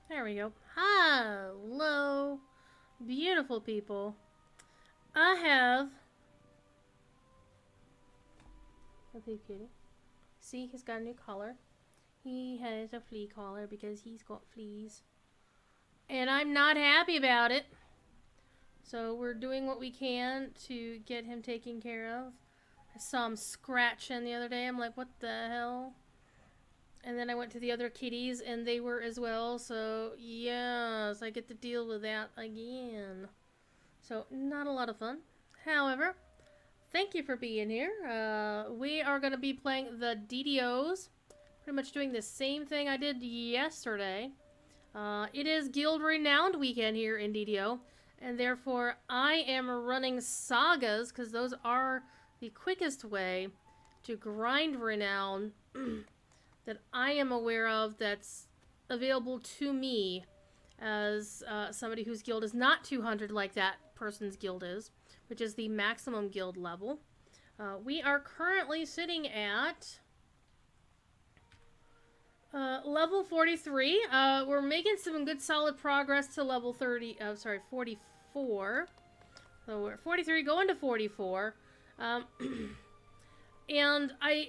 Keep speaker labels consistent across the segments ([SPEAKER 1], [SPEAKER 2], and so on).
[SPEAKER 1] There we go. Hello, beautiful people. I have a big kitty. See, he's got a new collar. He has a flea collar because he's got fleas. And I'm not happy about it. So we're doing what we can to get him taken care of. I saw him scratching the other day. I'm like, what the hell? And then I went to the other kitties and they were as well. So, yes, I get to deal with that again. So, not a lot of fun. However, thank you for being here. We are going to be playing the DDOs. Pretty much doing the same thing I did yesterday. It is Guild Renowned weekend here in DDO. And therefore, I am running sagas because those are the quickest way to grind Renown that I am aware of that's available to me as somebody whose guild is not 200 like that person's guild is, which is the maximum guild level. We are currently sitting at level 43. We're making some good solid progress to level 44. So we're 43 going to 44. And I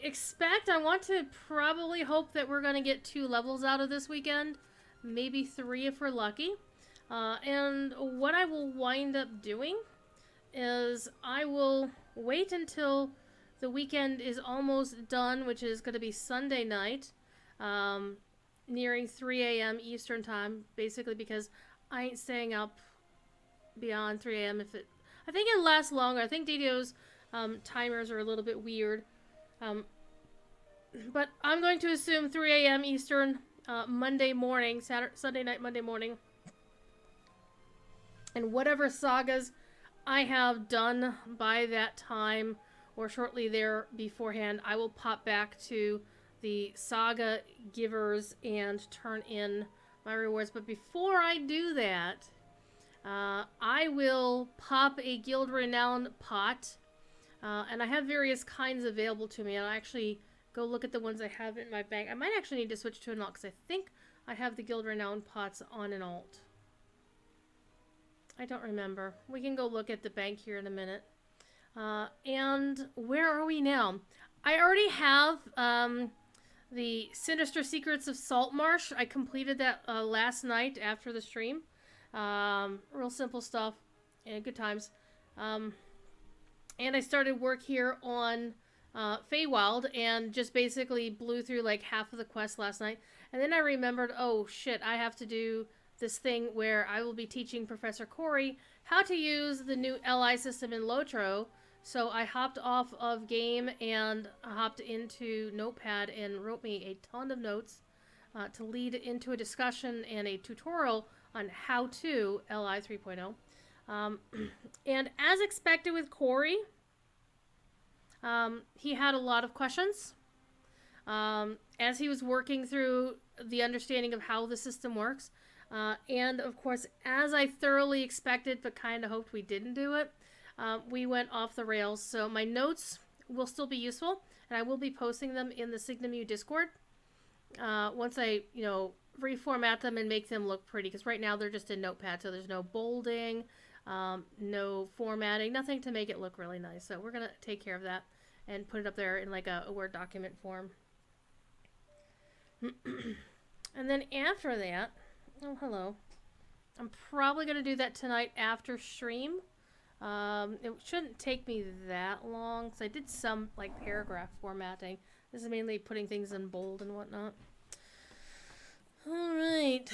[SPEAKER 1] want to probably hope that we're going to get 2 levels out of this weekend. Maybe 3 if we're lucky. And what I will wind up doing is I will wait until the weekend is almost done, which is going to be Sunday night, nearing 3 a.m. Eastern time, basically because I ain't staying up beyond 3 a.m. I think it lasts longer. I think DDO's timers are a little bit weird. But I'm going to assume 3 a.m. Eastern Monday morning, Sunday night, Monday morning. And whatever sagas I have done by that time or shortly there beforehand, I will pop back to the saga givers and turn in my rewards. But before I do that, I will pop a Guild Renown pot. And I have various kinds available to me. I'll actually go look at the ones I have in my bank. I might actually need to switch to an alt because I think I have the Guild Renown pots on an alt. I don't remember. We can go look at the bank here in a minute. And where are we now? I already have the Sinister Secrets of Salt Marsh. I completed that last night after the stream. Real simple stuff and good times. And I started work here on Feywild and just basically blew through like half of the quest last night. And then I remembered, oh shit, I have to do this thing where I will be teaching Professor Corey how to use the new LI system in Lotro. So I hopped off of game and hopped into Notepad and wrote me a ton of notes to lead into a discussion and a tutorial on how to LI 3.0. And as expected with Corey, he had a lot of questions as he was working through the understanding of how the system works. And of course, as I thoroughly expected but kind of hoped we didn't do it, we went off the rails. So my notes will still be useful, and I will be posting them in the SignaMu Discord once I, reformat them and make them look pretty. Because right now they're just in Notepad, so there's no bolding, no formatting, nothing to make it look really nice. So we're going to take care of that and put it up there in like a Word document form. And then after that, oh, hello. I'm probably going to do that tonight after stream. It shouldn't take me that long because I did some like paragraph formatting. This is mainly putting things in bold and whatnot. All right.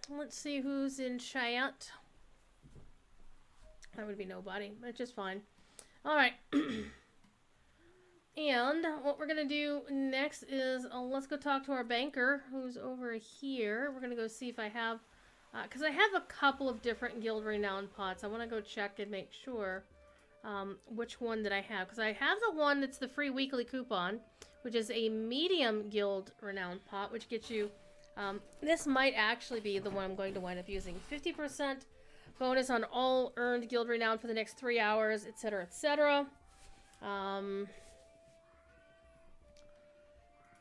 [SPEAKER 1] Let's see who's in chat. That would be nobody, but just fine. All right. And what we're going to do next is let's go talk to our banker who's over here. We're going to go see if I have, because I have a couple of different Guild Renown pots. I want to go check and make sure which one that I have. Because I have the one that's the free weekly coupon, which is a medium Guild Renown pot, which gets you, this might actually be the one I'm going to wind up using. 50% bonus on all earned Guild Renown for the next 3 hours, etc., etc.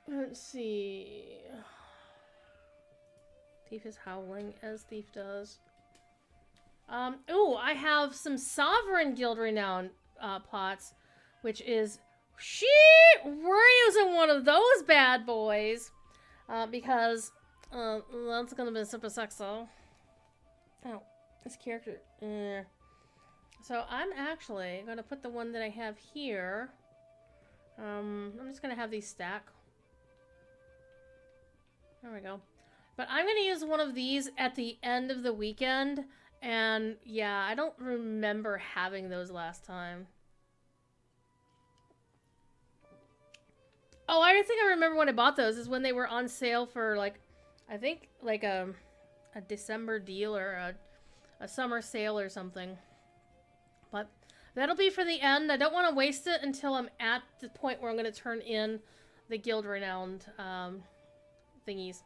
[SPEAKER 1] Let's see. Thief is howling, as Thief does. Ooh, I have some Sovereign Guild Renown pots, which is... Shit! We're using one of those bad boys. Because that's gonna be super sexy. Oh, this character... So I'm actually gonna put the one that I have here. I'm just gonna have these stack. There we go. But I'm gonna use one of these at the end of the weekend. And yeah, I don't remember having those last time. Oh, I think I remember when I bought those is when they were on sale for like, I think like a December deal or a summer sale or something. But that'll be for the end. I don't want to waste it until I'm at the point where I'm going to turn in the Guild Renowned thingies.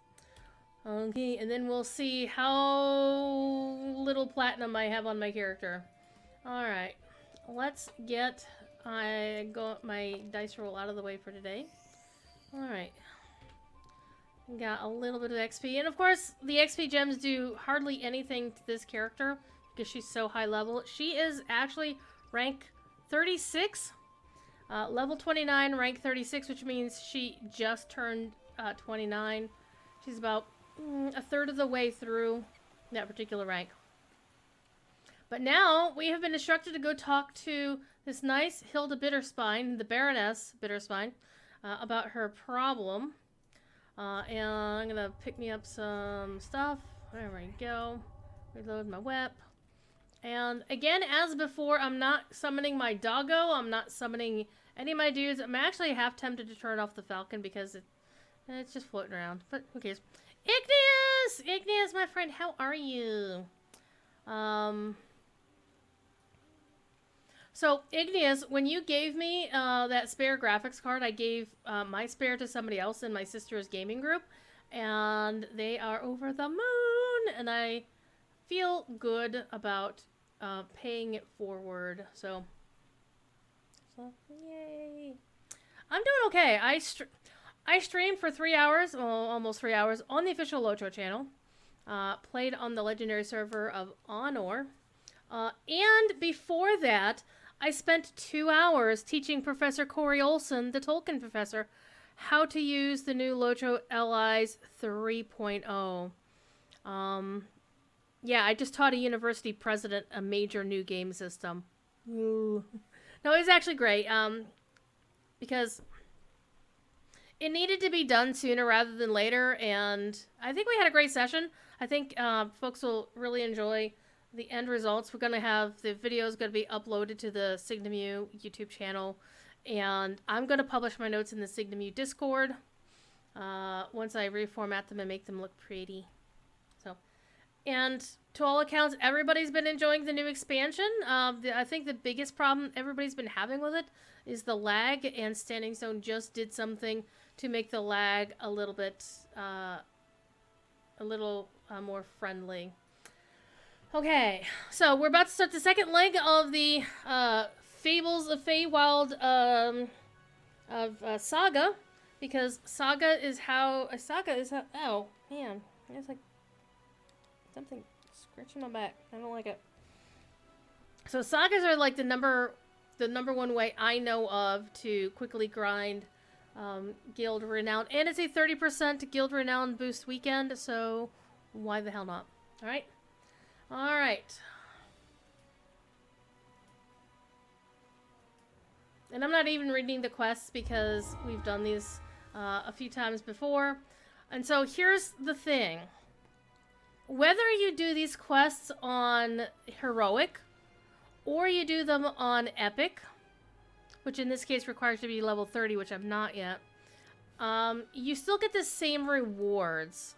[SPEAKER 1] Okay, and then we'll see how little platinum I have on my character. Alright, let's get my dice roll out of the way for today. Alright. Got a little bit of XP. And of course, the XP gems do hardly anything to this character because she's so high level. She is actually rank 36. Level 29, rank 36, which means she just turned 29. She's about a third of the way through that particular rank. But now we have been instructed to go talk to this nice Hilda Bitterspine, the Baroness Bitterspine, about her problem. And I'm gonna pick me up some stuff. There we go. Reload my whip. And again, as before, I'm not summoning my doggo. I'm not summoning any of my dudes. I'm actually half tempted to turn off the falcon because it's just floating around. But who cares? Igneous! Igneous, my friend, how are you? So, Igneous, when you gave me that spare graphics card, I gave my spare to somebody else in my sister's gaming group. And they are over the moon! And I feel good about paying it forward. So yay! I'm doing okay. I streamed for 3 hours, well, almost 3 hours, on the official Locho channel. Played on the legendary server of Honor. And before that, I spent 2 hours teaching Professor Corey Olson, the Tolkien professor, how to use the new Locho LIs 3.0. Yeah, I just taught a university president a major new game system. Ooh. No, it was actually great. Because it needed to be done sooner rather than later, and I think we had a great session. I think folks will really enjoy the end results. We're going to have the videos going to be uploaded to the Signamu YouTube channel, and I'm going to publish my notes in the Signamu Discord once I reformat them and make them look pretty. So, and to all accounts, everybody's been enjoying the new expansion. I think the biggest problem everybody's been having with it is the lag, and Standing Stone just did something to make the lag a little bit more friendly. Okay, so we're about to start the second leg of the Fables of Feywild saga, because saga is how oh man, it's like something scratching my back. I don't like it. So sagas are like the number one way I know of to quickly grind Guild Renown, and it's a 30% Guild Renown boost weekend, so why the hell not? Alright. Alright. And I'm not even reading the quests because we've done these a few times before. And so here's the thing. Whether you do these quests on Heroic or you do them on Epic, which in this case requires to be level 30, which I'm not yet, you still get the same rewards.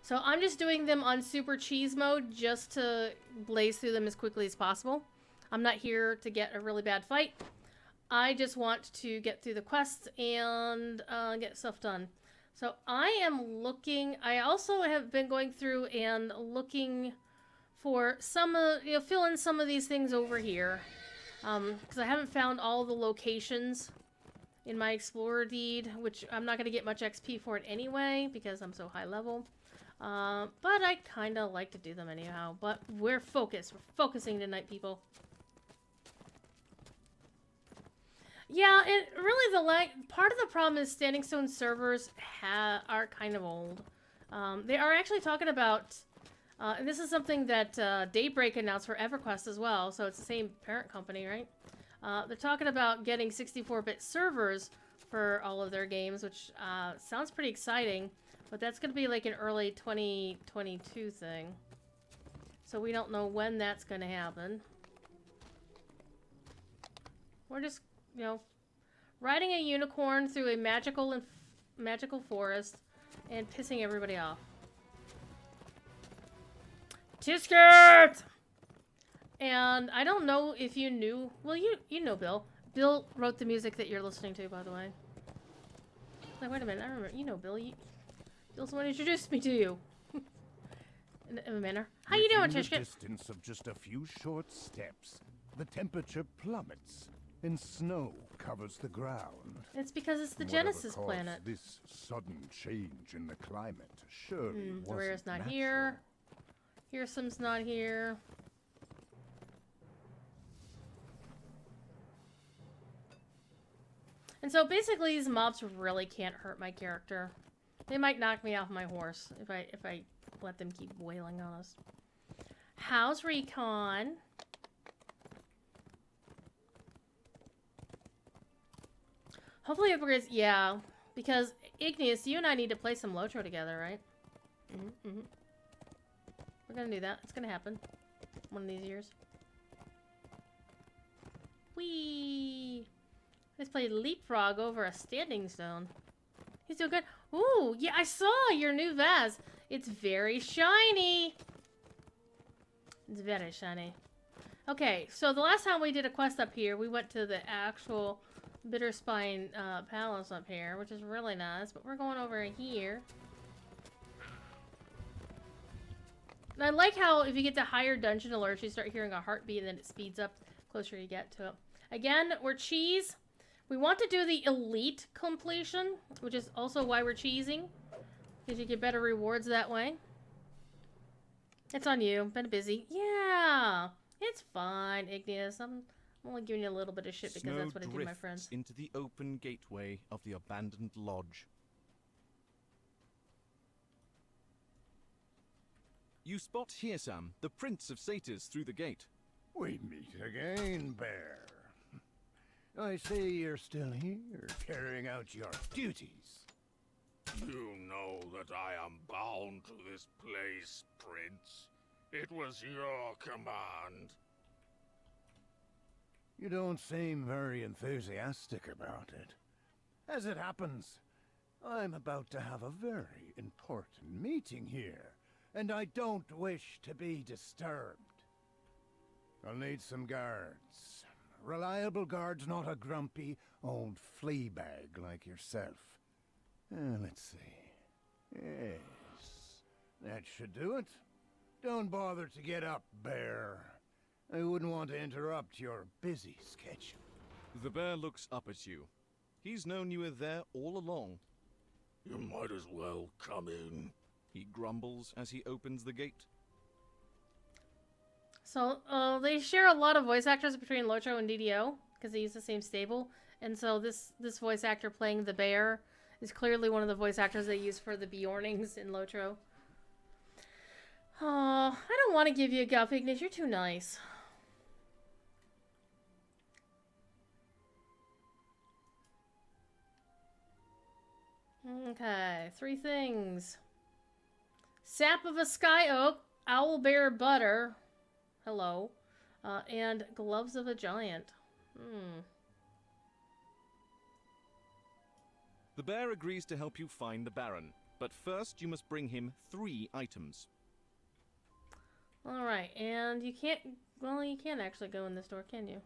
[SPEAKER 1] So I'm just doing them on super cheese mode just to blaze through them as quickly as possible. I'm not here to get a really bad fight. I just want to get through the quests and get stuff done. So I am looking, I also have been going through and looking for some, fill in some of these things over here. Because I haven't found all the locations in my Explorer deed, which I'm not going to get much XP for it anyway because I'm so high level. But I kind of like to do them anyhow. But we're focused. We're focusing tonight, people. Yeah, it really part of the problem is Standing Stone servers are kind of old. They are actually talking about, and this is something that Daybreak announced for EverQuest as well. So it's the same parent company, right? They're talking about getting 64-bit servers for all of their games, which sounds pretty exciting. But that's going to be like an early 2022 thing. So we don't know when that's going to happen. We're just, you know, riding a unicorn through a magical forest and pissing everybody off. Tisket! And I don't know if you knew... Well, you know Bill. Bill wrote the music that you're listening to, by the way. Like, wait a minute. I remember. You know Bill. Bill's the one who introduced me to you. in a manner. How you doing, Tishket?
[SPEAKER 2] Within the distance of just a few short steps, the temperature plummets and snow covers the ground.
[SPEAKER 1] It's because it's the Genesis planet.
[SPEAKER 2] This sudden change in the climate surely wasn't
[SPEAKER 1] Rare's not
[SPEAKER 2] natural.
[SPEAKER 1] here. Hearsom's not here. And so basically these mobs really can't hurt my character. They might knock me off my horse if I let them keep wailing on us. How's Recon? Hopefully upgrades, yeah. Because Igneous, you and I need to play some Lotro together, right? We're gonna do that. It's gonna happen. One of these years. Whee! Let's play Leapfrog over a Standing Stone. He's doing good. Ooh, yeah, I saw your new vase. It's very shiny. It's very shiny. Okay, so the last time we did a quest up here, we went to the actual Bitterspine Palace up here, which is really nice. But we're going over here. And I like how if you get to higher dungeon alerts, you start hearing a heartbeat and then it speeds up the closer you get to it. Again, we're cheese. We want to do the elite completion, which is also why we're cheesing. Because you get better rewards that way. It's on you. Been busy. Yeah. It's fine, Igneous. I'm only giving you a little bit of shit because that's what I do to my friends.
[SPEAKER 3] Into the open gateway of the abandoned lodge. You spot Hirsam, the Prince of Satyrs, through the gate.
[SPEAKER 2] We meet again, Bear. I see you're still here, carrying out your duties.
[SPEAKER 4] You know that I am bound to this place, Prince. It was your command.
[SPEAKER 2] You don't seem very enthusiastic about it. As it happens, I'm about to have a very important meeting here, and I don't wish to be disturbed. I'll need some guards. Reliable guards, not a grumpy old flea bag like yourself. Let's see. Yes, that should do it. Don't bother to get up, Bear. I wouldn't want to interrupt your busy schedule.
[SPEAKER 3] The bear looks up at you. He's known you were there all along.
[SPEAKER 4] You might as well come in.
[SPEAKER 3] He grumbles as he opens the gate.
[SPEAKER 1] So, they share a lot of voice actors between Lotro and DDO, because they use the same stable. And so this voice actor playing the bear is clearly one of the voice actors they use for the Bjornings in Lotro. Oh, I don't want to give you a guff, Ignis. You're too nice. Okay, 3 things. Sap of a Sky Oak, Owlbear Butter. Hello. And Gloves of a Giant.
[SPEAKER 3] The bear agrees to help you find the Baron, but first you must bring him 3 items.
[SPEAKER 1] Alright, and you can't... Well, you can't actually go in this door, can you?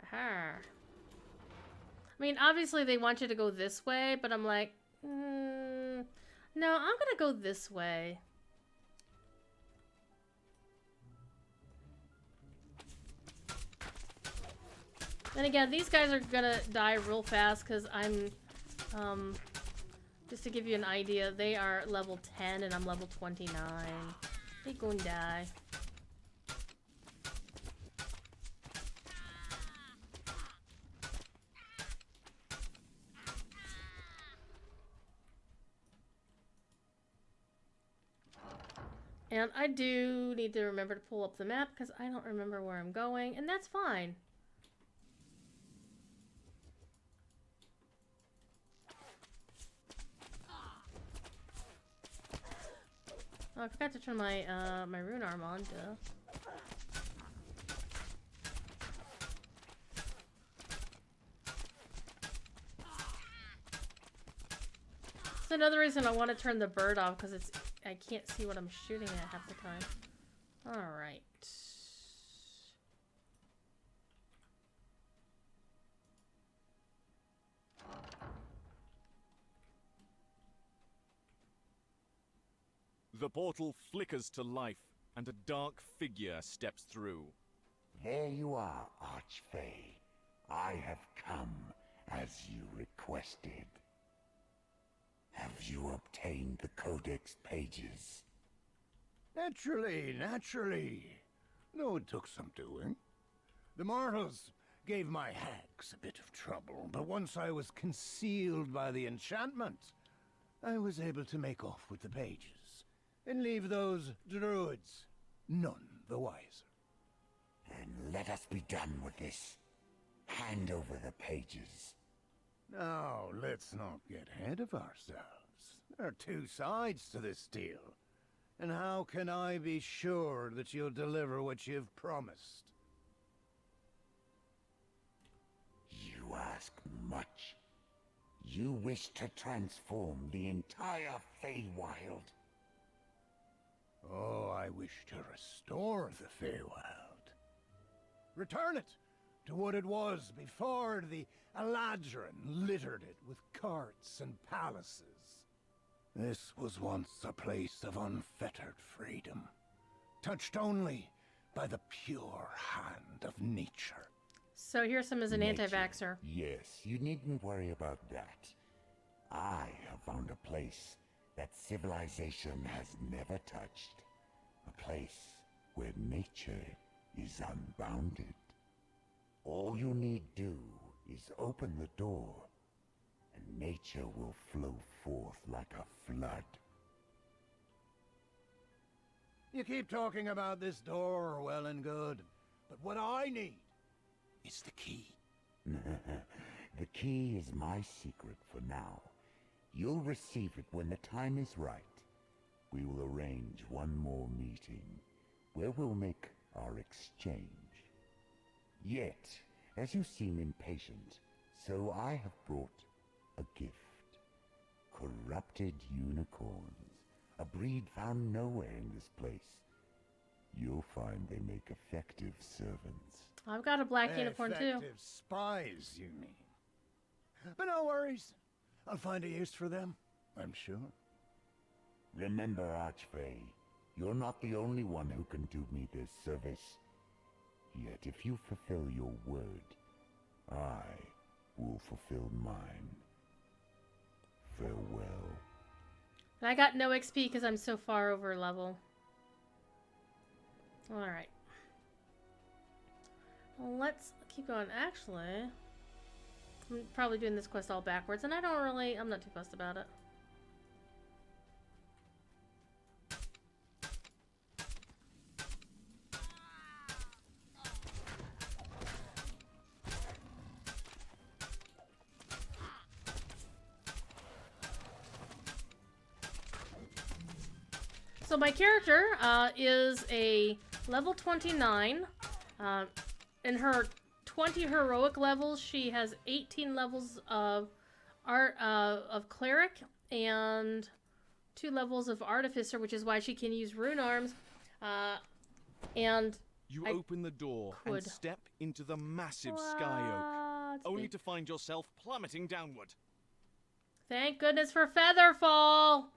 [SPEAKER 1] Aha. I mean, obviously they want you to go this way, but I'm like... no, I'm gonna go this way. And again, these guys are gonna die real fast because I'm, just to give you an idea, they are level 10 and I'm level 29. They gonna die. And I do need to remember to pull up the map because I don't remember where I'm going, and that's fine. Oh, I forgot to turn my my rune arm on, duh. That's another reason I want to turn the bird off because I can't see what I'm shooting at half the time. Alright.
[SPEAKER 3] The portal flickers to life, and a dark figure steps through.
[SPEAKER 5] There you are, Archfey. I have come as you requested. Have you obtained the Codex pages?
[SPEAKER 2] Naturally, naturally. No, it took some doing. The mortals gave my hags a bit of trouble, but once I was concealed by the enchantment, I was able to make off with the pages and leave those druids none the wiser.
[SPEAKER 5] Then let us be done with this. Hand over the pages.
[SPEAKER 2] Now, let's not get ahead of ourselves. There are two sides to this deal. And how can I be sure that you'll deliver what you've promised?
[SPEAKER 5] You ask much. You wish to transform the entire Feywild.
[SPEAKER 2] Oh, I wish to restore the Feywild. Return it to what it was before the Eladrin littered it with courts and palaces. This was once a place of unfettered freedom, touched only by the pure hand of nature.
[SPEAKER 1] So here's him as an
[SPEAKER 5] Nature.
[SPEAKER 1] anti-vaxxer.
[SPEAKER 5] Yes, you needn't worry about that. I have found a place that civilization has never touched. A place where nature is unbounded. All you need do is open the door, and nature will flow forth like a flood.
[SPEAKER 2] You keep talking about this door, well and good, but what I need is the key.
[SPEAKER 5] The key is my secret for now. You'll receive it when the time is right. We will arrange one more meeting, where we'll make our exchange. Yet, as you seem impatient, so I have brought a gift. Corrupted unicorns, a breed found nowhere in this place. You'll find they make effective servants.
[SPEAKER 1] I've got a black unicorn too.
[SPEAKER 2] Effective spies, you mean? But no worries. I'll find a use for them, I'm sure.
[SPEAKER 5] Remember, Archfey, you're not the only one who can do me this service. Yet if you fulfill your word, I will fulfill mine. Farewell.
[SPEAKER 1] And I got no XP because I'm so far over level. Alright. Well, let's keep going. Actually, I'm probably doing this quest all backwards, and I'm not too fussed about it. So my character is a level 29. In her 20 heroic levels, she has 18 levels of cleric and 2 levels of artificer, which is why she can use rune arms. And
[SPEAKER 3] You
[SPEAKER 1] I
[SPEAKER 3] open the door and
[SPEAKER 1] could.
[SPEAKER 3] step into the massive sky oak,
[SPEAKER 1] What?
[SPEAKER 3] only to find yourself plummeting downward.
[SPEAKER 1] Thank goodness for Featherfall.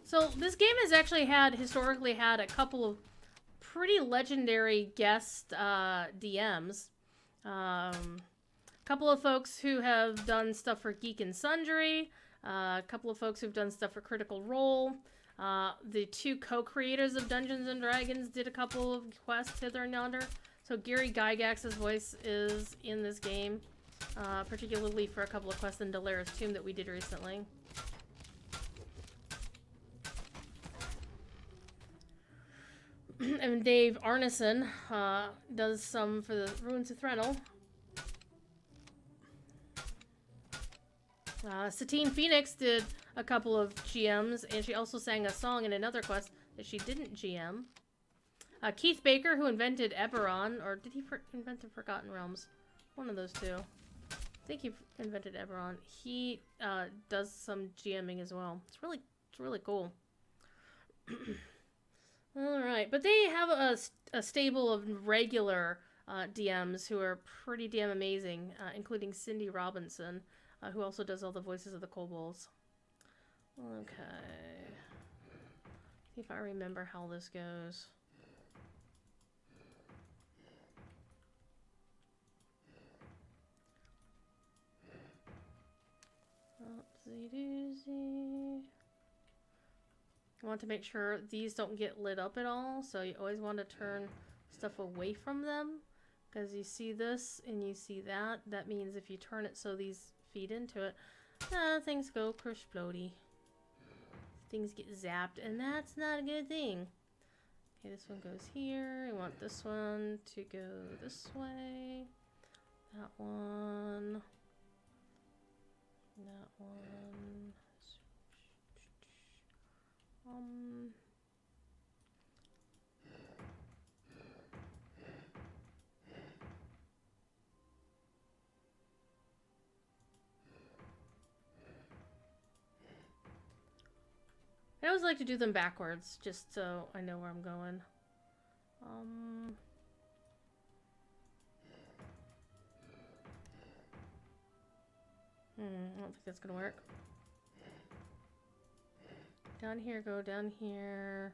[SPEAKER 1] So this game has actually historically had a couple of pretty legendary guest DMs. A couple of folks who have done stuff for Geek and Sundry. A couple of folks who've done stuff for Critical Role. The two co-creators of Dungeons and Dragons did a couple of quests hither and yonder. So Gary Gygax's voice is in this game, particularly for a couple of quests in Dalara's Tomb that we did recently. And Dave Arneson does some for the Ruins of Threnel. Satine Phoenix did a couple of GMs, and she also sang a song in another quest that she didn't GM. Keith Baker, who invented Eberron, or did he invent the Forgotten Realms? One of those two. I think he invented Eberron. He does some GMing as well. It's really cool. All right, but they have a stable of regular DMs who are pretty damn amazing, including Cindy Robinson, who also does all the voices of the kobolds. Okay. See if I remember how this goes. Oopsie doozy. You want to make sure these don't get lit up at all, so you always want to turn stuff away from them, because you see this and you see that. That means if you turn it so these feed into it, things go kershplody. Things get zapped, and that's not a good thing. Okay, this one goes here. You want this one to go this way. That one. That one. I always like to do them backwards, just so I know where I'm going. I don't think that's gonna work. Down here, go down here.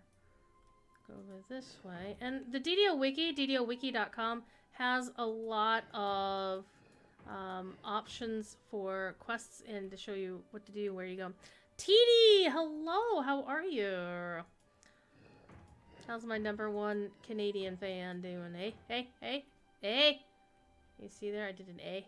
[SPEAKER 1] Go over this way. And the DDO Wiki, ddowiki.com, has a lot of options for quests and to show you what to do, where you go. TD, hello, how are you? How's my #1 Canadian fan doing? Hey, hey, hey, hey. You see there? I did an A.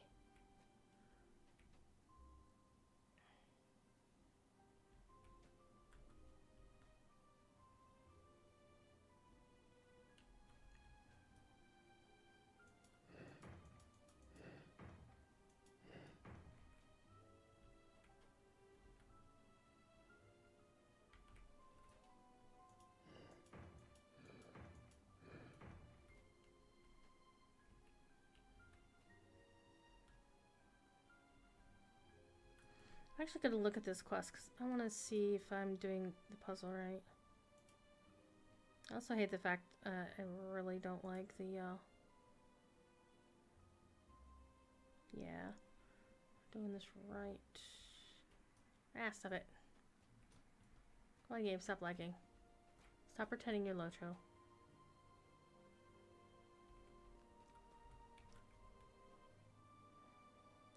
[SPEAKER 1] I'm actually going to look at this quest because I want to see if I'm doing the puzzle right. I also hate the fact I really don't like the, yeah, doing this right. Ah, stop it. Come on, game, stop lagging. Stop pretending you're Lotro.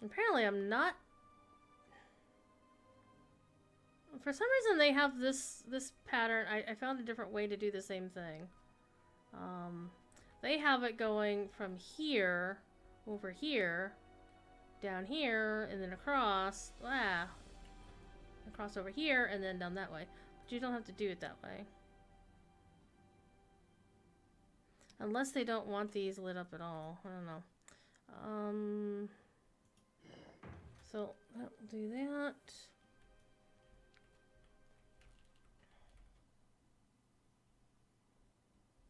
[SPEAKER 1] Apparently I'm not. For some reason they have this pattern. I found a different way to do the same thing. They have it going from here, over here, down here, and then across, across over here, and then down that way. But you don't have to do it that way. Unless they don't want these lit up at all. I don't know. So that will do that.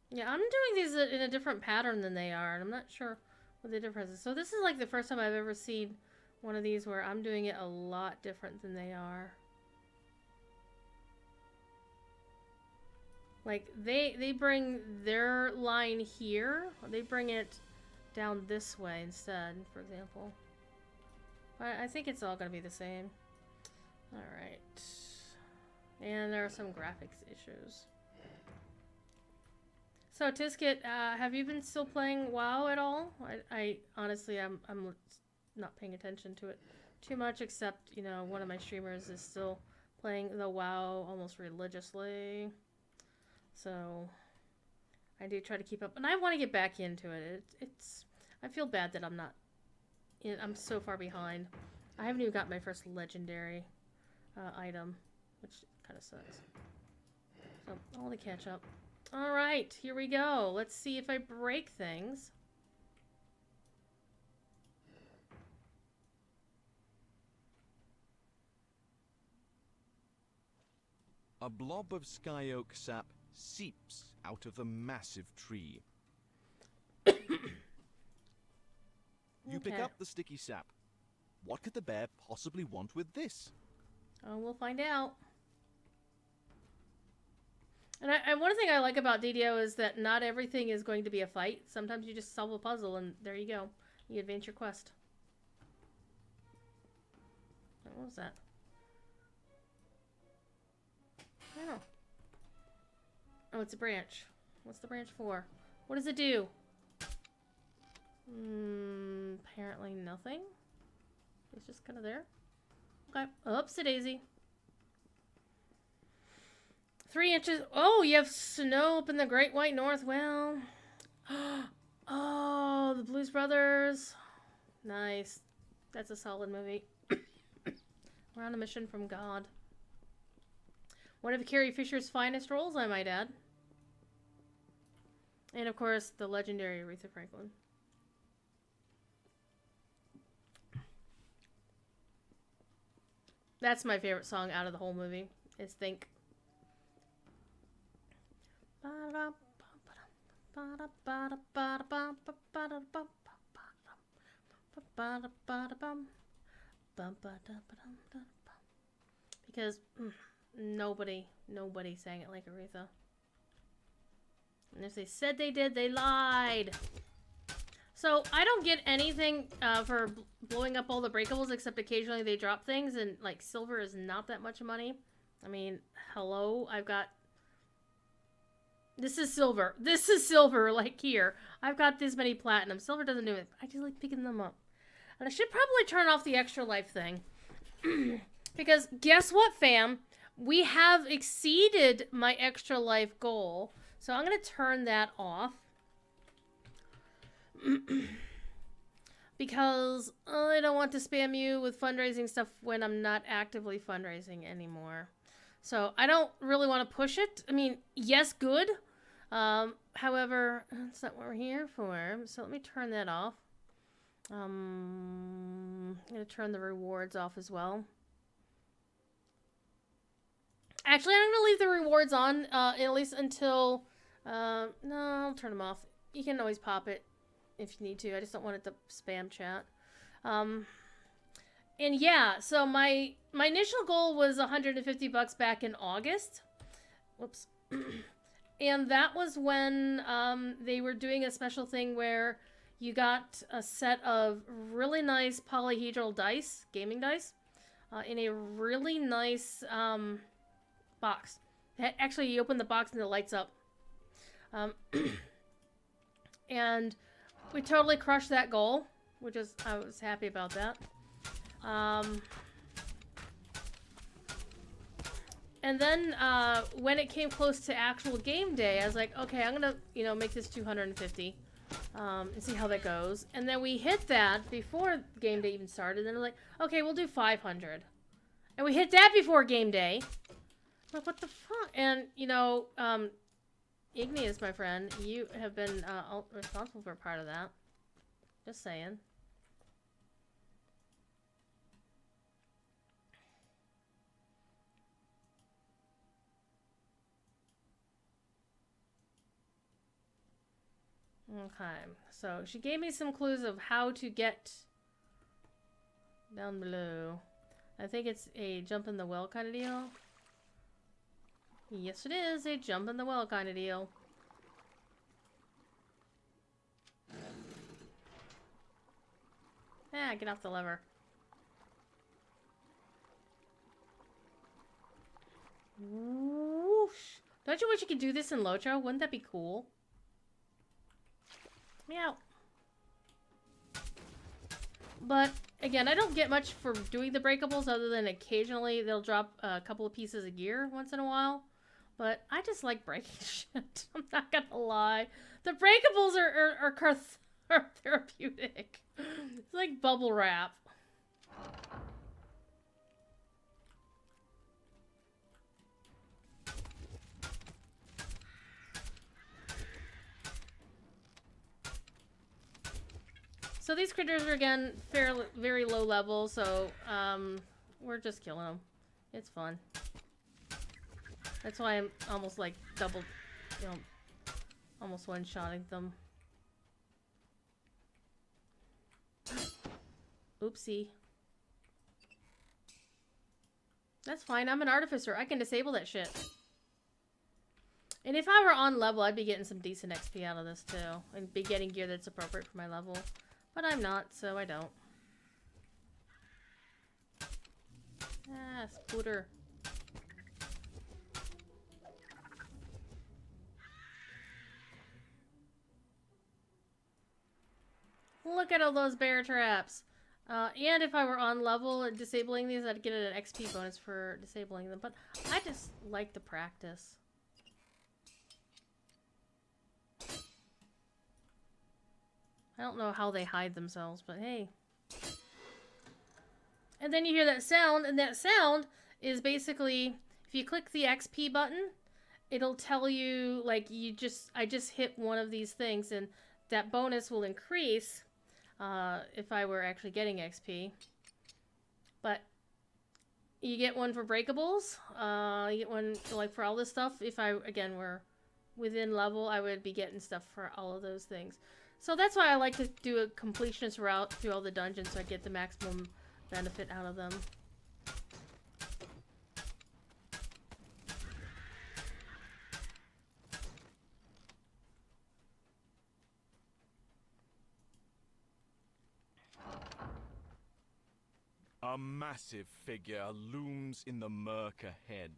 [SPEAKER 1] Yeah, I'm doing these in a different pattern than they are, and I'm not sure what the difference is. So this is like the first time I've ever seen one of these where I'm doing it a lot different than they are. Like, they bring their line here, they bring it down this way instead, for example. But I think it's all going to be the same. Alright. And there are some graphics issues. So Tisket, have you been still playing WoW at all? I honestly, I'm not paying attention to it too much, except, you know, one of my streamers is still playing the WoW almost religiously. So I do try to keep up, and I want to get back into it. I feel bad that I'm so far behind. I haven't even got my first legendary item, which kind of sucks. So I want to catch up. All right, here we go. Let's see if I break things.
[SPEAKER 3] A blob of sky oak sap seeps out of the massive tree. You pick
[SPEAKER 1] Okay.
[SPEAKER 3] up the sticky sap. What could the bear possibly want with this?
[SPEAKER 1] Oh, we'll find out. And one thing I like about DDO is that not everything is going to be a fight. Sometimes you just solve a puzzle and there you go. You advance your quest. What was that? I don't know. Oh, it's a branch. What's the branch for? What does it do? Apparently nothing. It's just kind of there. Okay. Oopsie daisy. 3 inches. Oh, you have snow up in the Great White North. Well. Oh, the Blues Brothers. Nice. That's a solid movie. We're on a mission from God. One of Carrie Fisher's finest roles, I might add. And of course, the legendary Aretha Franklin. That's my favorite song out of the whole movie, is Think. Because nobody sang it like Aretha. And if they said they did, they lied. So I don't get anything for blowing up all the breakables, except occasionally they drop things, and like silver is not that much money. I mean, hello, I've got... This is silver. This is silver, like here. I've got this many platinum. Silver doesn't do it. I just like picking them up. And I should probably turn off the extra life thing. Because guess what, fam? We have exceeded my extra life goal. So I'm going to turn that off. Because I don't want to spam you with fundraising stuff when I'm not actively fundraising anymore. So I don't really want to push it. I mean, yes, good. However, that's not what we're here for. So let me turn that off. I'm going to turn the rewards off as well. Actually, I'm going to leave the rewards on at least until... no, I'll turn them off. You can always pop it if you need to. I just don't want it to spam chat. And yeah, so my initial goal was $150 back in August. Whoops. And that was when they were doing a special thing where you got a set of really nice polyhedral dice, gaming dice, in a really nice box. Actually, you open the box and it lights up. And we totally crushed that goal, which is, I was happy about that. And then when it came close to actual game day, I was like, okay, I'm gonna, make this 250 and see how that goes. And then we hit that before game day even started. And then we're like, okay, we'll do 500. And we hit that before game day. I'm like, what the fuck? And Igneous, my friend, you have been responsible for part of that. Just saying. Okay, so she gave me some clues of how to get down below. I think it's a jump in the well kind of deal. Yes, it is a jump in the well kind of deal. Ah, get off the lever. Whoosh. Don't you wish you could do this in Locho? Wouldn't that be cool? Meow. But, again, I don't get much for doing the breakables other than occasionally they'll drop a couple of pieces of gear once in a while. But I just like breaking shit. I'm not gonna lie. The breakables are therapeutic. It's like bubble wrap. So these critters are, again, very low level, so we're just killing them. It's fun. That's why I'm almost like double, you know, almost one-shotting them. Oopsie. That's fine, I'm an artificer. I can disable that shit. And if I were on level, I'd be getting some decent XP out of this too. And be getting gear that's appropriate for my level. But I'm not, so I don't. Ah, scooter. Look at all those bear traps. And if I were on level and disabling these, I'd get an XP bonus for disabling them. But I just like the practice. I don't know how they hide themselves, but hey. And then you hear that sound, and that sound is basically, if you click the XP button, it'll tell you, like, I just hit one of these things, and that bonus will increase if I were actually getting XP. But you get one for breakables, you get one, like, for all this stuff. If I, again, were within level, I would be getting stuff for all of those things. So that's why I like to do a completionist route through all the dungeons so I get the maximum benefit out of them.
[SPEAKER 3] A massive figure looms in the murk ahead.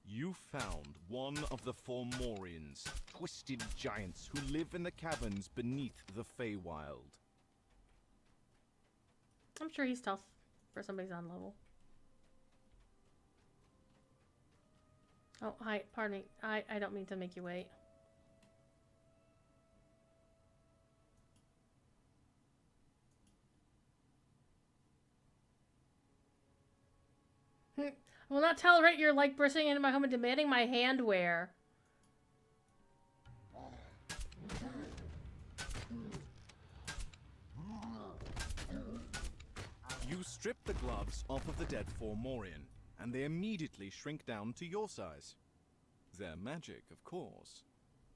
[SPEAKER 3] You found one of the Fomorians, twisted giants who live in the caverns beneath the Feywild.
[SPEAKER 1] I'm sure he's tough for somebody's on level. Oh, hi, pardon me. I don't mean to make you wait. I will not tolerate your like bursting into my home and demanding my handwear.
[SPEAKER 3] You strip the gloves off of the dead Fomorian, and they immediately shrink down to your size. They're magic, of course.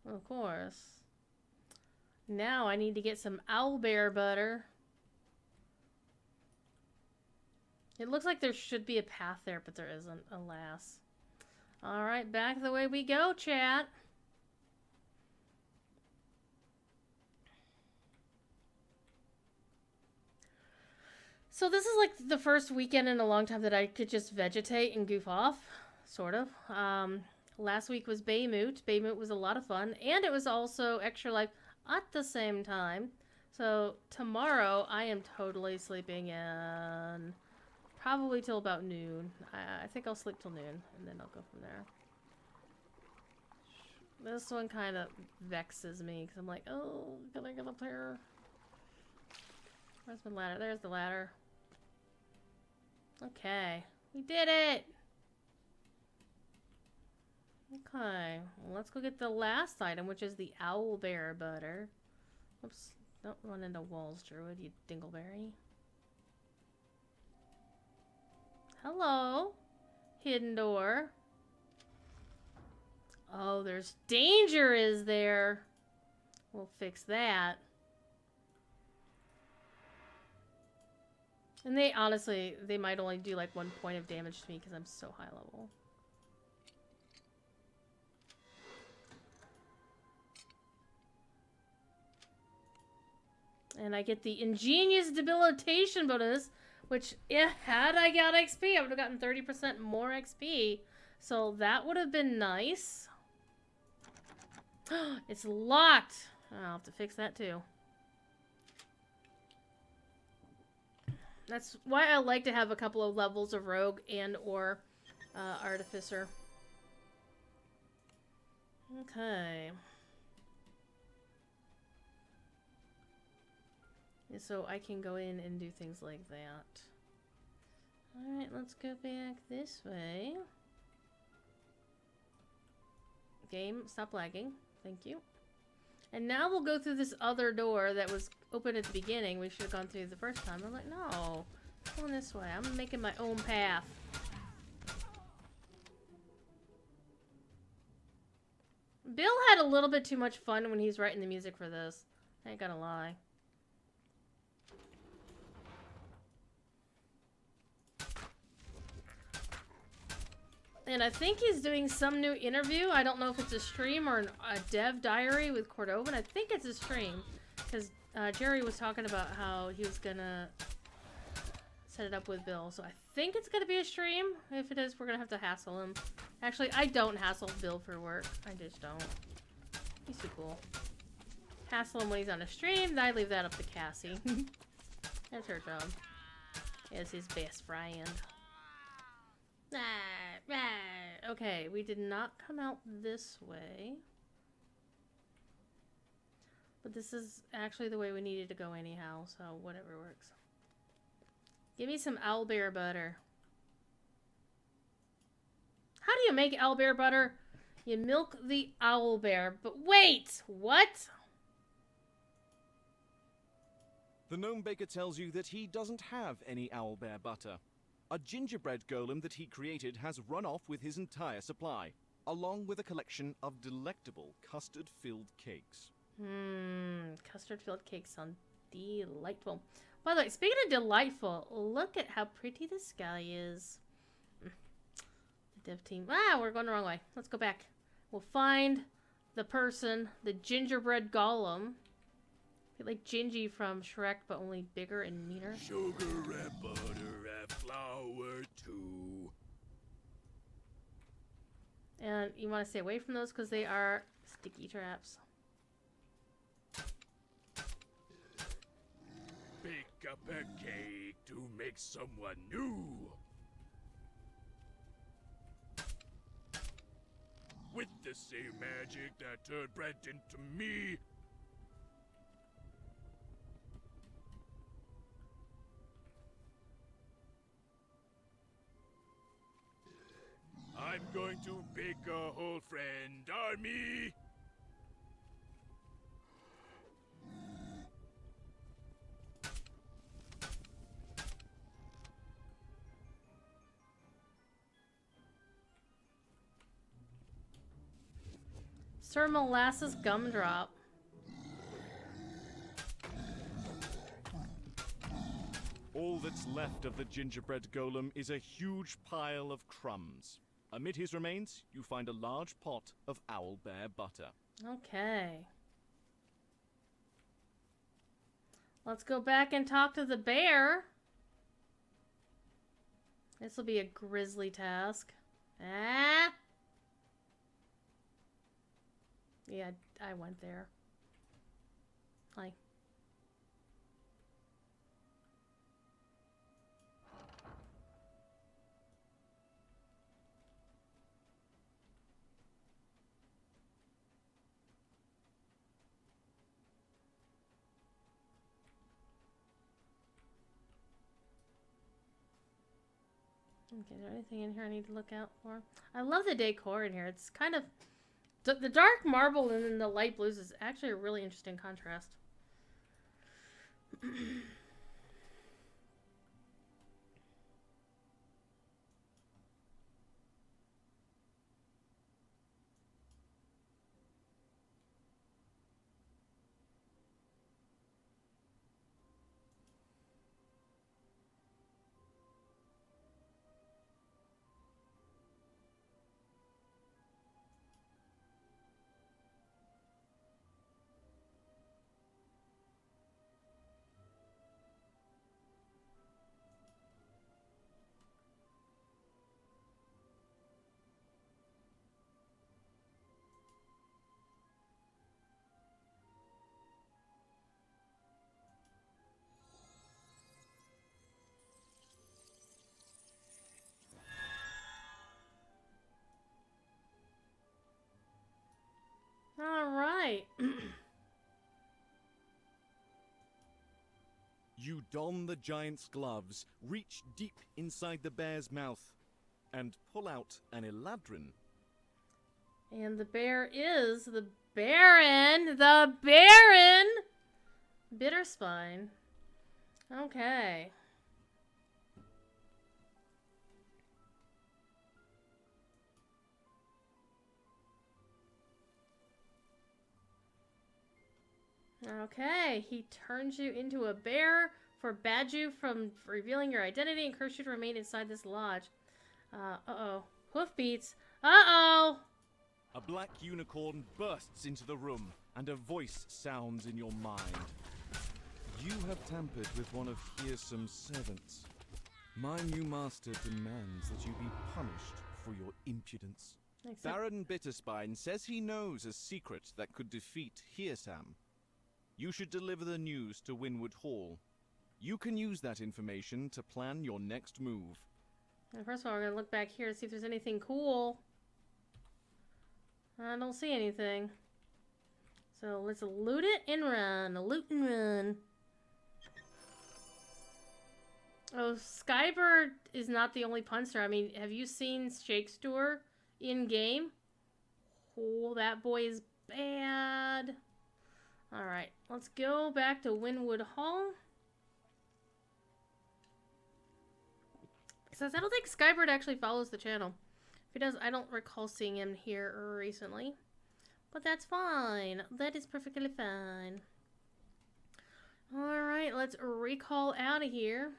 [SPEAKER 1] Of course. Now I need to get some owlbear butter. It looks like there should be a path there, but there isn't, alas. Alright, back the way we go, chat. So this is like the first weekend in a long time that I could just vegetate and goof off, sort of. Last week was Baymut. Baymut was a lot of fun, and it was also Extra Life at the same time. So tomorrow I am totally sleeping in. Probably till about noon. I think I'll sleep till noon, and then I'll go from there. This one kind of vexes me, because I'm like, oh, can I get up there? Where's my ladder? There's the ladder. Okay. We did it! Okay. Well, let's go get the last item, which is the owlbear butter. Oops. Don't run into walls, Druid, you dingleberry. Hello, hidden door. Oh, there's danger, is there? We'll fix that. And they, honestly, they might only do like 1 point of damage to me because I'm so high level. And I get the ingenious debilitation bonus, which, had I got XP, I would have gotten 30% more XP. So that would have been nice. It's locked. I'll have to fix that too. That's why I like to have a couple of levels of rogue and or artificer. Okay. And so I can go in and do things like that. Alright, let's go back this way. Game, stop lagging. Thank you. And now we'll go through this other door that was open at the beginning. We should have gone through the first time. I'm like, no. Going this way. I'm making my own path. Bill had a little bit too much fun when he's writing the music for this. I ain't gonna lie. And I think he's doing some new interview. I don't know if it's a stream or a dev diary with Cordovan. I think it's a stream. Because Jerry was talking about how he was gonna set it up with Bill. So I think it's gonna be a stream. If it is, we're gonna have to hassle him. Actually, I don't hassle Bill for work. I just don't. He's too cool. Hassle him when he's on a stream, then I leave that up to Cassie. That's her job. As his best friend. Okay, we did not come out this way. But this is actually the way we needed to go anyhow, so whatever works. Give me some owlbear butter. How do you make owlbear butter? You milk the owlbear, but wait! What?
[SPEAKER 3] The gnome baker tells you that he doesn't have any owlbear butter. A gingerbread golem that he created has run off with his entire supply, along with a collection of delectable custard-filled cakes.
[SPEAKER 1] Custard-filled cakes sound delightful. By the way, speaking of delightful, look at how pretty the sky is. The dev team. We're going the wrong way. Let's go back. We'll find the person, the gingerbread golem. Like Gingy from Shrek, but only bigger and meaner.
[SPEAKER 4] Sugar and butter and flour too.
[SPEAKER 1] And you want to stay away from those because they are sticky traps.
[SPEAKER 4] Bake up a cake to make someone new. With the same magic that turned bread into me. I'm going to bake a whole friend army.
[SPEAKER 1] Sir Molasses Gumdrop.
[SPEAKER 3] All that's left of the gingerbread golem is a huge pile of crumbs. Amid his remains, you find a large pot of owlbear butter.
[SPEAKER 1] Okay. Let's go back and talk to the bear. This will be a grisly task. Ah! Yeah, I went there. Hi. Okay, is there anything in here I need to look out for? I love the decor in here. It's kind of... The dark marble and then the light blues is actually a really interesting contrast.
[SPEAKER 3] You don the giant's gloves, reach deep inside the bear's mouth, and pull out an eladrin.
[SPEAKER 1] And the bear is the Baron! The Baron! Bitterspine. Okay. Okay, he turns you into a bear, forbade you from revealing your identity, and cursed you to remain inside this lodge. Uh-oh. Hoofbeats. Uh-oh!
[SPEAKER 3] A black unicorn bursts into the room, and a voice sounds in your mind. You have tampered with one of Hearsome's servants. My new master demands that you be punished for your impudence. Baron Bitterspine says he knows a secret that could defeat Hearsam. You should deliver the news to Winwood Hall. You can use that information to plan your next move.
[SPEAKER 1] And first of all, we're going to look back here and see if there's anything cool. I don't see anything. So let's loot it and run. Loot and run. Oh, Skybird is not the only punster. I mean, have you seen Shakespeare in game? Oh, that boy is bad. Alright, let's go back to Winwood Hall. Because I don't think Skybird actually follows the channel. If he does, I don't recall seeing him here recently. But that's fine. That is perfectly fine. Alright, let's recall out of here.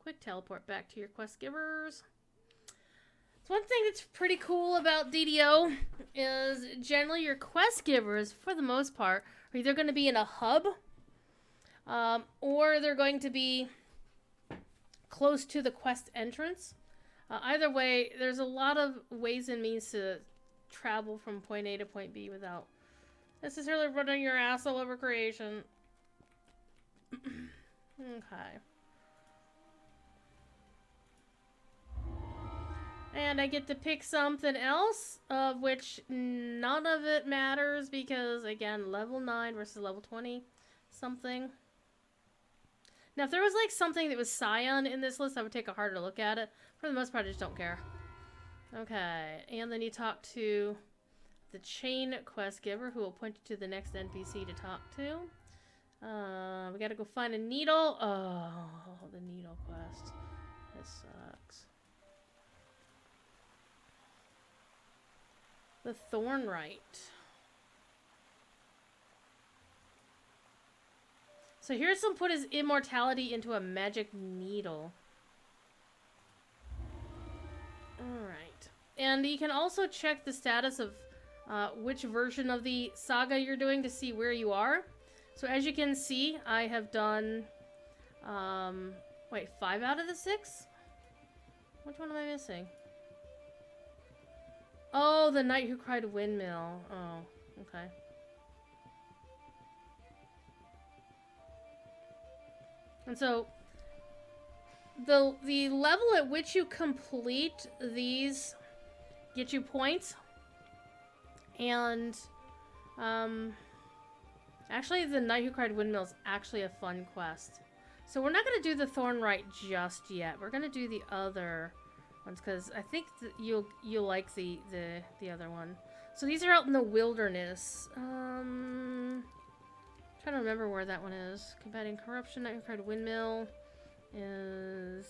[SPEAKER 1] Quick teleport back to your quest givers. So one thing that's pretty cool about DDO is generally your quest givers, for the most part, are either going to be in a hub, or they're going to be close to the quest entrance. Either way, there's a lot of ways and means to travel from point A to point B without necessarily running your ass all over creation. Okay. And I get to pick something else, of which none of it matters because, again, level 9 versus level 20 something. Now, if there was, like, something that was Scion in this list, I would take a harder look at it. For the most part, I just don't care. Okay, and then you talk to the Chain Quest Giver, who will point you to the next NPC to talk to. We gotta go find a needle. Oh, the needle quest. This sucks. The Thorn Rider. So Hearsom put his immortality into a magic needle. Alright. And you can also check the status of which version of the saga you're doing to see where you are. So as you can see, I have done, 5 out of the 6? Which one am I missing? Oh, the Knight Who Cried Windmill. Oh, okay. And so, the level at which you complete these get you points. And, actually, the Knight Who Cried Windmill is actually a fun quest. So we're not going to do the Thorn Rider just yet. We're going to do the other ones, because I think you'll like the other one. So these are out in the wilderness. Trying to remember where that one is. Combating corruption, Knight Who Cried Windmill is...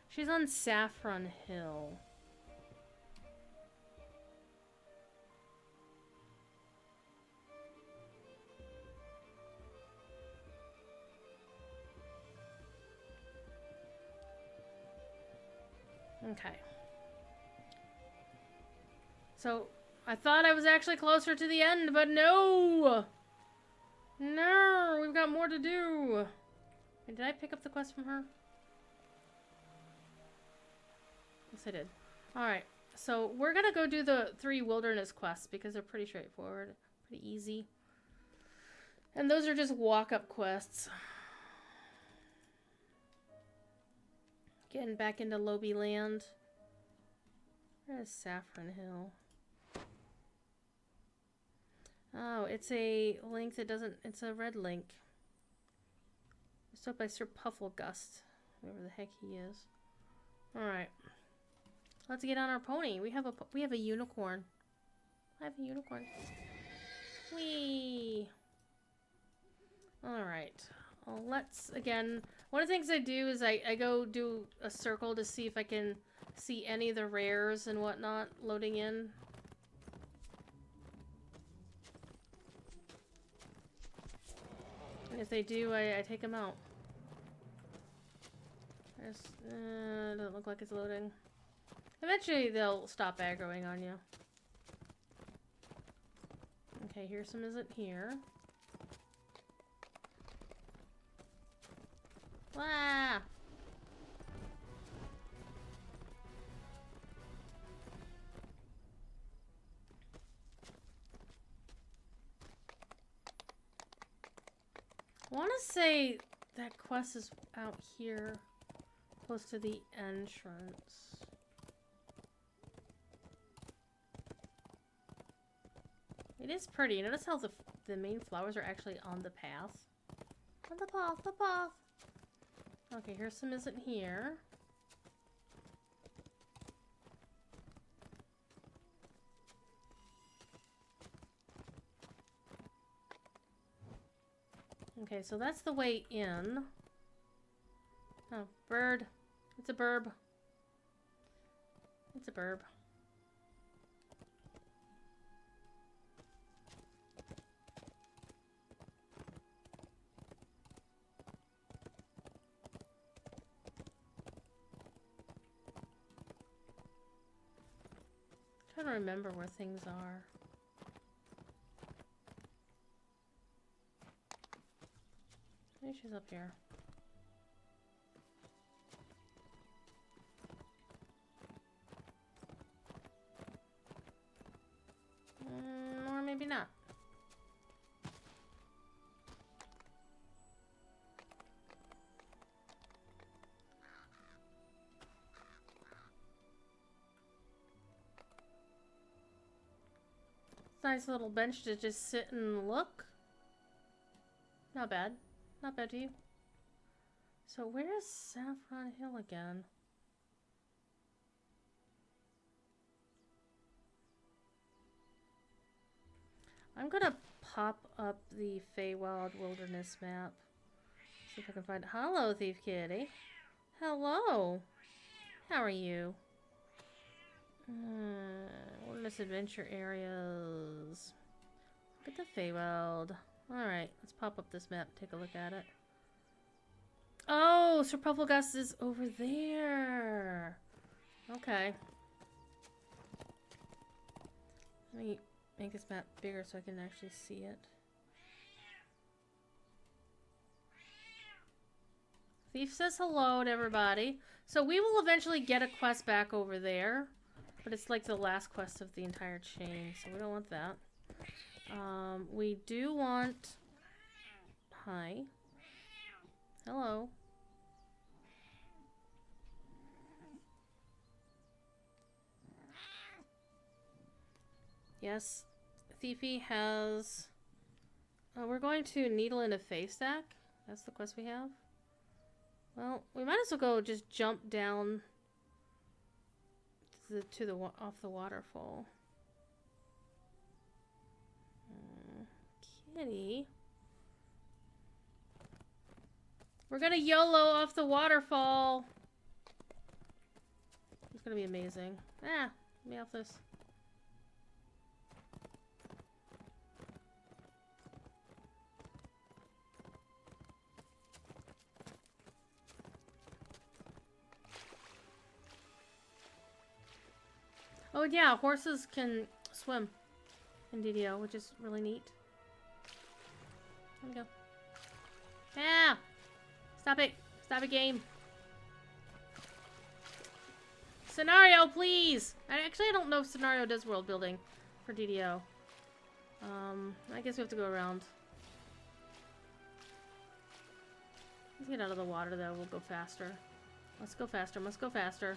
[SPEAKER 1] She's on Saffron Hill. Okay. So, I thought I was actually closer to the end, but no! No! We've got more to do! Wait, did I pick up the quest from her? Yes, I did. Alright, so we're gonna go do the 3 wilderness quests because they're pretty straightforward. Pretty easy. And those are just walk-up quests. Getting back into Lobie Land. Where's Saffron Hill? Oh, it's a link that doesn't... It's a red link. It's up by Sir Pufflegust. Whoever the heck he is. Alright. Let's get on our pony. We have a unicorn. I have a unicorn. Whee! Alright. Well, let's, again... One of the things I do is I go do a circle to see if I can see any of the rares and whatnot loading in. And if they do, I take them out. Doesn't look like it's loading. Eventually they'll stop aggroing on you. Okay, here's some isn't here. Wow! I want to say that quest is out here, close to the entrance. It is pretty. Notice how the main flowers are actually on the path. On the path, the path. Okay, here's some isn't here. Okay, so that's the way in. Oh, bird. It's a burb. It's a burb. I'm trying to remember where things are. Maybe she's up here. Or maybe not. Nice little bench to just sit and look. Not bad. Not bad to you. So where's Saffron Hill again? I'm gonna pop up the Feywild Wilderness map. See if I can find... Hello, Thief Kitty. Hello. How are you? Wilderness Adventure Areas. Look at the Feywild. Alright, let's pop up this map and take a look at it. Oh, Sir Pufflegust is over there. Okay. Let me make this map bigger so I can actually see it. Thief says hello to everybody. So we will eventually get a quest back over there. But it's like the last quest of the entire chain, so we don't want that. We do want... Hi. Hello. Yes, Thiefy has... we're going to Needle in a Haystack. That's the quest we have. Well, we might as well go just jump down to the off the waterfall. Kitty. We're gonna YOLO off the waterfall. It's gonna be amazing. Ah, let me off this. Oh yeah, horses can swim in DDO, which is really neat. There we go. Ah! Stop it! Stop it, game! Scenario, please! Actually, I don't know if Scenario does world building for DDO. I guess we have to go around. Let's get out of the water, though. We'll go faster. Let's go faster. Let's go faster.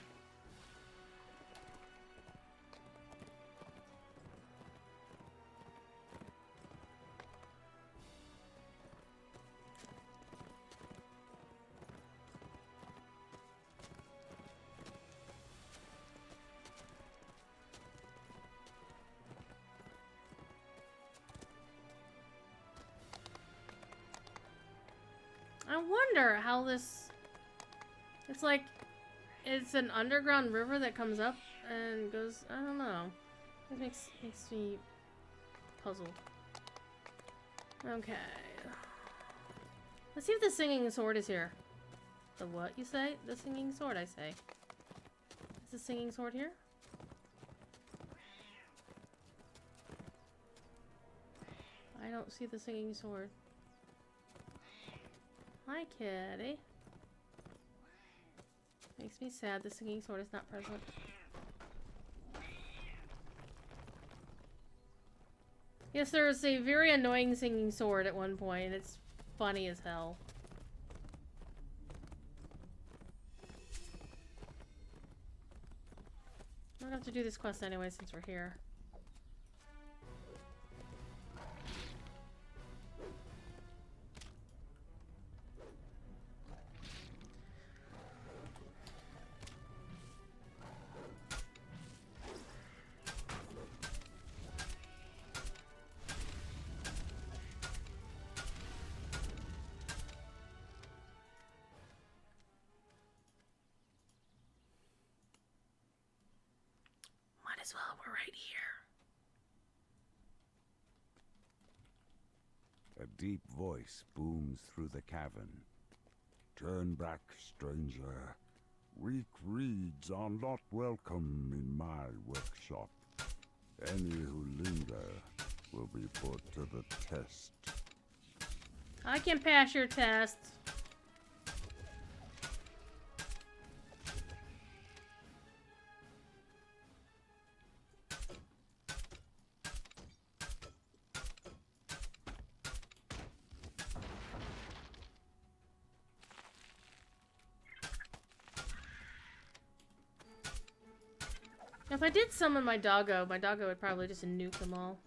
[SPEAKER 1] I wonder how this... It's like... It's an underground river that comes up and goes... I don't know. It makes me puzzled. Okay. Let's see if the singing sword is here. The what, you say? The singing sword, I say. Is the singing sword here? I don't see the singing sword. Hi, kitty. Makes me sad the singing sword is not present. Yes, there is a very annoying singing sword at one point. It's funny as hell. I'm gonna have to do this quest anyway since we're here. As well, we're right here.
[SPEAKER 5] A deep voice booms through the cavern. Turn back, stranger. Weak reeds are not welcome in my workshop. Any who linger will be put to the test.
[SPEAKER 1] I can pass your test. If I did summon my doggo would probably just nuke them all.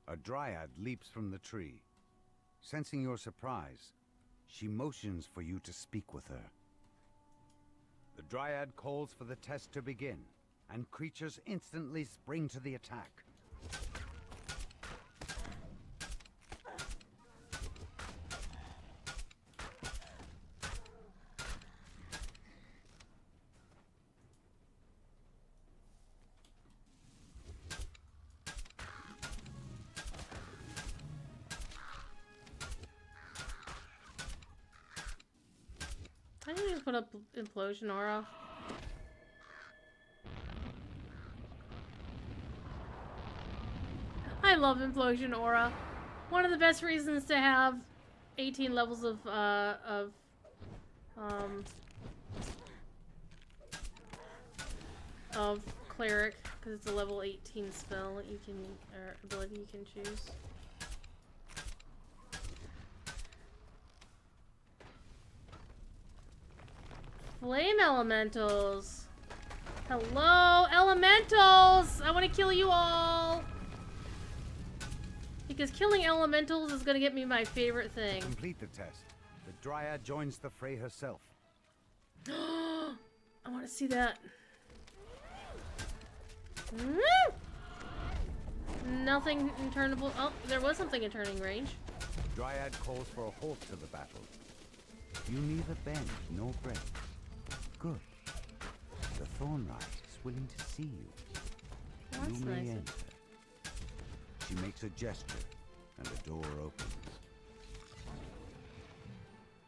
[SPEAKER 6] A dryad leaps from the tree. Sensing your surprise, she motions for you to speak with her. The dryad calls for the test to begin, and creatures instantly spring to the attack.
[SPEAKER 1] I didn't even put up implosion aura. I love implosion aura. One of the best reasons to have 18 levels of cleric, because it's a level 18 spell that you can, or ability you can choose. Flame elementals. Hello, elementals! I want to kill you all! Because killing elementals is going to get me my favorite thing.
[SPEAKER 6] Complete the test. The dryad joins the fray herself.
[SPEAKER 1] I want to see that. Nothing in turnable. Oh, there was something in turning range.
[SPEAKER 6] The dryad calls for a halt to the battle. You neither bend nor break. Good. The Thorn Rider is willing to see you.
[SPEAKER 1] Well, that's
[SPEAKER 6] you may
[SPEAKER 1] nice.
[SPEAKER 6] enter. She makes a gesture, and the door opens.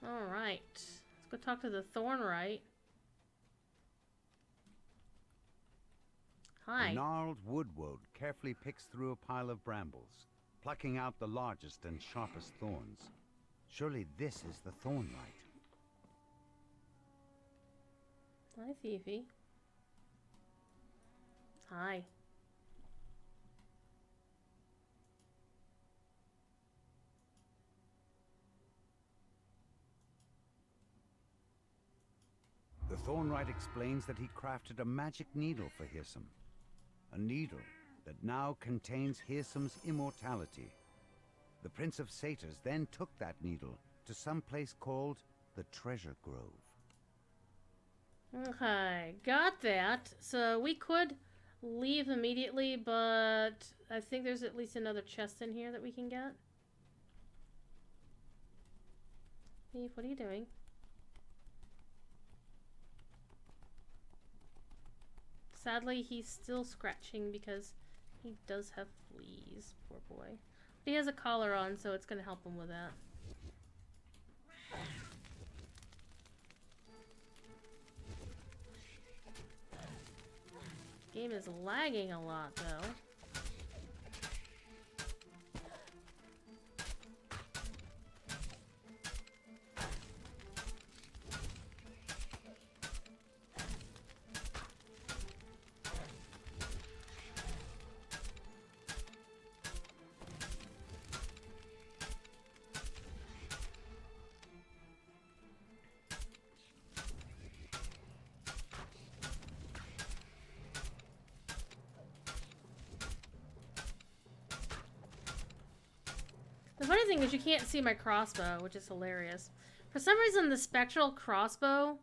[SPEAKER 1] Alright. Let's go talk to the Thorn Rider. Hi.
[SPEAKER 6] A gnarled woodwode carefully picks through a pile of brambles, plucking out the largest and sharpest thorns. Surely this is the Thorn Rider.
[SPEAKER 1] Hi, Fifi. Hi.
[SPEAKER 6] The Thorn Rider explains that he crafted a magic needle for Hirsum. A needle that now contains Hirsum's immortality. The Prince of Satyrs then took that needle to some place called the Treasure Grove.
[SPEAKER 1] Okay, got that. So we could leave immediately, but I think there's at least another chest in here that we can get. Eve, what are you doing? Sadly, he's still scratching because he does have fleas, poor boy. But he has a collar on, so it's going to help him with that. Game is lagging a lot, though. The funny thing is you can't see my crossbow, which is hilarious. For some reason, the spectral crossbow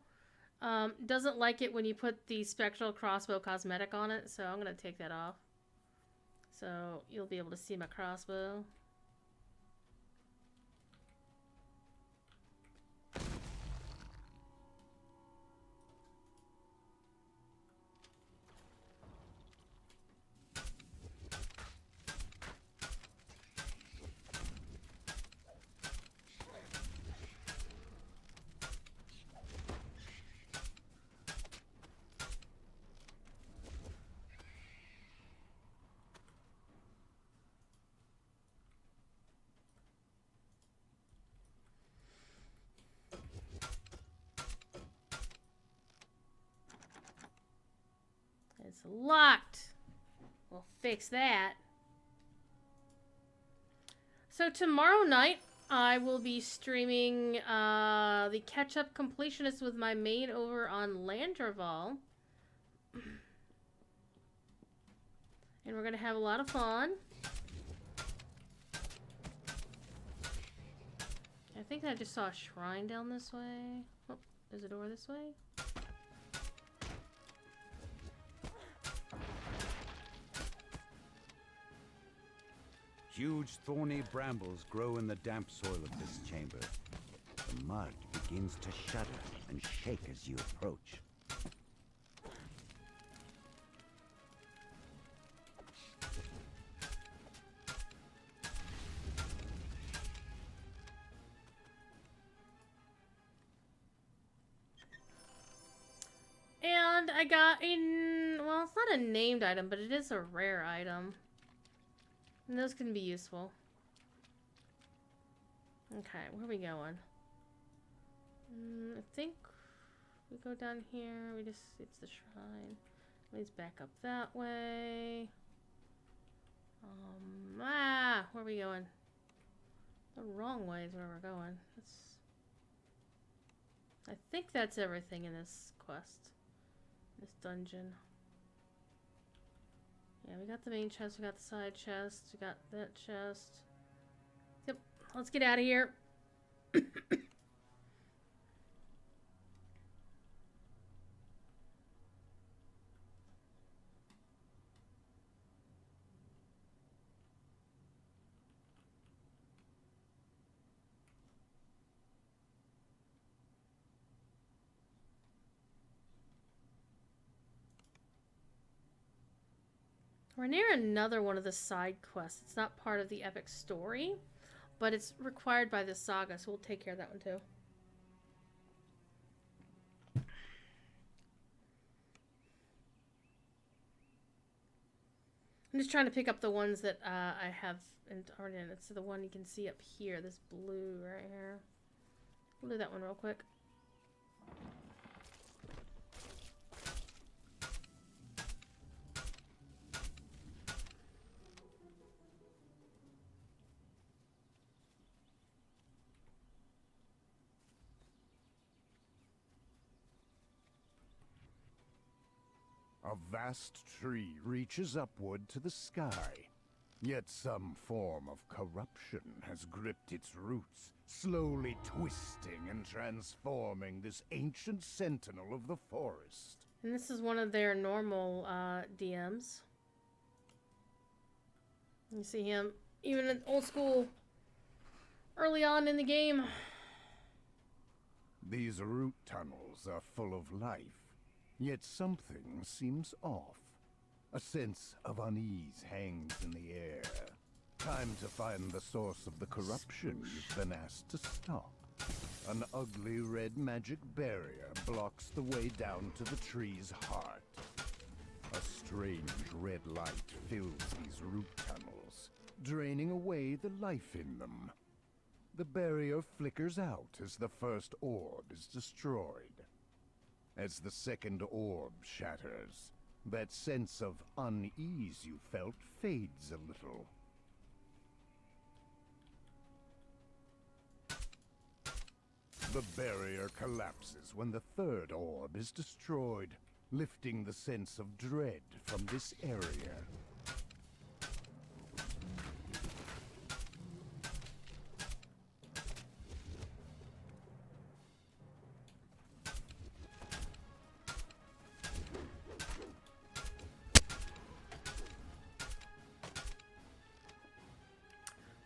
[SPEAKER 1] doesn't like it when you put the spectral crossbow cosmetic on it, so I'm going to take that off. So you'll be able to see my crossbow. It's locked. We'll fix that. So tomorrow night, I will be streaming the catch-up completionist with my main over on Landreval. And we're going to have a lot of fun. I think I just saw a shrine down this way. Oh, there's a door this way.
[SPEAKER 6] Huge thorny brambles grow in the damp soil of this chamber. The mud begins to shudder and shake as you approach.
[SPEAKER 1] And I got a, well, it's not a named item, but it is a rare item. And those can be useful. Okay, where are we going? I think we go down here. It's the shrine. Leads back up that way. Where are we going? The wrong way is where we're going. I think that's everything in this quest. This dungeon. Yeah, we got the main chest, we got the side chest, we got that chest. Yep, let's get out of here. We're near another one of the side quests. It's not part of the epic story, but it's required by the saga, so we'll take care of that one too. I'm just trying to pick up the ones that I have already in. It's the one you can see up here, this blue right here. We'll do that one real quick.
[SPEAKER 2] A vast tree reaches upward to the sky. Yet some form of corruption has gripped its roots, slowly twisting and transforming this ancient sentinel of the forest.
[SPEAKER 1] And this is one of their normal DMs. You see him even in old school early on in the game.
[SPEAKER 2] These root tunnels are full of life, yet something seems off. A sense of unease hangs in the air. Time to find the source of the corruption you've been asked to stop. An ugly red magic barrier blocks the way down to the tree's heart. A strange red light fills these root tunnels, draining away the life in them. The barrier flickers out as the first orb is destroyed. As the second orb shatters, that sense of unease you felt fades a little. The barrier collapses when the third orb is destroyed, lifting the sense of dread from this area.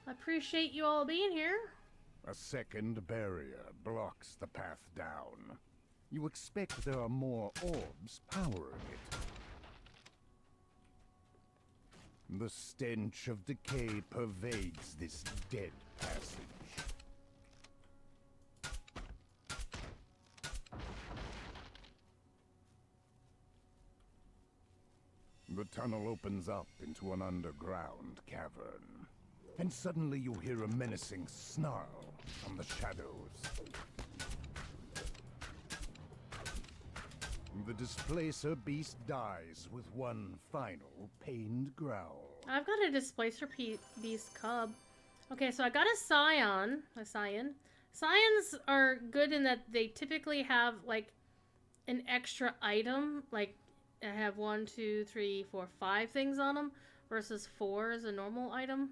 [SPEAKER 1] I appreciate you all being here.
[SPEAKER 2] A second barrier blocks the path down. You expect there are more orbs powering it. The stench of decay pervades this dead passage. The tunnel opens up into an underground cavern. And suddenly you hear a menacing snarl from the shadows. The displacer beast dies with one final pained growl.
[SPEAKER 1] I've got a displacer beast cub. Okay, so I got a scion. Scions are good in that they typically have like an extra item. Like I have 1, 2, 3, 4, 5 things on them versus 4 as a normal item.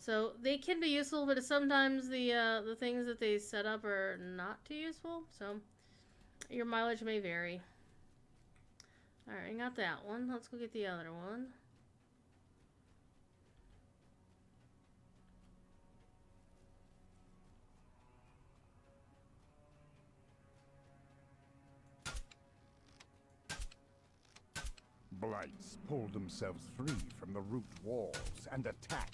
[SPEAKER 1] So they can be useful, but sometimes the things that they set up are not too useful. So your mileage may vary. Alright, I got that one. Let's go get the other one.
[SPEAKER 2] Blights pull themselves free from the root walls and attack.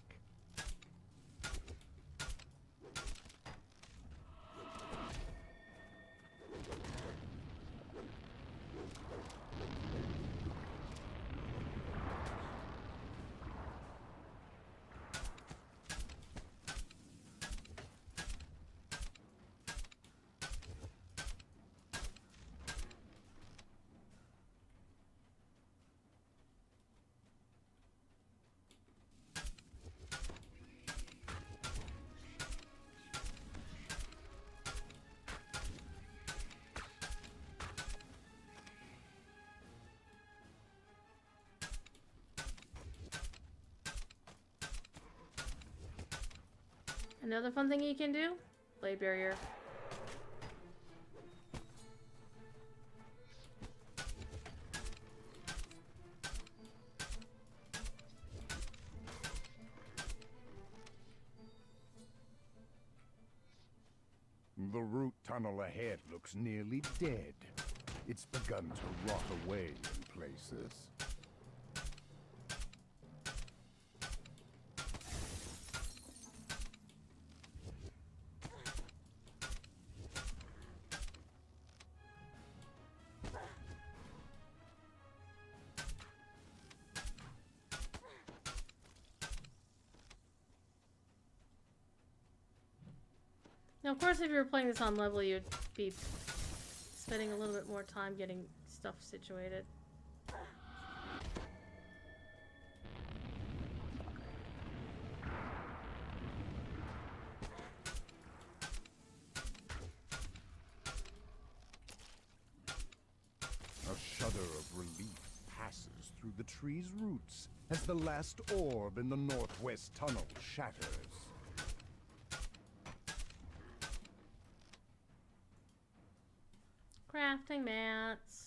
[SPEAKER 1] Another fun thing you can do? Blade barrier.
[SPEAKER 2] The root tunnel ahead looks nearly dead. It's begun to rot away in places.
[SPEAKER 1] Now, of course, if you were playing this on level, you'd be spending a little bit more time getting stuff situated.
[SPEAKER 2] A shudder through the tree's roots as the last orb in the northwest tunnel shatters.
[SPEAKER 1] Crafting mats.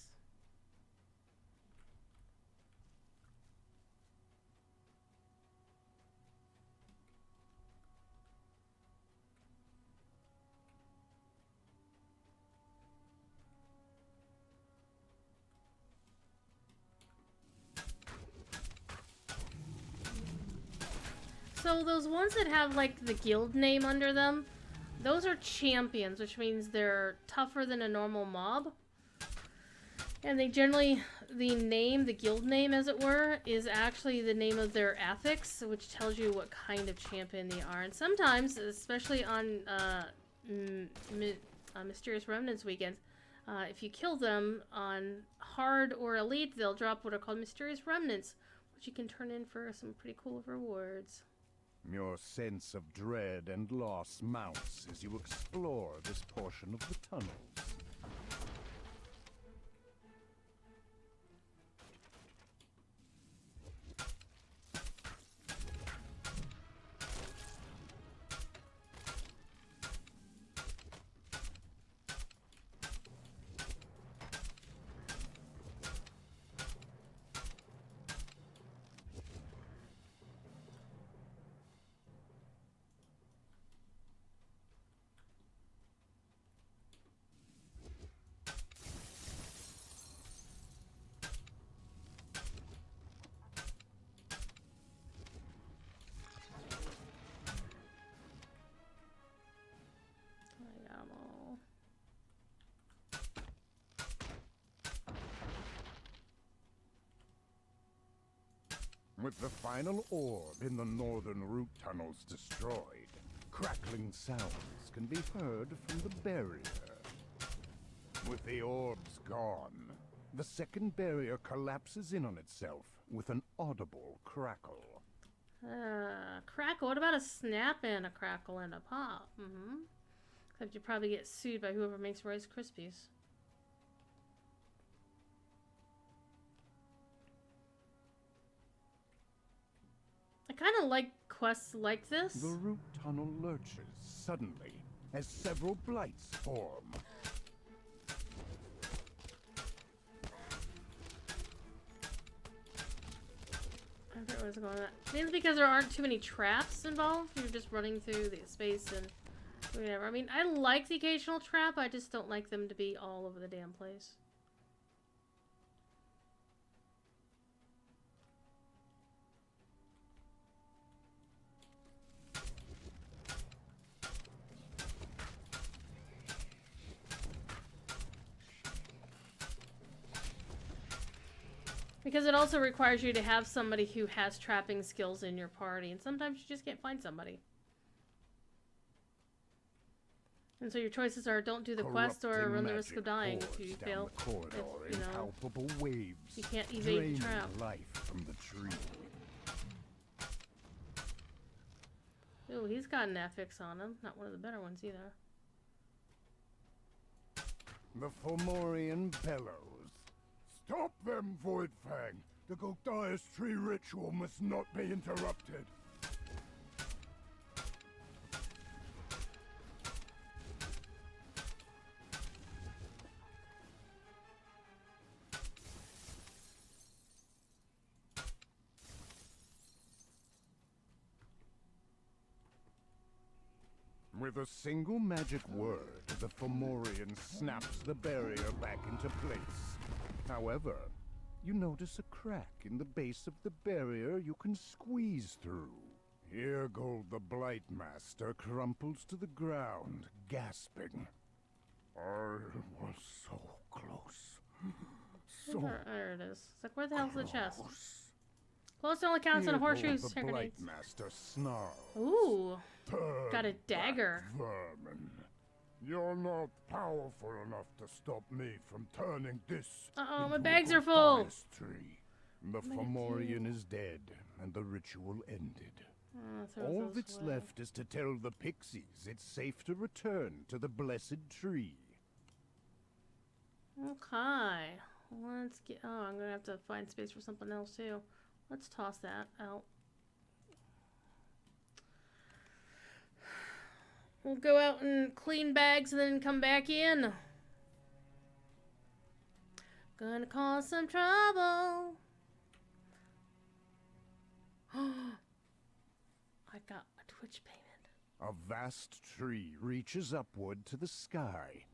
[SPEAKER 1] So those ones that have like the guild name under them, those are champions, which means they're tougher than a normal mob. And they generally, the guild name as it were, is actually the name of their affix, which tells you what kind of champion they are. And sometimes, especially on Mysterious Remnants weekends, if you kill them on hard or elite, they'll drop what are called Mysterious Remnants, which you can turn in for some pretty cool rewards.
[SPEAKER 2] Your sense of dread and loss mounts as you explore this portion of the tunnels. With the final orb in the northern root tunnels destroyed, crackling sounds can be heard from the barrier. With the orbs gone, the second barrier collapses in on itself with an audible crackle.
[SPEAKER 1] Crackle? What about a snap and a crackle and a pop? Except you probably get sued by whoever makes Rice Krispies. I kind of like quests like this.
[SPEAKER 2] The root tunnel lurches suddenly as several blights form.
[SPEAKER 1] I forget what was going on. Maybe because there aren't too many traps involved. You're just running through the space and whatever. I mean, I like the occasional trap. I just don't like them to be all over the damn place. Because it also requires you to have somebody who has trapping skills in your party, and sometimes you just can't find somebody. And so your choices are don't do the quest or run the risk of dying if you fail. If, you know,
[SPEAKER 2] waves
[SPEAKER 1] you can't evade the trap.
[SPEAKER 2] Life from the tree.
[SPEAKER 1] Ooh, he's got an affix on him. Not one of the better ones either.
[SPEAKER 2] The Fomorian bellows. Stop them, Voidfang! The Gokdias tree ritual must not be interrupted. With a single magic word, the Fomorian snaps the barrier back into place. However, you notice a crack in the base of the barrier you can squeeze through. Here Gold the Blight Master crumples to the ground, gasping. I was so close.
[SPEAKER 1] There it is. It's like, where the hell's the chest? Close only counts on a horseshoes.
[SPEAKER 2] The Blight Master snarls.
[SPEAKER 1] Ooh.
[SPEAKER 2] Turn
[SPEAKER 1] Got a dagger.
[SPEAKER 2] back, vermin. You're not powerful enough to stop me from turning this
[SPEAKER 1] Uh-oh, my
[SPEAKER 2] into
[SPEAKER 1] bags
[SPEAKER 2] a
[SPEAKER 1] are full.
[SPEAKER 2] Gokdias tree. The Fomorian is dead, and the ritual ended. All that's left is to tell the pixies it's safe to return to the blessed tree.
[SPEAKER 1] Okay. let's get... Oh, I'm gonna have to find space for something else, too. Let's toss that out. We'll go out and clean bags and then come back in. Gonna cause some trouble. I got a Twitch payment.
[SPEAKER 2] A vast tree reaches upward to the sky.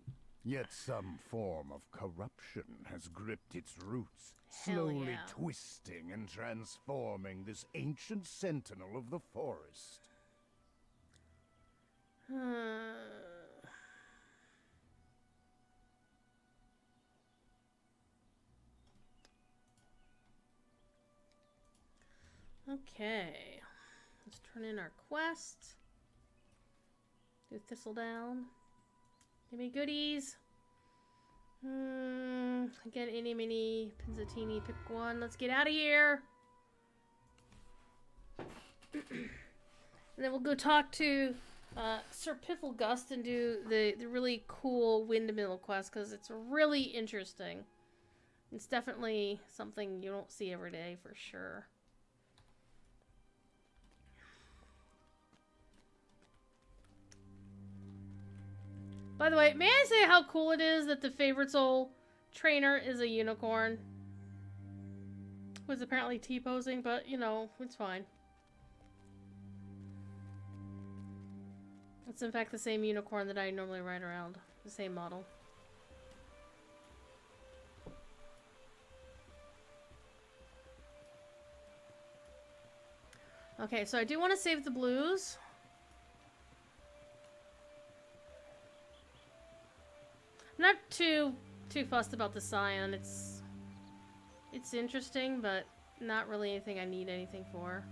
[SPEAKER 2] Yet some form of corruption has gripped its roots,
[SPEAKER 1] Hell
[SPEAKER 2] slowly
[SPEAKER 1] yeah.
[SPEAKER 2] twisting and transforming this ancient sentinel of the forest.
[SPEAKER 1] Okay. Let's turn in our quest. Do Thistledown. Give me goodies. Again, any mini Pinzatini, pick one. Let's get out of here. And then we'll go talk to Sir Pifflegust and do the really cool windmill quest because it's really interesting. It's definitely something you don't see every day for sure. By the way, may I say how cool it is that the favorite soul trainer is a unicorn? Was apparently T-posing, but you know, it's fine. It's in fact the same unicorn that I normally ride around. The same model. Okay, so I do want to save the blues. I'm not too fussed about the Scion. It's interesting, but not really anything I need anything for.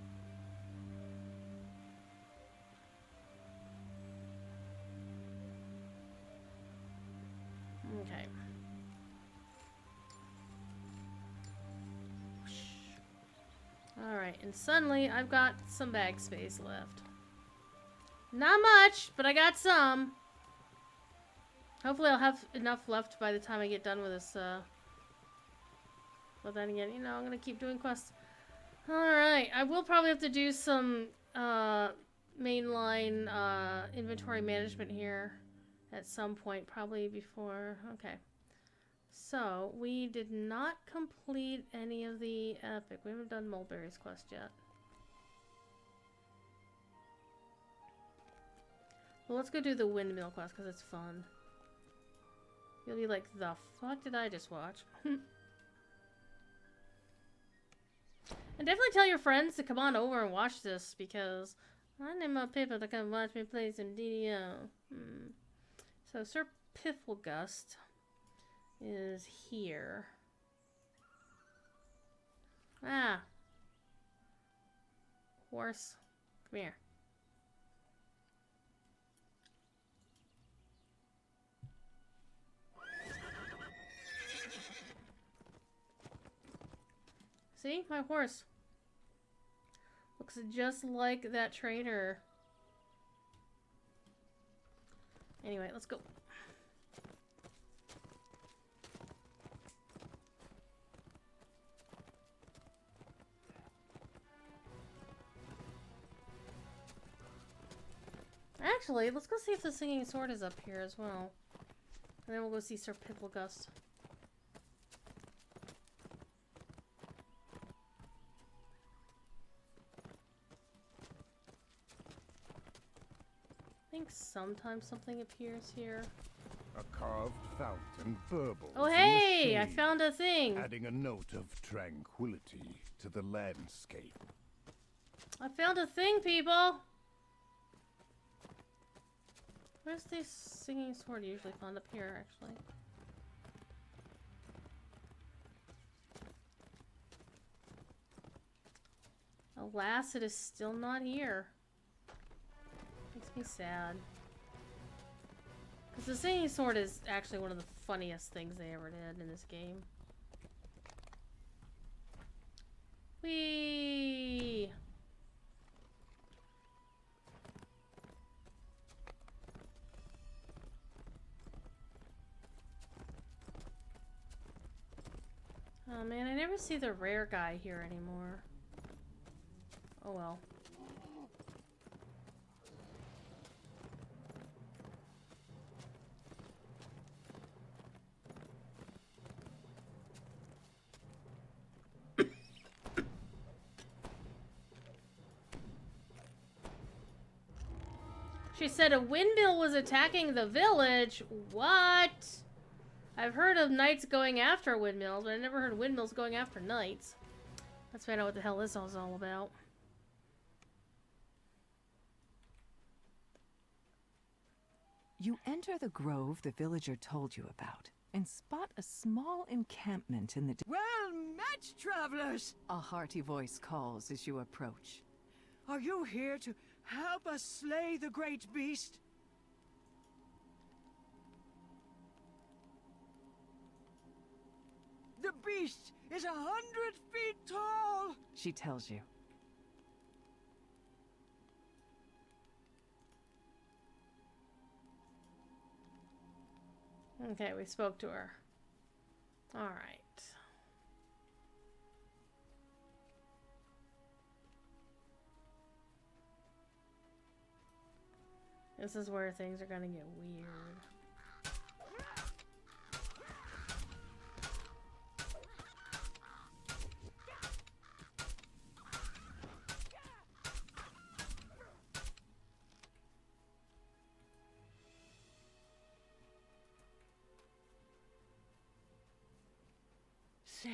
[SPEAKER 1] Okay. Alright, and suddenly I've got some bag space left. Not much, but I got some. Hopefully I'll have enough left by the time I get done with this, but then again, you know, I'm gonna keep doing quests. Alright, I will probably have to do some, mainline, inventory management here at some point, probably before, okay. So, we did not complete any of the epic. We haven't done Mulberry's quest yet. Well, let's go do the windmill quest, because it's fun. You'll be like, the fuck did I just watch? And definitely tell your friends to come on over and watch this, because I need more people to come watch me play some DDO. So, Sir Pifflegust is here. Ah. Horse. Come here. See? My horse. Looks just like that trainer. Anyway, let's go. Actually, let's go see if the singing sword is up here as well. And then we'll go see Sir Pifflegust. I think sometimes something appears here.
[SPEAKER 2] A carved fountain burbles.
[SPEAKER 1] Oh
[SPEAKER 2] in the
[SPEAKER 1] hey! I
[SPEAKER 2] shade,
[SPEAKER 1] found a thing!
[SPEAKER 2] adding a note of tranquility to the landscape.
[SPEAKER 1] I found a thing, people! Where's the singing sword usually found? Up here, actually. Alas, it is still not here. Makes me sad. Because the singing sword is actually one of the funniest things they ever did in this game. Whee! Oh man, I never see the rare guy here anymore. Oh well. She said a windmill was attacking the village. What? I've heard of knights going after windmills, but I never heard of windmills going after knights. Let's find out what the hell this is all about.
[SPEAKER 7] You enter the grove the villager told you about and spot a small encampment in the
[SPEAKER 8] Well met, travelers!
[SPEAKER 7] A hearty voice calls as you approach.
[SPEAKER 8] Are you here to help us slay the great beast? The beast is 100 feet tall!
[SPEAKER 7] She tells you.
[SPEAKER 1] Okay, we spoke to her. Alright. This is where things are gonna get weird.
[SPEAKER 8] There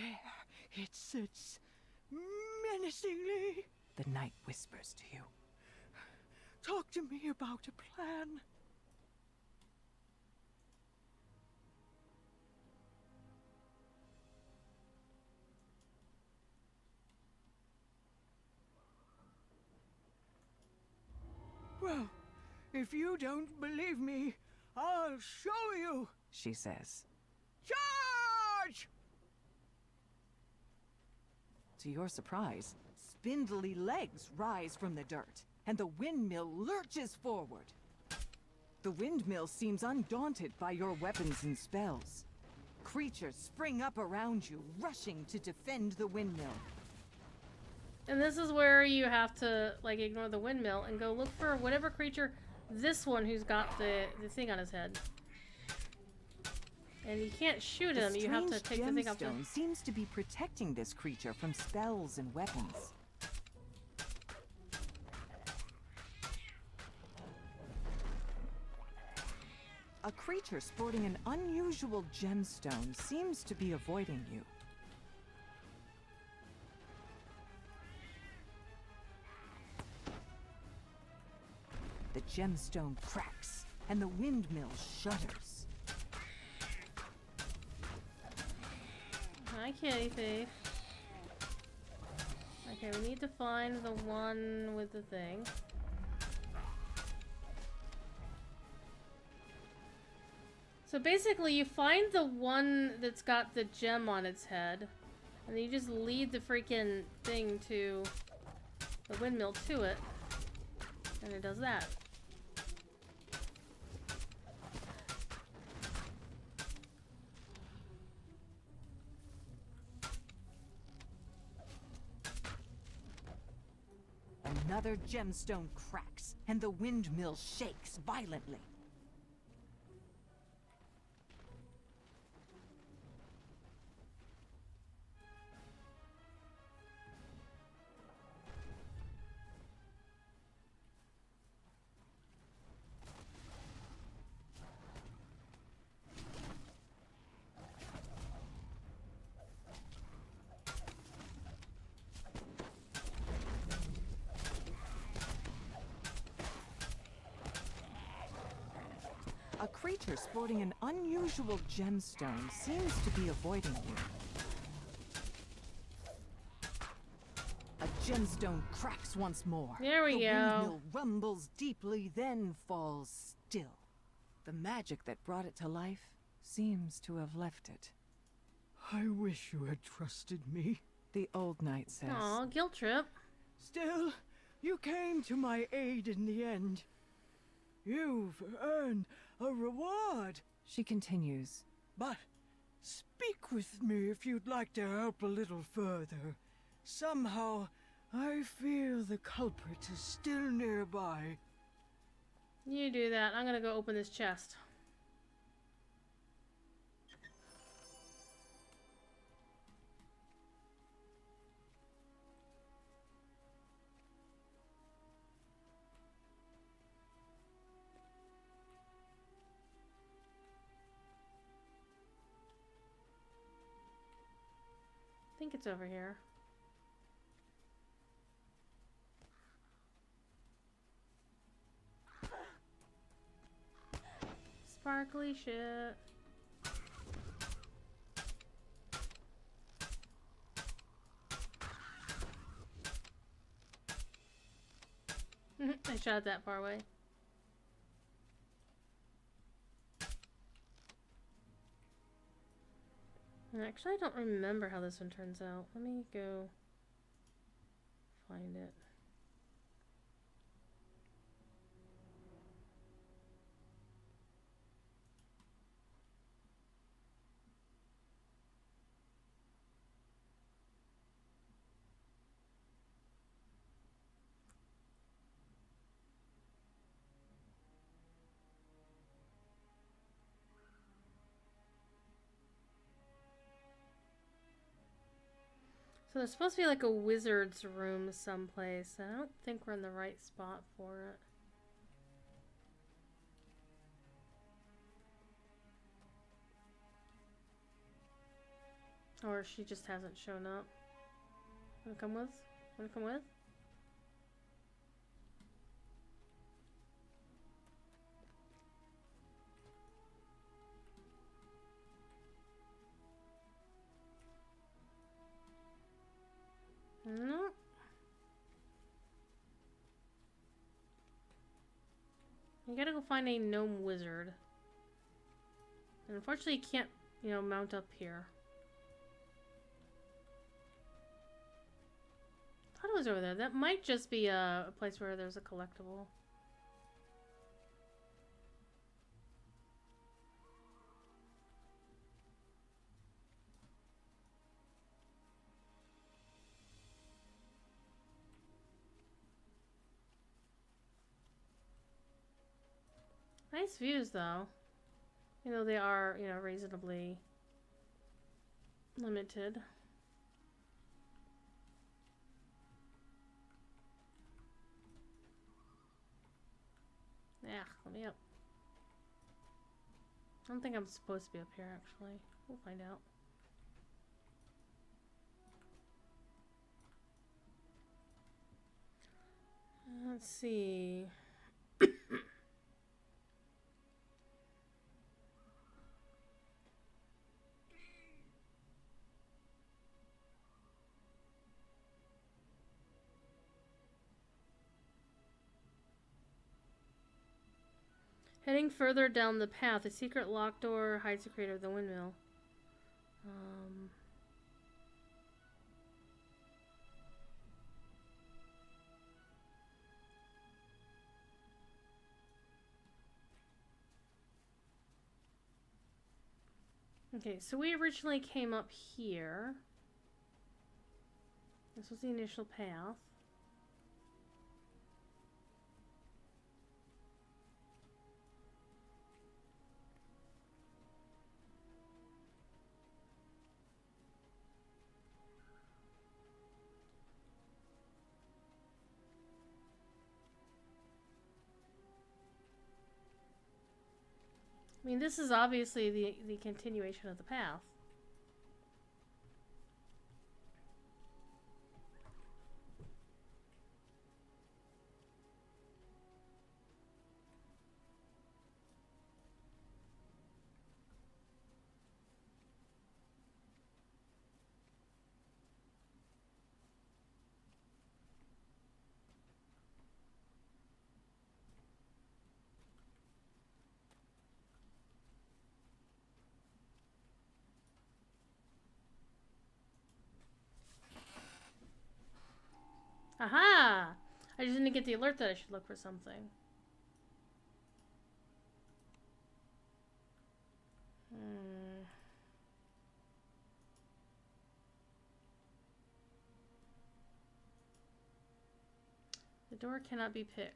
[SPEAKER 8] it sits, menacingly.
[SPEAKER 7] The knight whispers to you.
[SPEAKER 8] Talk to me about a plan. Well, if you don't believe me, I'll show you.
[SPEAKER 7] She says.
[SPEAKER 8] Charge!
[SPEAKER 7] To your surprise, spindly legs rise from the dirt, and the windmill lurches forward. The windmill seems undaunted by your weapons and spells. Creatures spring up around you, rushing to defend the windmill.
[SPEAKER 1] And this is where you have to, like, ignore the windmill and go look for whatever creature, this one who's got the thing on his head. And you can't shoot him, you have to take the thing off the...
[SPEAKER 7] gemstone seems to be protecting this creature from spells and weapons. A creature sporting an unusual gemstone seems to be avoiding you. The gemstone cracks, and the windmill shudders.
[SPEAKER 1] Hi, kitty thief. Okay, we need to find the one with the thing. So basically, you find the one that's got the gem on its head, and then you just lead the freaking thing to the windmill to it, and it does that.
[SPEAKER 7] Another gemstone cracks, and the windmill shakes violently. A creature sporting an unusual gemstone seems to be avoiding you. A gemstone cracks once more.
[SPEAKER 1] There we
[SPEAKER 7] the
[SPEAKER 1] go.
[SPEAKER 7] windmill rumbles deeply, then falls still. The magic that brought it to life seems to have left it.
[SPEAKER 8] I wish you had trusted me.
[SPEAKER 7] The old knight says.
[SPEAKER 1] Aw, guilt trip.
[SPEAKER 8] Still, you came to my aid in the end. You've earned a reward.
[SPEAKER 7] She continues.
[SPEAKER 8] But Speak with me if you'd like to help a little further. Somehow, I fear the culprit is still nearby.
[SPEAKER 1] You do that. I'm gonna go open this chest. I think it's over here. Sparkly shit. I shot that far away. And actually, I don't remember how this one turns out. Let me go find it. So there's supposed to be like a wizard's room someplace. I don't think we're in the right spot for it. Or she just hasn't shown up. Wanna come with? Wanna come with? No. You gotta go find a gnome wizard. And unfortunately, you can't, mount up here. I thought it was over there. That might just be a place where there's a collectible. Nice views, though. They are, reasonably limited. Yeah, let me up. I don't think I'm supposed to be up here, actually. We'll find out. Let's see. Heading further down the path, a secret locked door hides the crater of the windmill. Okay, so we originally came up here. This was the initial path. I mean, this is obviously the continuation of the path. Aha! I just didn't get the alert that I should look for something. The door cannot be picked.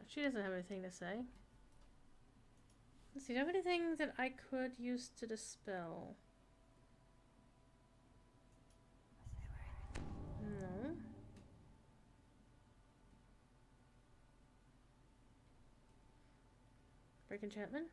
[SPEAKER 1] She doesn't have anything to say. Let's see, do I have anything that I could use to dispel? No. Break enchantment?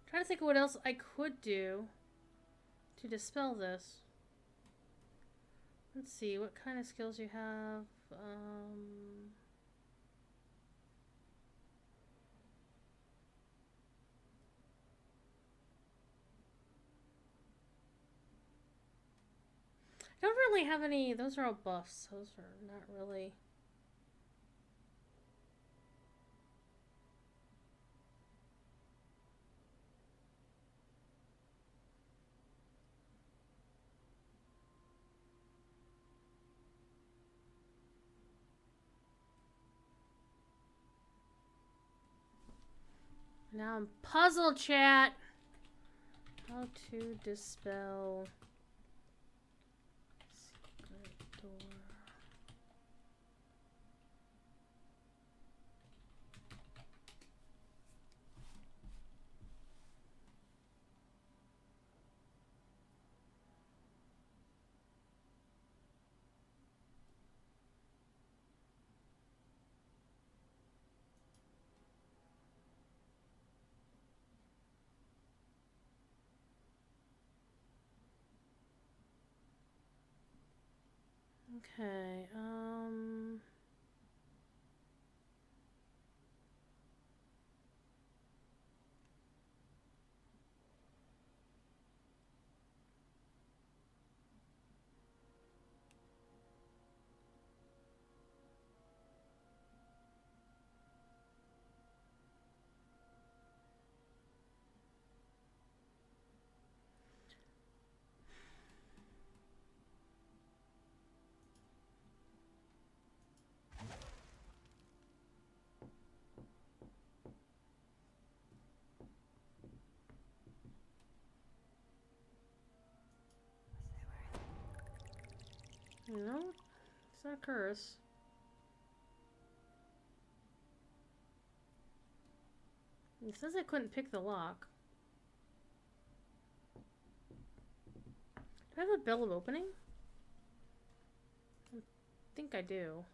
[SPEAKER 1] Trying to think of what else I could do to dispel this. Let's see, what kind of skills you have. I don't really have any. Those are all buffs. Those are not really. Now I'm puzzle chat. How to dispel secret door. Okay, no, it's not a curse. It says I couldn't pick the lock. Do I have a bell of opening? I think I do.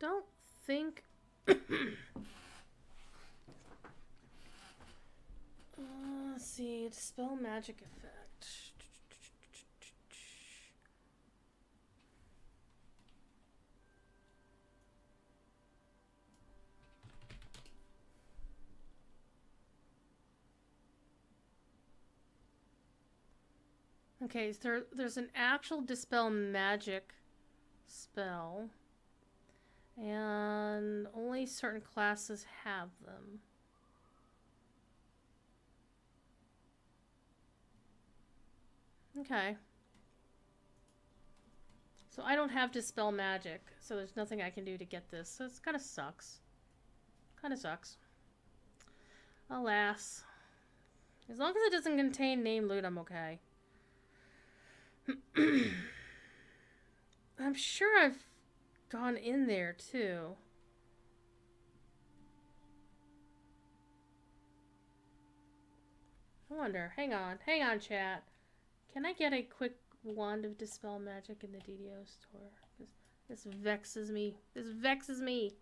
[SPEAKER 1] Don't think Let's see. Dispel magic effect. Okay, so there's an actual dispel magic spell, and only certain classes have them. Okay. So I don't have dispel magic, so there's nothing I can do to get this. So it kind of sucks. Kind of sucks. Alas. As long as it doesn't contain name loot, I'm okay. I'm sure I've gone in there too. I wonder. Hang on, chat. Can I get a quick wand of dispel magic in the DDO store? This vexes me. This vexes me.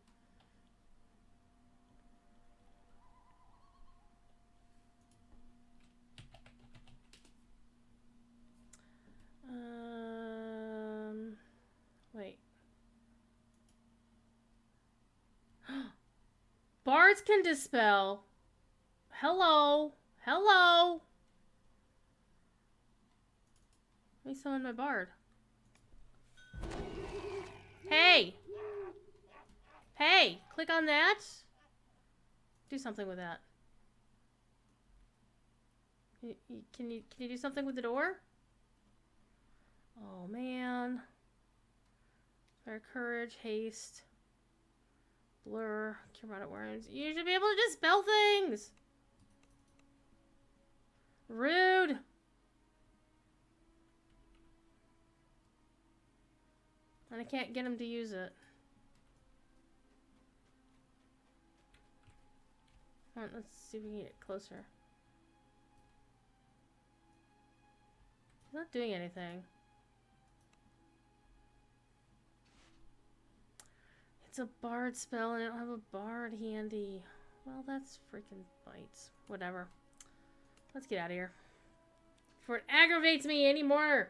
[SPEAKER 1] Wait. Bards can dispel. Hello. Hello. Let me summon my bard. Hey. Hey, click on that. Do something with that. Can you do something with the door? Oh man. Fire, courage, haste, blur, cure worms. You should be able to dispel things. Rude. And I can't get him to use it. Alright, let's see if we can get closer. He's not doing anything. It's a bard spell and I don't have a bard handy. Well, that's freaking bites. Whatever. Let's get out of here. Before it aggravates me anymore.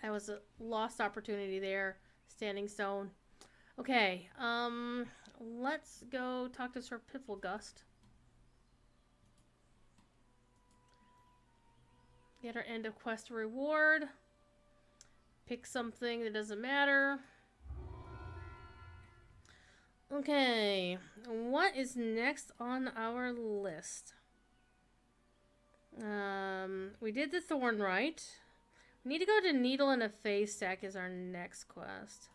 [SPEAKER 1] That was a lost opportunity there. Standing stone. Okay, let's go talk to Sir Pifflegust. Get our end of quest reward. Pick something that doesn't matter. Okay, what is next on our list? We did the Thorn Rider. We need to go to Needle and a Face Stack is our next quest.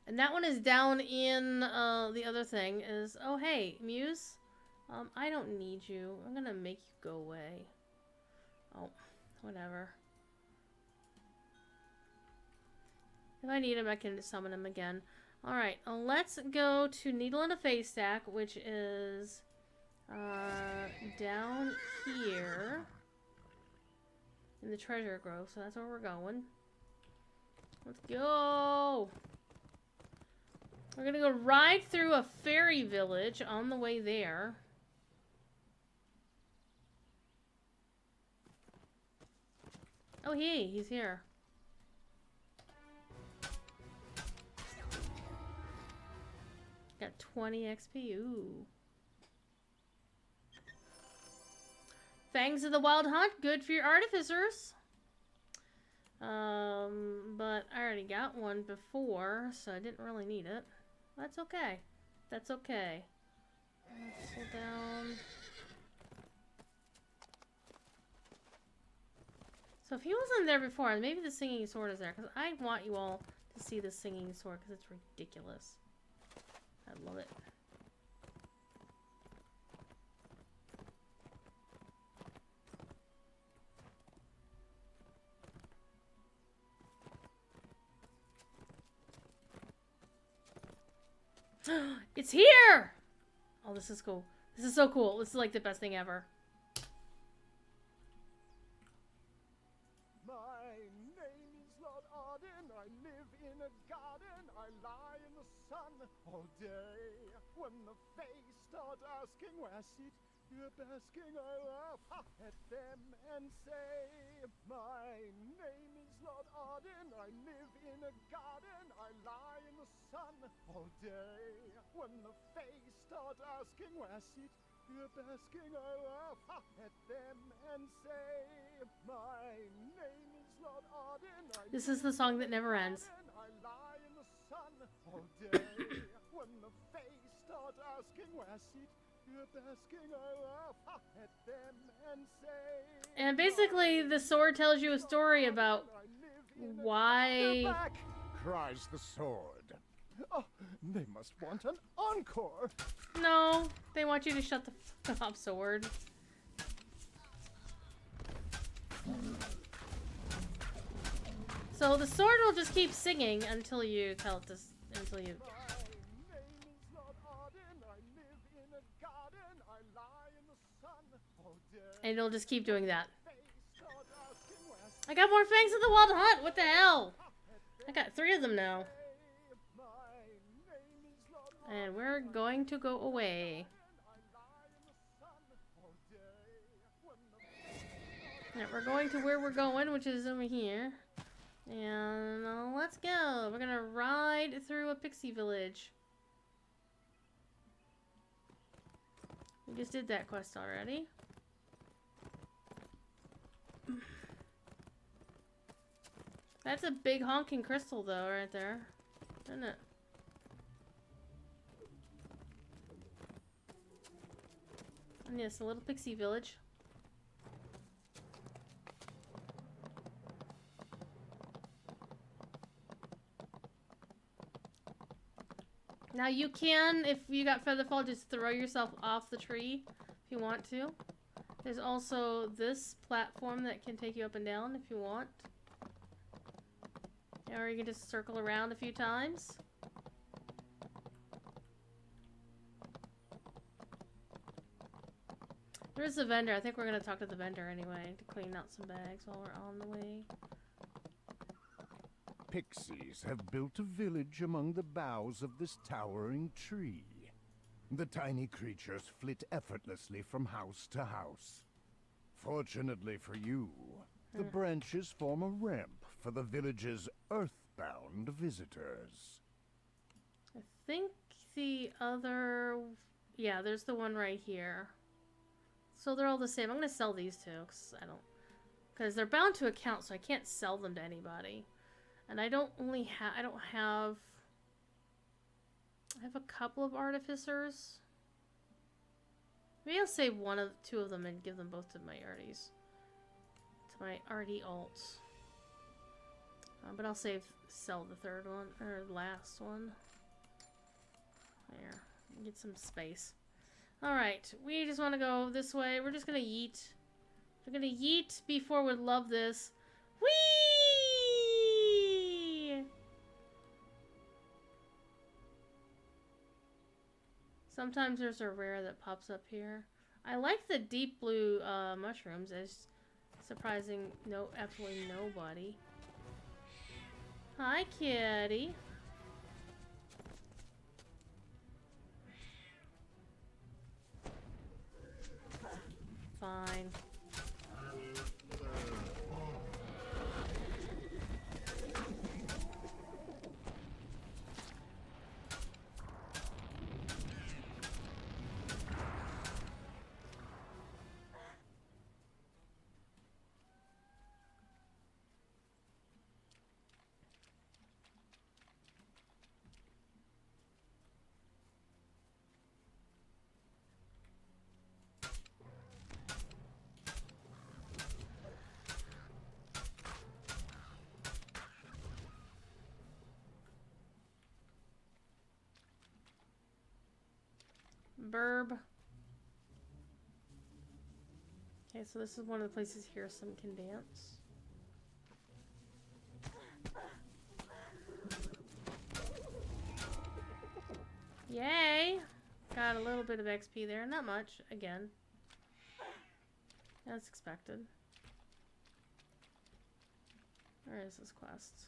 [SPEAKER 1] And that one is down in the other thing is, oh hey, Muse. I don't need you. I'm gonna make you go away. Oh, whatever. If I need him, I can summon him again. Alright, let's go to Needle and a Face Stack, which is down here in the treasure grove. So that's where we're going. Let's go! We're gonna go ride through a fairy village on the way there. Oh, hey, he's here. Got 20 XP. Ooh. Fangs of the Wild Hunt. Good for your artificers. But I already got one before, so I didn't really need it. That's okay. That's okay. Let's pull down. So if he wasn't there before, maybe the singing sword is there. Because I want you all to see the singing sword because it's ridiculous. I love it. It's here! Oh, this is cool. This is so cool. This is like the best thing ever.
[SPEAKER 2] My sun all day. When the Fae start asking where sit you're basking, I laugh at them and say, my name is Lord Arden, I live in a garden, I lie in the sun all day. When the Fae start asking where sit you're basking, I laugh at them and say, my name is Lord Arden, I
[SPEAKER 1] This is the song that never ends.
[SPEAKER 2] I lie in the sun all day. When the Fae start asking where sit you're basking, I laugh at them and say.
[SPEAKER 1] And basically, the sword tells you a story about why.
[SPEAKER 2] They're back! Cries the sword. Oh, they must want an encore.
[SPEAKER 1] No, they want you to shut the fuck up, sword. So the sword will just keep singing until you tell it to. Until you. And it'll just keep doing that. I got more fangs in the wild hunt! What the hell? I got 3 of them now. And we're going to go away. Yeah, we're going to where we're going, which is over here. And let's go. We're gonna ride through a pixie village. We just did that quest already. That's a big honking crystal though, right there. Isn't it? And yes, a little pixie village. Now you can, if you got featherfall, just throw yourself off the tree if you want to. There's also this platform that can take you up and down if you want. Or you can just circle around a few times. There is a vendor. I think we're going to talk to the vendor anyway to clean out some bags while we're on the way.
[SPEAKER 2] Pixies have built a village among the boughs of this towering tree. The tiny creatures flit effortlessly from house to house. Fortunately for you, the branches form a ramp for the village's earthbound visitors.
[SPEAKER 1] I think the other... Yeah, there's the one right here. So they're all the same. I'm going to sell these two because they're bound to account, so I can't sell them to anybody. And I don't have... I have a couple of artificers. Maybe I'll save two of them and give them both to my arties. To my arty alts. But I'll sell the third one, or last one. There. Get some space. Alright, we just want to go this way. We're just gonna yeet. We're gonna yeet before we love this. Whee! Sometimes there's a rare that pops up here. I like the deep blue mushrooms. It's surprising absolutely nobody. Hi, kitty. Fine. Burb. Okay, so this is one of the places here some can dance. Yay! Got a little bit of XP there. Not much, again. As expected. Where is this quest?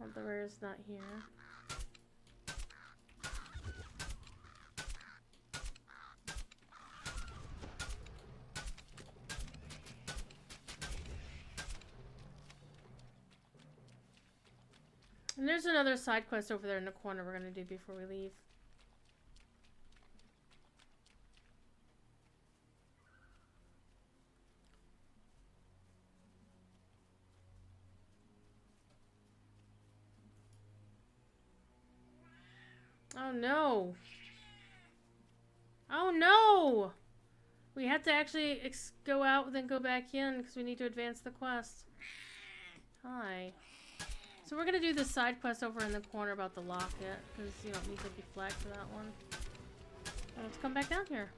[SPEAKER 1] Oh, the rare's not here. And there's another side quest over there in the corner we're gonna do before we leave. Oh no! Oh no! We have to actually go out and then go back in because we need to advance the quest. Hi. So we're gonna do the side quest over in the corner about the locket because you don't need to be flagged for that one. Let's come back down here.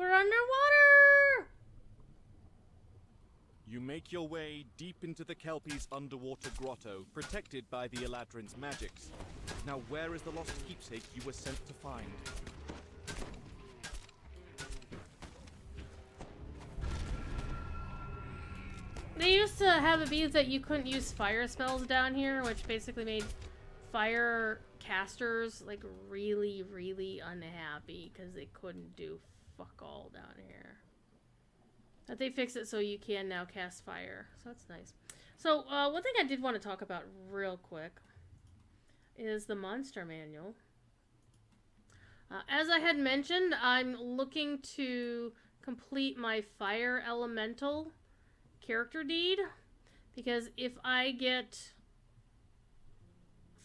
[SPEAKER 1] We're underwater!
[SPEAKER 3] You make your way deep into the Kelpie's underwater grotto, protected by the Eladrin's magics. Now where is the lost keepsake you were sent to find?
[SPEAKER 1] They used to have it be that you couldn't use fire spells down here, which basically made fire casters like really, really unhappy because they couldn't do fuck all down here. But they fixed it so you can now cast fire, so that's nice. So one thing I did want to talk about real quick is the monster manual. As I had mentioned, I'm looking to complete my fire elemental character deed, because if I get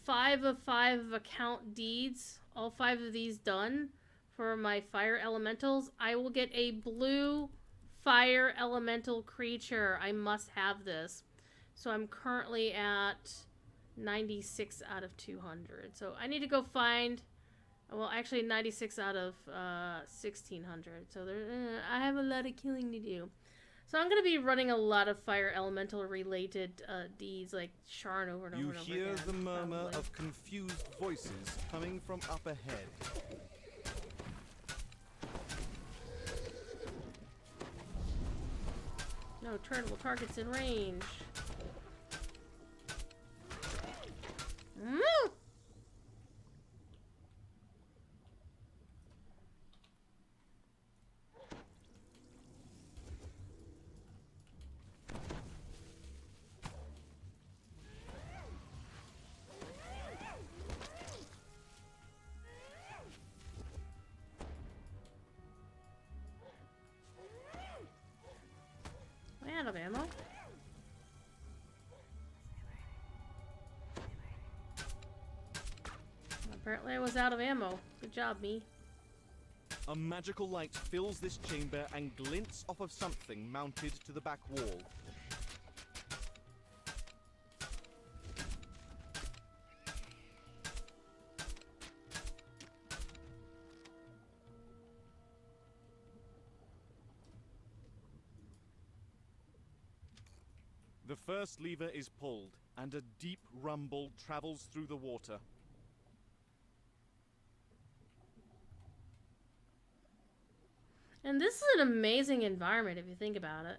[SPEAKER 1] 5 of 5 account deeds, all 5 of these done for my fire elementals, I will get a blue fire elemental creature. I must have this. So I'm currently at 96 out of 200. So I need to go find, well, actually 96 out of 1600. So I have a lot of killing to do. So I'm going to be running a lot of fire elemental related deeds, like Sharn over and over and over again.
[SPEAKER 3] You hear the murmur
[SPEAKER 1] probably.
[SPEAKER 3] of confused voices coming from up ahead.
[SPEAKER 1] No turnable targets in range. Out of ammo. Apparently I was out of ammo. Good job, me.
[SPEAKER 3] A magical light fills this chamber and glints off of something mounted to the back wall. The first lever is pulled, and a deep rumble travels through the water.
[SPEAKER 1] And this is an amazing environment if you think about it.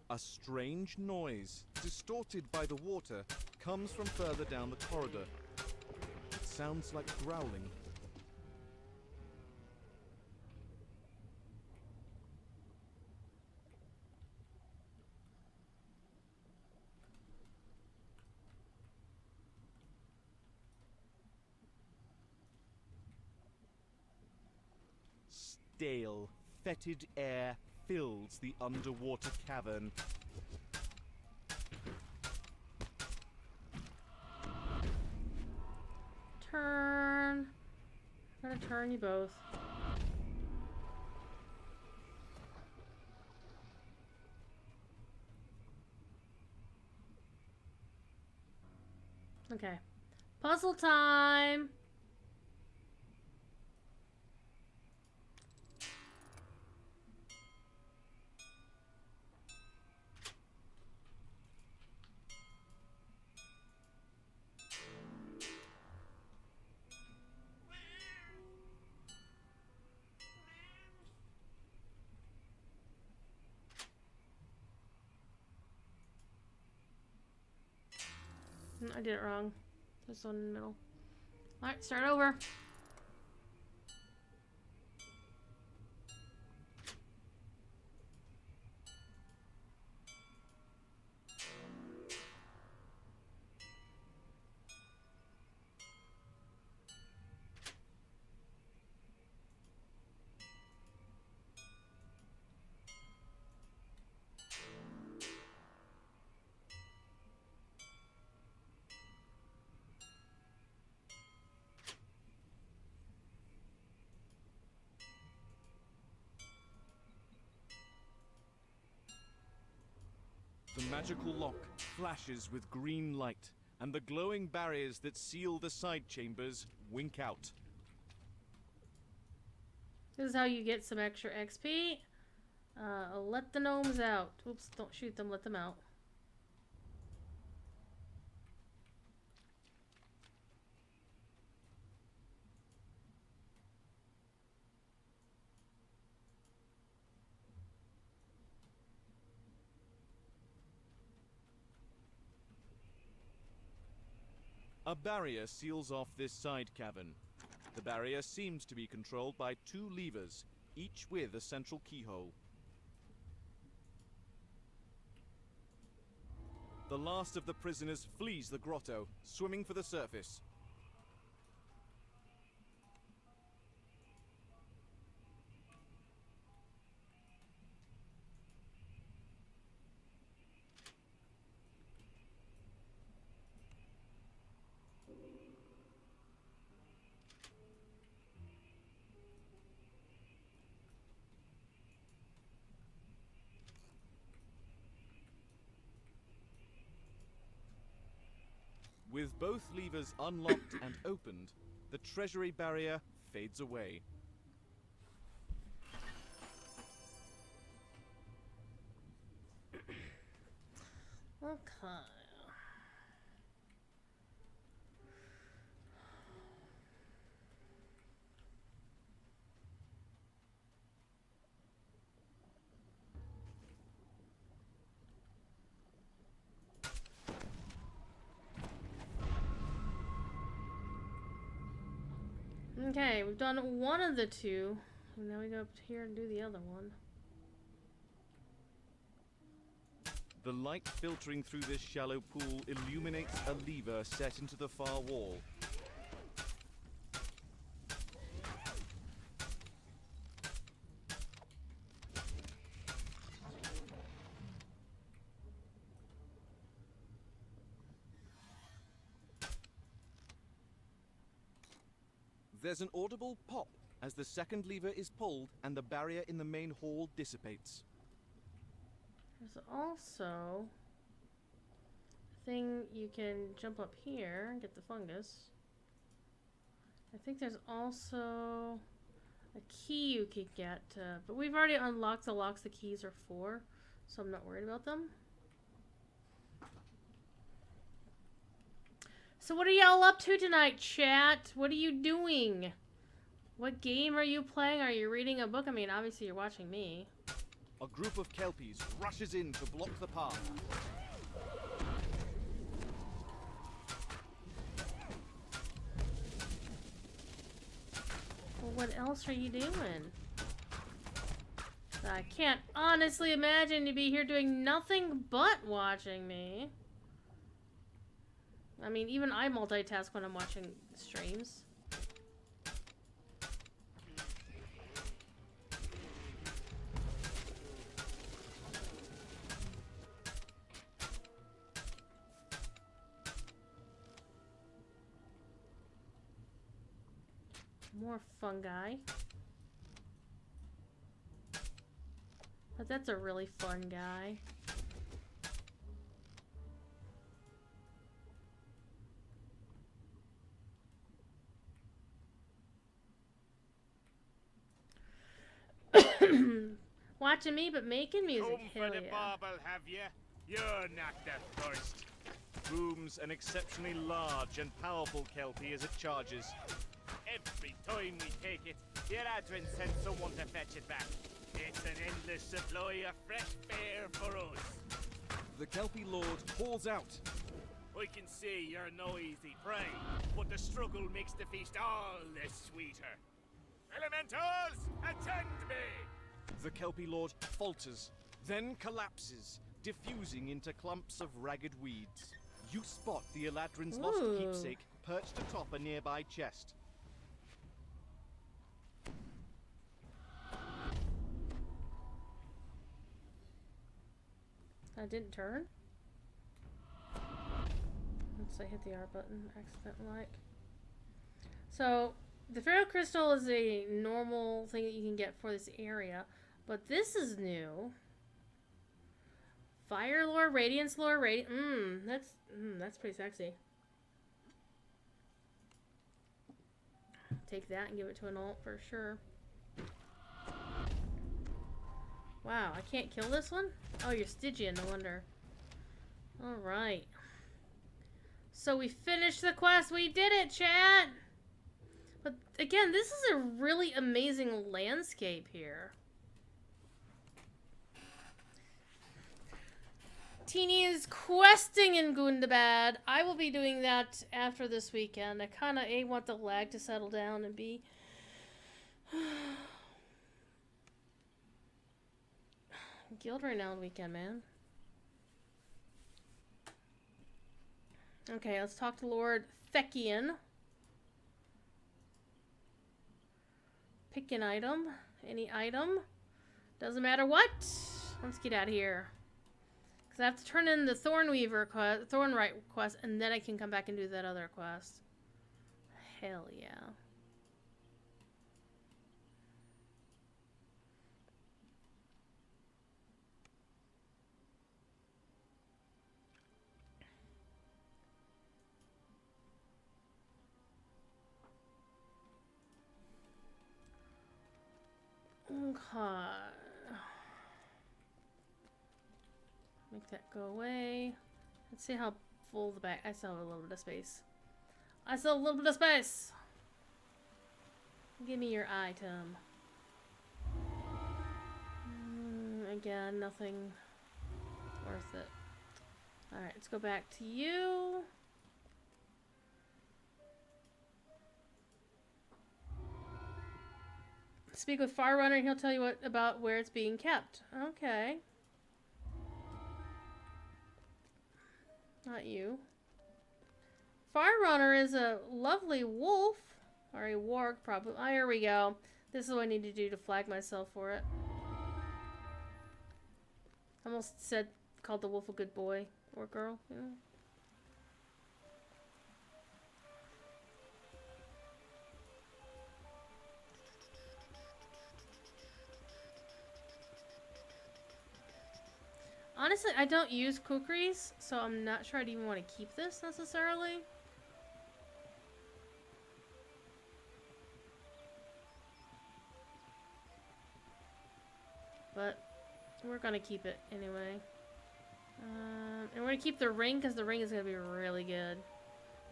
[SPEAKER 3] A strange noise, distorted by the water, comes from further down the corridor. It sounds like growling. stale, fetid air fills the underwater cavern.
[SPEAKER 1] Turn. I'm gonna turn you both. Okay. Puzzle time! I did it wrong. There's one in the middle. Alright, start over.
[SPEAKER 3] The magical lock flashes with green light, and the glowing barriers that seal the side chambers wink out.
[SPEAKER 1] This is how you get some extra XP. Let the gnomes out. Oops, don't shoot them, let them out.
[SPEAKER 3] A barrier seals off this side cavern. The barrier seems to be controlled by 2 levers, each with a central keyhole. The last of the prisoners flees the grotto, swimming for the surface. With both levers unlocked and opened, the treasury barrier fades away.
[SPEAKER 1] Okay. Okay, we've done one of the two. And now we go up here and do the other one.
[SPEAKER 3] The light filtering through this shallow pool illuminates a lever set into the far wall. There's an audible pop as the second lever is pulled and the barrier in the main hall dissipates.
[SPEAKER 1] There's also a thing you can jump up here and get the fungus. I think there's also a key you could get, but we've already unlocked the locks the keys are for, so I'm not worried about them. So what are y'all up to tonight, chat? What are you doing? What game are you playing? Are you reading a book? I mean, obviously you're watching me.
[SPEAKER 3] A group of kelpies rushes in to block the path.
[SPEAKER 1] Well, what else are you doing? I can't honestly imagine you be here doing nothing but watching me. I mean, even I multitask when I'm watching streams. More fungi. But that's a really fun guy. Watching me, but making music.
[SPEAKER 4] Come
[SPEAKER 1] Hell
[SPEAKER 4] for the
[SPEAKER 1] yeah.
[SPEAKER 4] bauble, have you? You're not the first.
[SPEAKER 3] Booms an exceptionally large and powerful kelpie as it charges.
[SPEAKER 4] Every time we take it, the Eladrin sends someone to fetch it back. It's an endless supply of fresh fare for us.
[SPEAKER 3] The kelpie lord calls out.
[SPEAKER 4] I can see you're no easy prey, but the struggle makes the feast all the sweeter. Elementals, attend me!
[SPEAKER 3] The kelpie lord falters, then collapses, diffusing into clumps of ragged weeds. You spot the Eladrin's lost
[SPEAKER 1] Ooh.
[SPEAKER 3] keepsake perched atop a nearby chest.
[SPEAKER 1] I didn't turn. Once I hit the R button, accident-like. So, the Pharaoh Crystal is a normal thing that you can get for this area, but this is new. Fire Lore, Radiance Lore, that's pretty sexy. Take that and give it to an alt for sure. Wow, I can't kill this one? Oh, you're Stygian, no wonder. Alright. So we finished the quest. We did it, chat! But again, this is a really amazing landscape here. Teeny is questing in Gundabad. I will be doing that after this weekend. I kind of A, want the lag to settle down, and B, Guild Renown weekend, man. Okay, let's talk to Lord Thekian. Pick an item. Any item. Doesn't matter what. Let's get out of here. Because I have to turn in the Thorn Rider quest, and then I can come back and do that other quest. Hell yeah. Okay. Make that go away. Let's see how full the bag. I still have a little bit of space. Give me your item. Again, nothing worth it. Alright, let's go back to you. Speak with Far Runner and he'll tell you about where it's being kept. Okay. Not you. Far Runner is a lovely wolf. Or a warg, probably. Oh, here we go. This is what I need to do to flag myself for it. I almost called the wolf a good boy. Or girl, you know? Honestly, I don't use kukris, so I'm not sure I'd even want to keep this necessarily. But we're gonna keep it anyway. And we're gonna keep the ring because the ring is gonna be really good.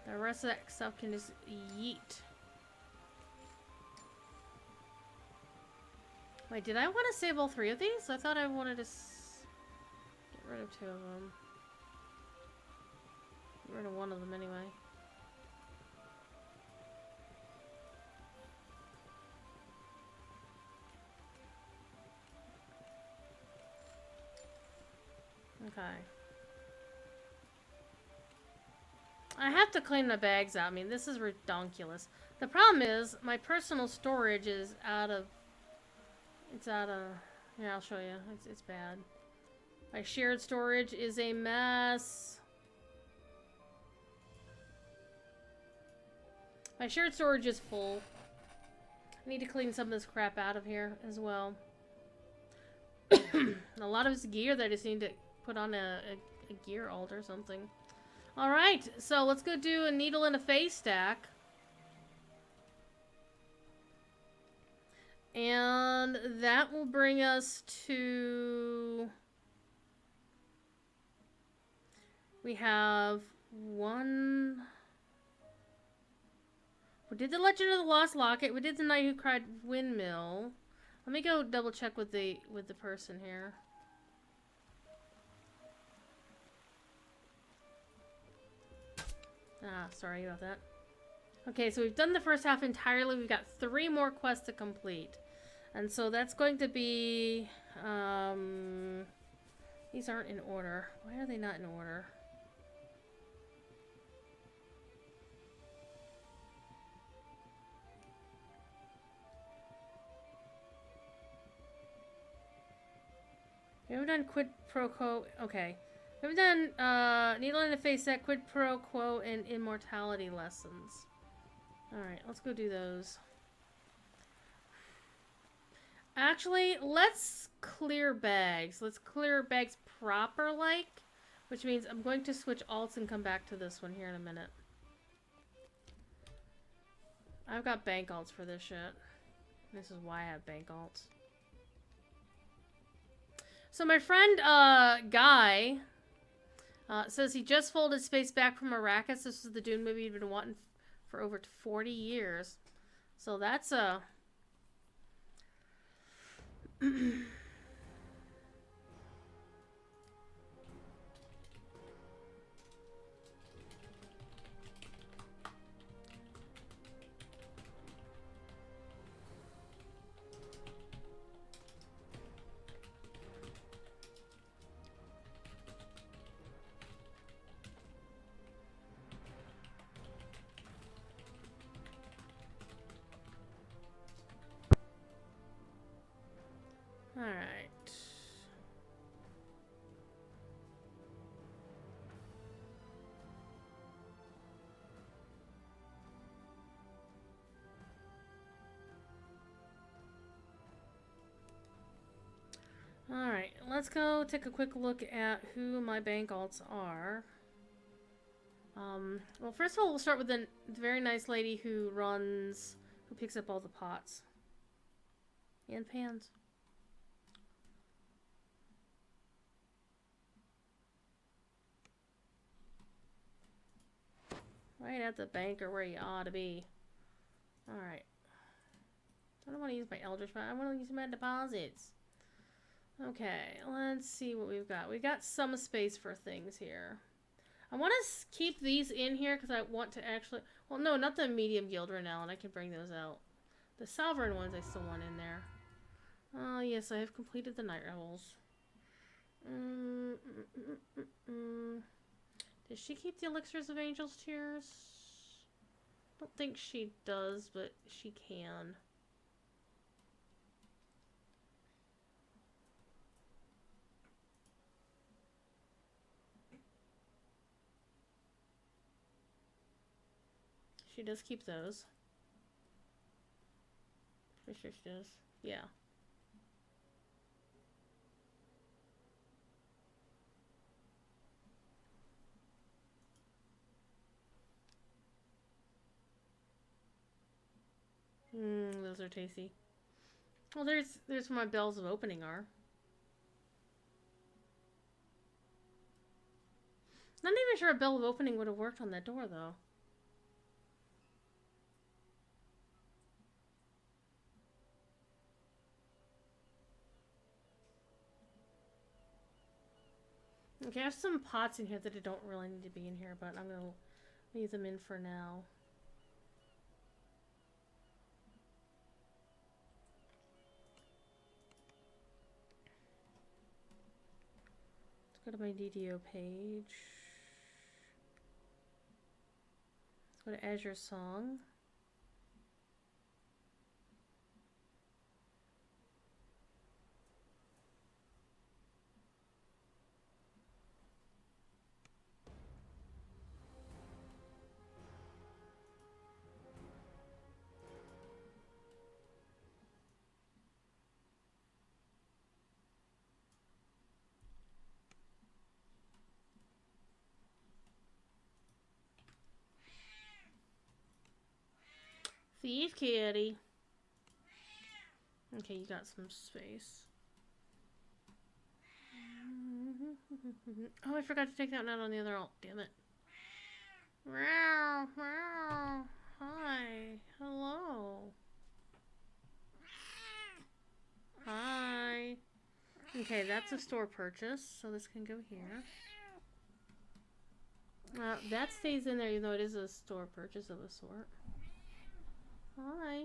[SPEAKER 1] The rest of that stuff can just yeet. Wait, did I want to save all three of these? I thought I wanted to get rid of two of them. Get rid of one of them anyway. Okay. I have to clean the bags out. I mean, this is redonkulous. The problem is, my personal storage is out of... It's out of... Here, I'll show you. It's bad. My shared storage is a mess. My shared storage is full. I need to clean some of this crap out of here as well. A lot of this gear that I just need to put on a gear alt or something. Alright, so let's go do a needle and a face stack. And that will bring us to... We have one... We did the Legend of the Lost Locket. We did the Knight Who Cried Windmill. Let me go double check with the person here. Ah, sorry about that. Okay, so we've done the first half entirely. We've got 3 more quests to complete. And so that's going to be... these aren't in order. Why are they not in order? We haven't done quid pro quo. Okay. We haven't done needle in the face set, quid pro quo, and immortality lessons. Alright, let's go do those. Actually, let's clear bags. Let's clear bags proper like, which means I'm going to switch alts and come back to this one here in a minute. I've got bank alts for this shit. This is why I have bank alts. So my friend, Guy, says he just folded space back from Arrakis. This is the Dune movie he'd been wanting for over 40 years. So that's a... Alright. Alright, let's go take a quick look at who my bank alts are. Well, first of all, we'll start with the very nice lady who picks up all the pots. And pans. Right at the bank or where you ought to be. Alright. I don't want to use my Eldritch, but I want to use my deposits. Okay, let's see what we've got. We've got some space for things here. I want to keep these in here because I want to actually... Well, no, not the medium guild Renown. I can bring those out. The sovereign ones I still want in there. Oh, yes, I have completed the Night Rebels. Does she keep the Elixirs of Angel's Tears? I don't think she does, but she can. She does keep those. Pretty sure she does. Yeah. Those are tasty. Well, there's where my bells of opening are. Not even sure a bell of opening would have worked on that door, though. Okay, I have some pots in here that I don't really need to be in here, but I'm going to leave them in for now. Let's go to my DDO page. Let's go to Azure Song. Thief kitty. Okay, you got some space. Oh, I forgot to take that note on the other alt. Damn it. Meow, meow. Hi. Hello. Hi. Okay, that's a store purchase, so this can go here. That stays in there, even though it is a store purchase of a sort. Hi.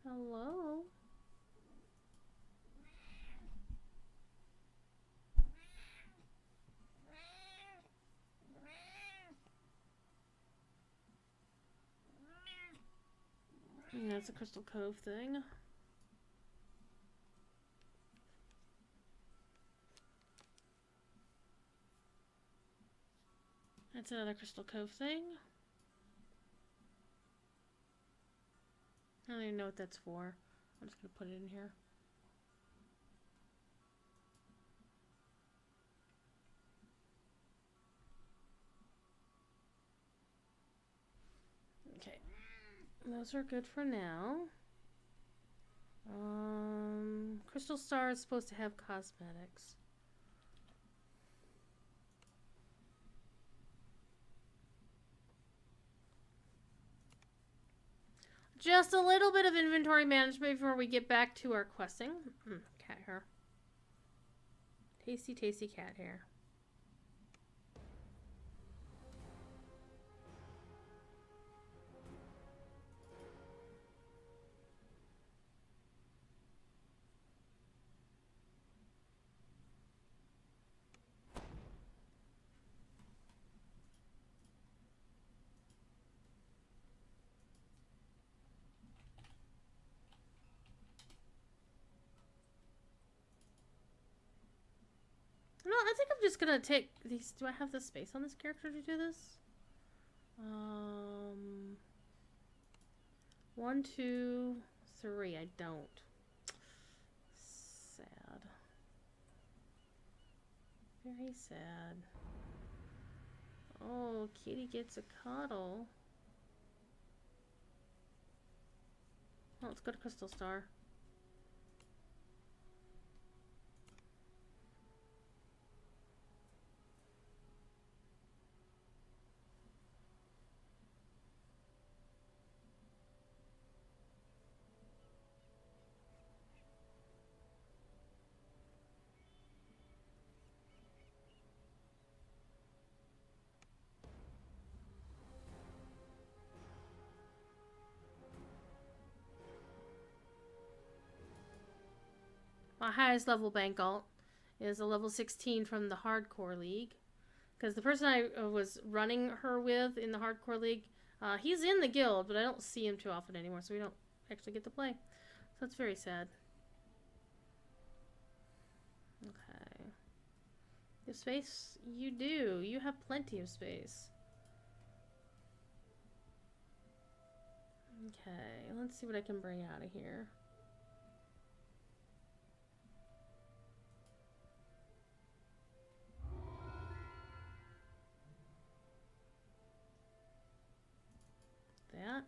[SPEAKER 1] Hello. And that's a Crystal Cove thing. That's another Crystal Cove thing. I don't even know what that's for. I'm just gonna put it in here. Okay. Those are good for now. Crystal Star is supposed to have cosmetics. Just a little bit of inventory management before we get back to our questing. Cat hair. Tasty, tasty cat hair. No, I think I'm just gonna take these. Do I have the space on this character to do this? 1, 2, 3. I don't. Sad. Very sad. Oh, kitty gets a cuddle. Oh, let's go to Crystal Star. My highest level bank alt is a level 16 from the Hardcore League. Because the person I was running her with in the Hardcore League, he's in the guild, but I don't see him too often anymore, so we don't actually get to play. So it's very sad. Okay. You have space? You do. You have plenty of space. Okay, let's see what I can bring out of here. That.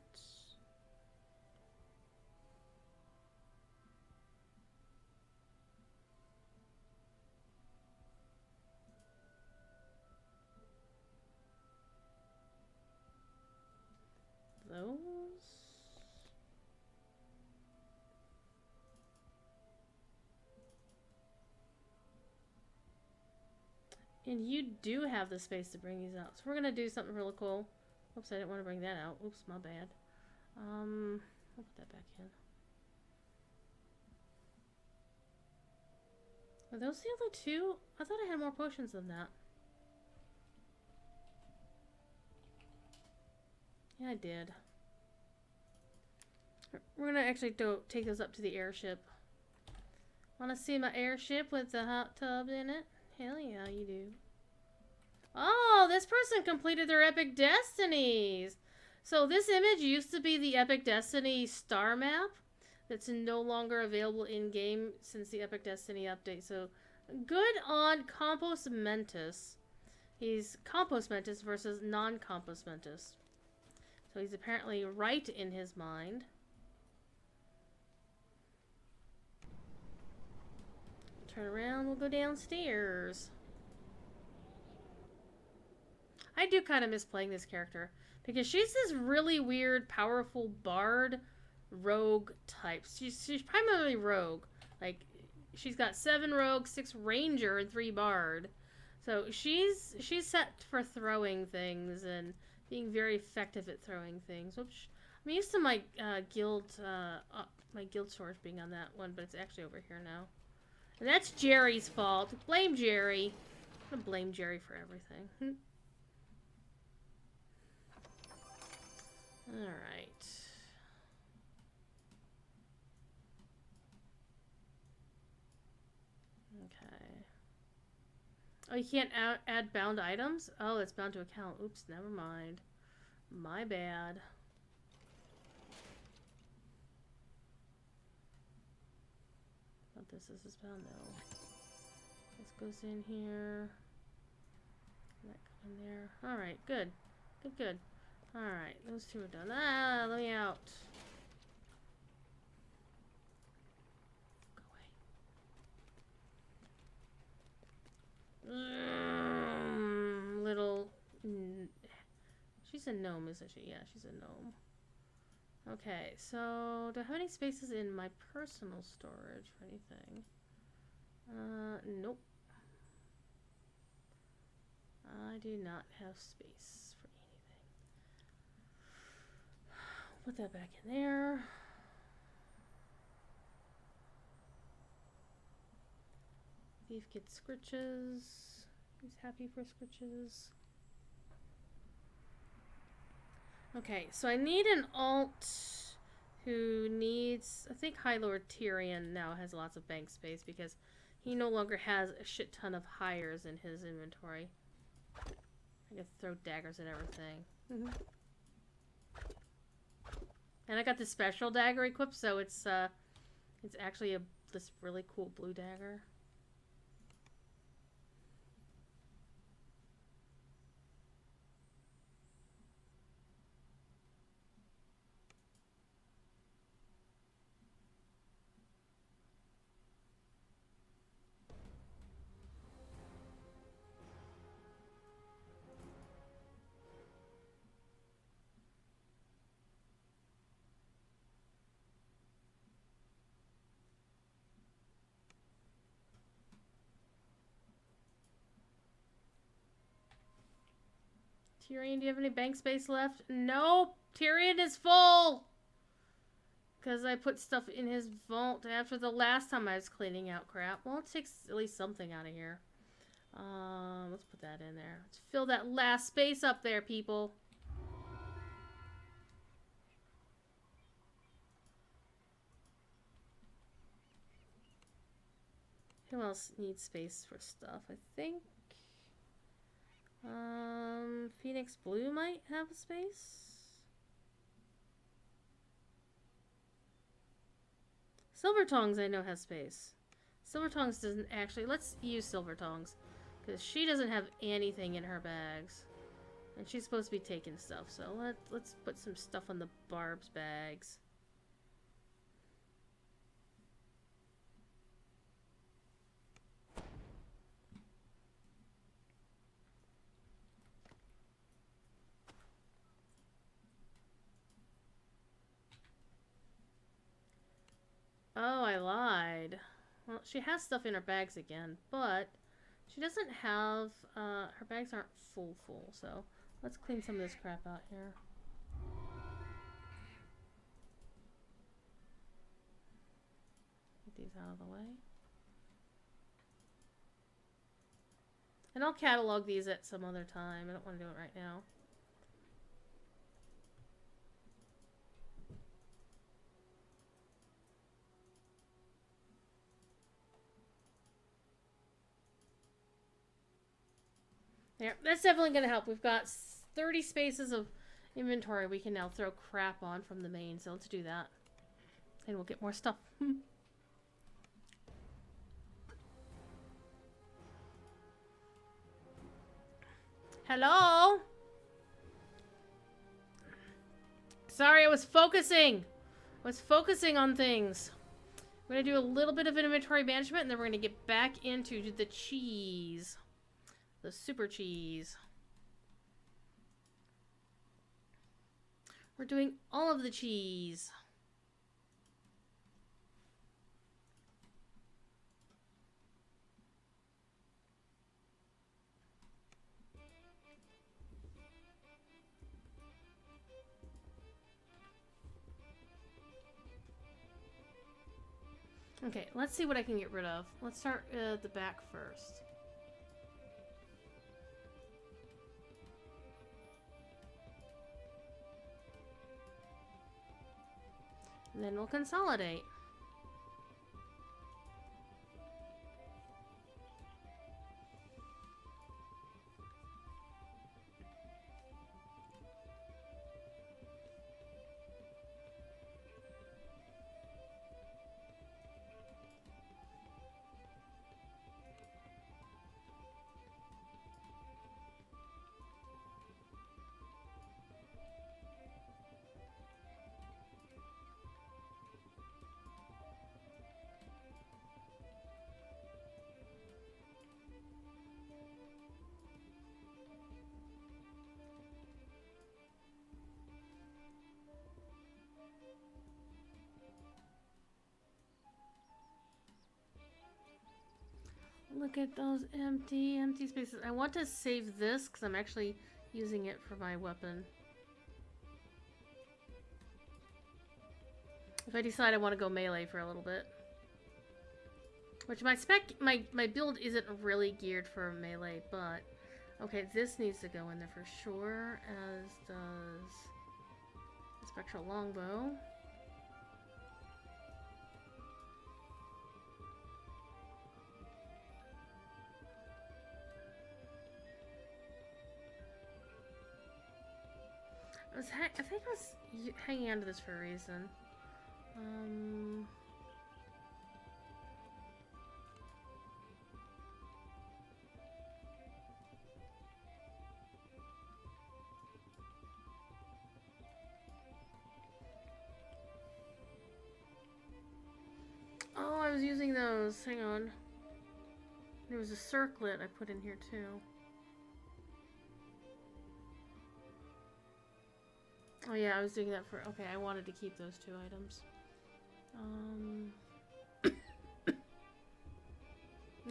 [SPEAKER 1] Those. And you do have the space to bring these out. So we're going to do something really cool. Oops, I didn't want to bring that out. Oops, my bad. I'll put that back in. Are those the only two? I thought I had more potions than that. Yeah, I did. We're gonna actually take those up to the airship. Wanna see my airship with the hot tub in it? Hell yeah, you do. Oh, this person completed their Epic Destinies! So this image used to be the Epic Destiny star map that's no longer available in-game since the Epic Destiny update. So good on Compost Mentis. He's Compost Mentis versus non-Compost Mentis. So he's apparently right in his mind. Turn around, we'll go downstairs. I do kind of miss playing this character because she's this really weird, powerful bard rogue type. She's primarily rogue. Like, she's got 7 rogue, 6 ranger, and 3 bard. So she's set for throwing things and being very effective at throwing things. Oops. I'm used to my guild storage being on that one, but it's actually over here now. And that's Jerry's fault. Blame Jerry. I'm gonna blame Jerry for everything. Alright. Okay. Oh, you can't add bound items? Oh, it's bound to account. Oops, never mind. My bad. What this is bound? No. This goes in here. That go in there. Alright, good. Good. Alright, those 2 are done. Ah, let me out. Go away. Little... She's a gnome, isn't she? Yeah, she's a gnome. Okay, so do I have any spaces in my personal storage for anything? Nope. I do not have space for anything. Put that back in there. Beef gets scritches. He's happy for scritches. Okay, so I need an alt who needs... I think High Lord Tyrion now has lots of bank space because he no longer has a shit ton of hires in his inventory. I can throw daggers at everything. And I got the special dagger equipped, so it's actually this really cool blue dagger. Tyrion, do you have any bank space left? Nope! Tyrion is full! Because I put stuff in his vault after the last time I was cleaning out crap. Well, it takes at least something out of here. Let's put that in there. Let's fill that last space up there, people. Who else needs space for stuff? I think Phoenix Blue might have a space. Silver Tongs I know has space. Silver Tongs doesn't actually. Let's use Silver Tongs because she doesn't have anything in her bags, and she's supposed to be taking stuff. So let's put some stuff on the Barb's bags. Oh, I lied. Well, she has stuff in her bags again, but she doesn't have, her bags aren't full, so let's clean some of this crap out here. Get these out of the way. And I'll catalog these at some other time. I don't want to do it right now. There, that's definitely going to help. We've got 30 spaces of inventory we can now throw crap on from the main, so let's do that. And we'll get more stuff. Hello? Sorry, I was focusing. I was focusing on things. We're going to do a little bit of inventory management, and then we're going to get back into the cheese. The super cheese. We're doing all of the cheese. Okay, let's see what I can get rid of. Let's start at the back first. And then we'll consolidate. Look at those empty spaces. I want to save this because I'm actually using it for my weapon. If I decide I want to go melee for a little bit. Which my build isn't really geared for melee, but okay, this needs to go in there for sure, as does the spectral longbow. I think I was hanging onto this for a reason. Oh, I was using those. Hang on. There was a circlet I put in here too. Oh yeah, I was doing that for... Okay, I wanted to keep those two items.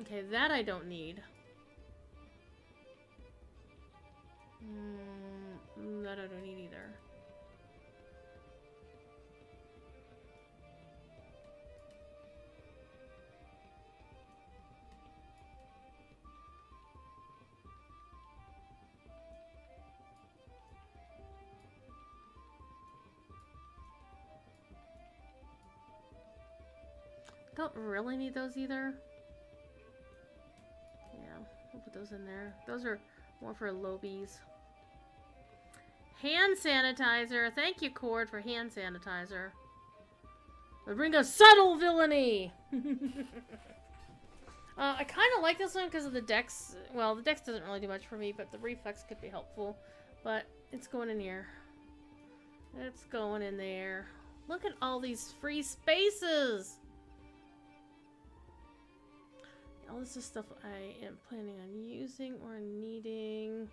[SPEAKER 1] Okay, that I don't need. That I don't need either. Don't really need those either. Yeah, we'll put those in there. Those are more for lobies. Hand sanitizer. Thank you, Cord, for hand sanitizer. But bring a subtle villainy. I kind of like this one because of the dex. Well, the dex doesn't really do much for me, but the reflex could be helpful. But it's going in here. It's going in there. Look at all these free spaces. All this is stuff I am planning on using or needing.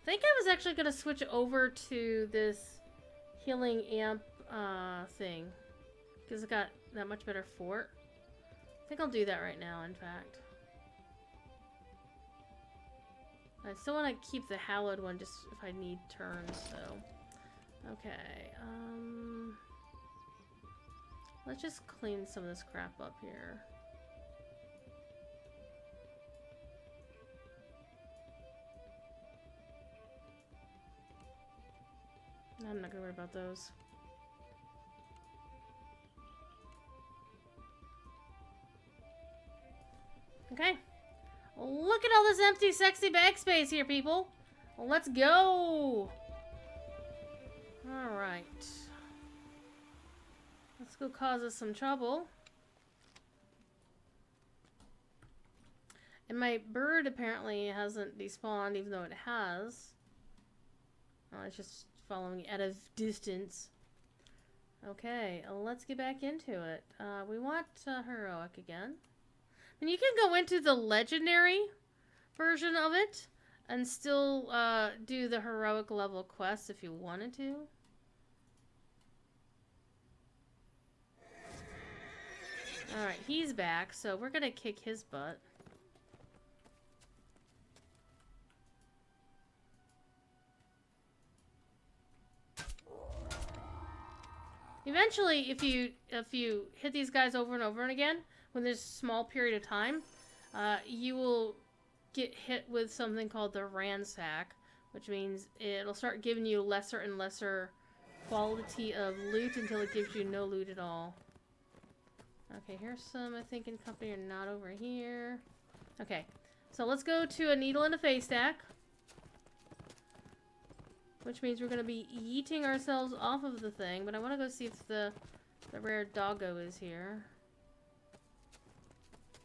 [SPEAKER 1] I think I was actually going to switch over to this healing amp thing. Because it got that much better fort. I think I'll do that right now, in fact. I still want to keep the hallowed one just if I need turns, so... Okay, let's just clean some of this crap up here. I'm not gonna worry about those. Okay. Look at all this empty, sexy bag space here, people. Let's go. Alright. Let's go cause us some trouble. And my bird apparently hasn't despawned, even though it has. Oh, it's just following at a distance. Okay, let's get back into it. We want heroic again. And you can go into the legendary version of it and still do the heroic level quest if you wanted to. Alright, he's back, so we're gonna kick his butt. Eventually, if you hit these guys over and over and again, when there's a small period of time, you will get hit with something called the ransack, which means it'll start giving you lesser and lesser quality of loot until it gives you no loot at all. Okay, here's some, I think, in company are not over here. Okay, so let's go to a needle and a haystack. Which means we're going to be yeeting ourselves off of the thing, but I want to go see if the rare doggo is here.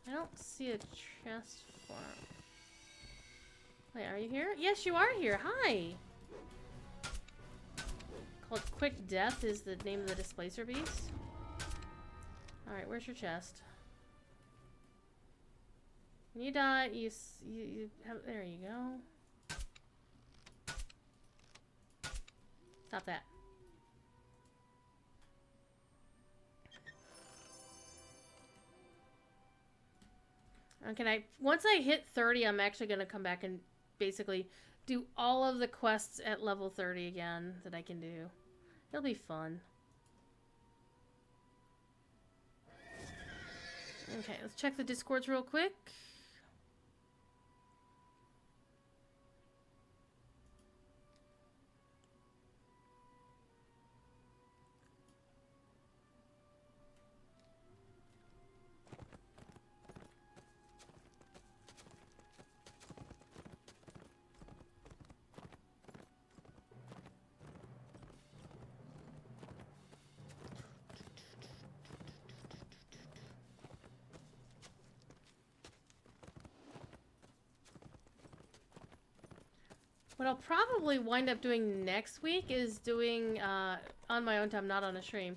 [SPEAKER 1] I don't see a chest for him. Wait, are you here? Yes, you are here. Hi! Called Quick Death is the name of the Displacer Beast. Alright, where's your chest? When you die, you have... There you go. Stop that. Okay, once I hit 30, I'm actually going to come back and basically do all of the quests at level 30 again that I can do. It'll be fun. Okay, let's check the Discords real quick. What I'll probably wind up doing next week is doing, on my own time, not on a stream,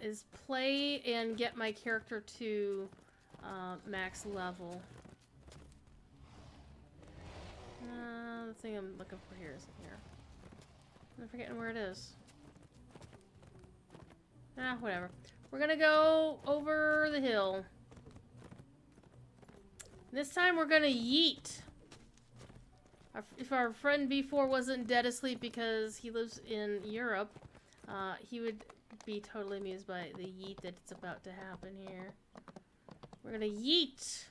[SPEAKER 1] is play and get my character to max level. The thing I'm looking for here isn't here. I'm forgetting where it is. Whatever. We're gonna go over the hill. This time we're gonna yeet. If our friend B4 wasn't dead asleep because he lives in Europe, he would be totally amused by the yeet that's about to happen here. We're gonna yeet!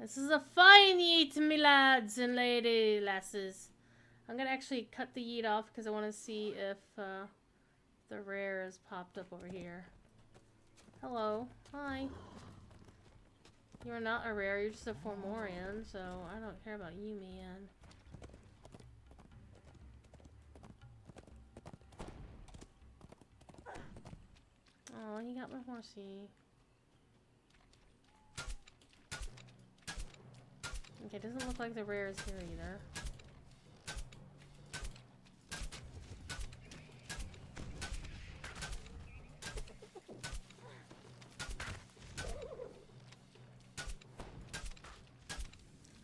[SPEAKER 1] This is a fine yeet, me lads and lady lasses. I'm gonna actually cut the yeet off because I want to see if the rare has popped up over here. Hello. Hi. You're not a rare, you're just a Formorian, so I don't care about you, man. Oh, he got my horsey. Okay, doesn't look like the rare is here either.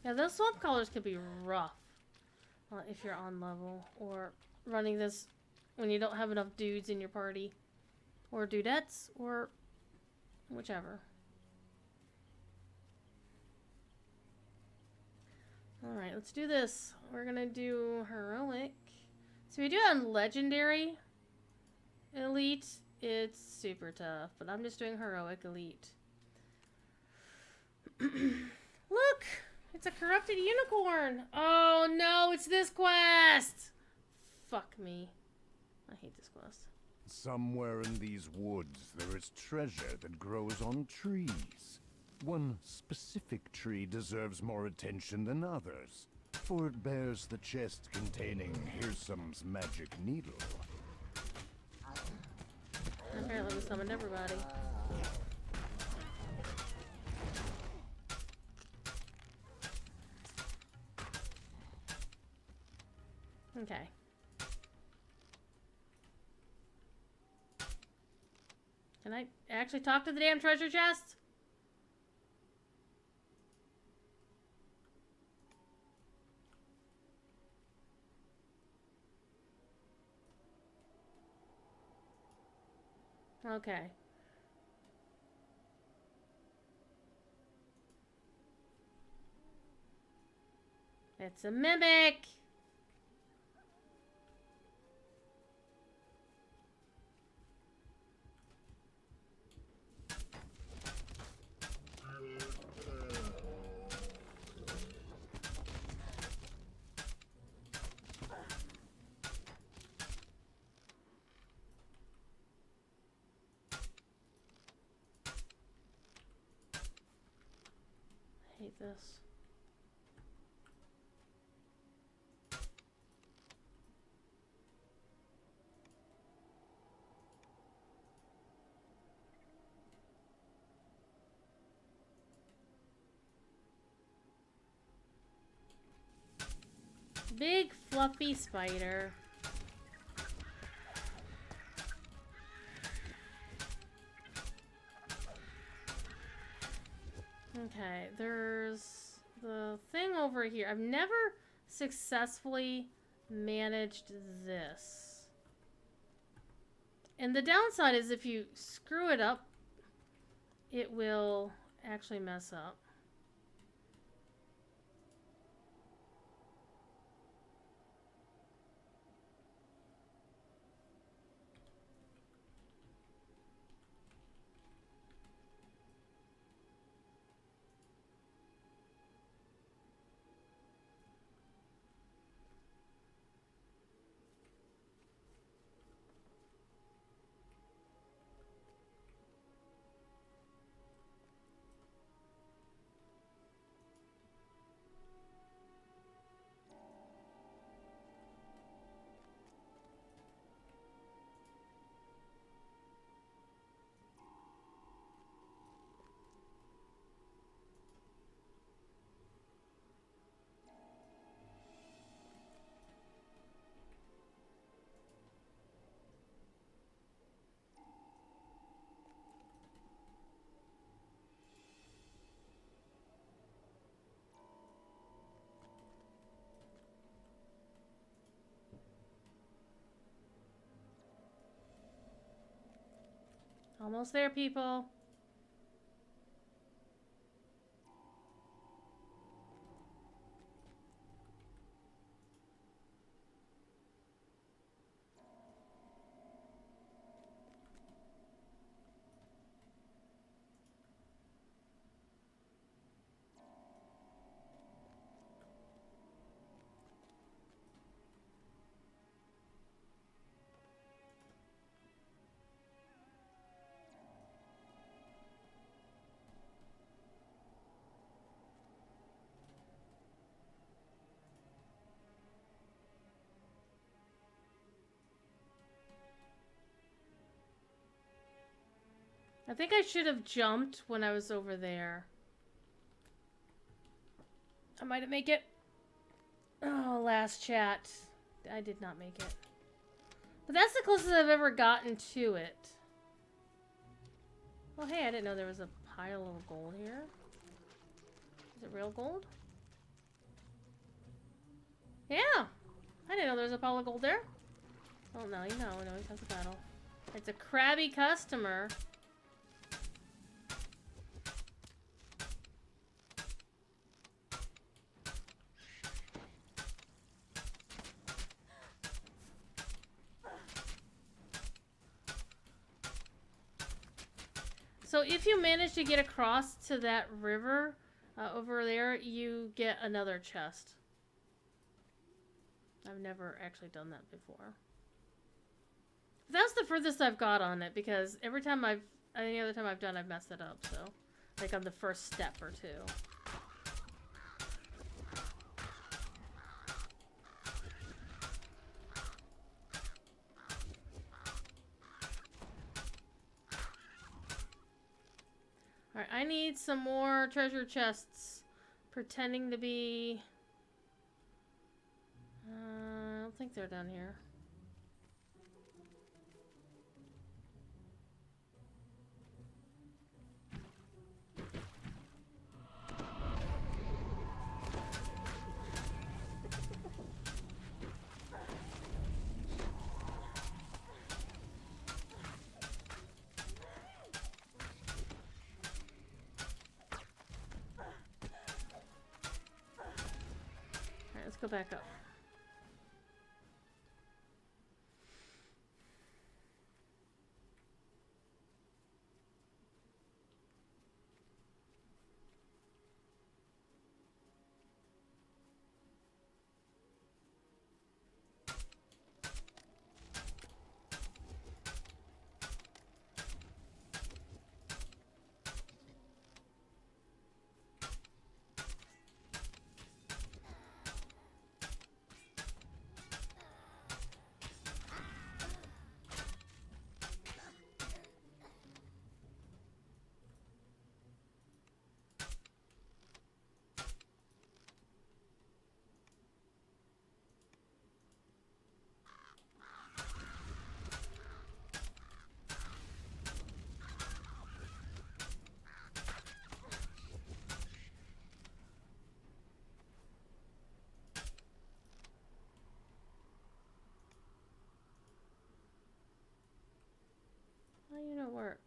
[SPEAKER 1] Yeah, those swamp collars could be rough if you're on level or running this when you don't have enough dudes in your party or dudettes or whichever. Alright, let's do this. We're gonna do heroic. So we do it on legendary elite. It's super tough, but I'm just doing heroic elite. Look! It's a corrupted unicorn! Oh no, it's this quest! Fuck me. I hate this quest.
[SPEAKER 2] Somewhere in these woods there is treasure that grows on trees. One specific tree deserves more attention than others, for it bears the chest containing Hirsam's magic needle.
[SPEAKER 1] Apparently we summoned everybody. Okay. Can I actually talk to the damn treasure chest? Okay. It's a mimic! I hate this. Big fluffy spider. Okay, there's the thing over here. I've never successfully managed this. And the downside is if you screw it up, it will actually mess up. Almost there, people. I think I should have jumped when I was over there. I might have make it. Oh, last chat. I did not make it. But that's the closest I've ever gotten to it. Oh, hey, I didn't know there was a pile of gold here. Is it real gold? Yeah! I didn't know there was a pile of gold there. Oh, no, you know, it always has a battle. It's a crabby customer. So if you manage to get across to that river over there, you get another chest. I've never actually done that before. That's the furthest I've got on it because every time any other time I've done, I've messed it up. So Like on the first step or two. Alright, I need some more treasure chests. Pretending to be... I don't think they're down here. Alright, let's go back up. How do you know work?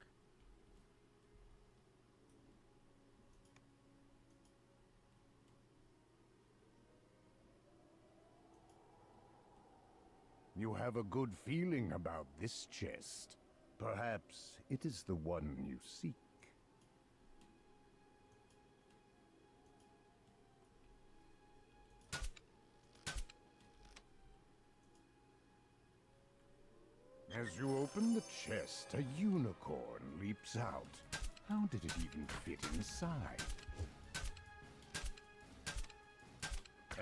[SPEAKER 2] You have a good feeling about this chest. Perhaps it is the one you seek. As you open the chest, a unicorn leaps out. How did it even fit inside?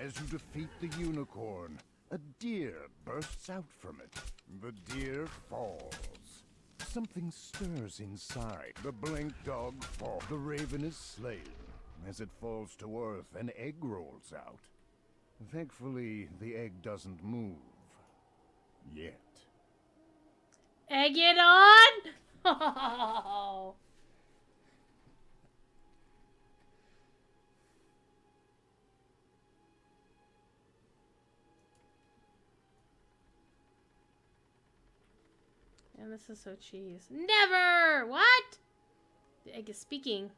[SPEAKER 2] As you defeat the unicorn, a deer bursts out from it. The deer falls. Something stirs inside. The blank dog falls. The raven is slain. As it falls to earth, an egg rolls out. Thankfully, the egg doesn't move. Yet.
[SPEAKER 1] Egg it on! Oh. And this is so cheese. Never! What? The egg is speaking.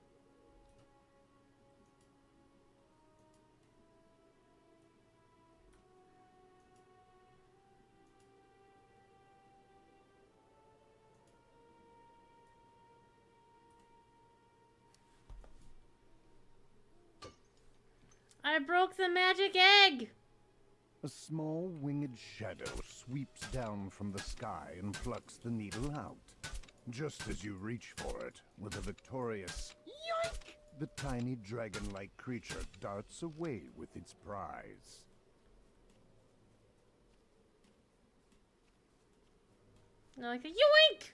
[SPEAKER 1] I broke the magic egg!
[SPEAKER 2] A small winged shadow sweeps down from the sky and plucks the needle out. Just as you reach for it, with a victorious yoink, the tiny dragon-like creature darts away with its prize.
[SPEAKER 1] I like the yoink!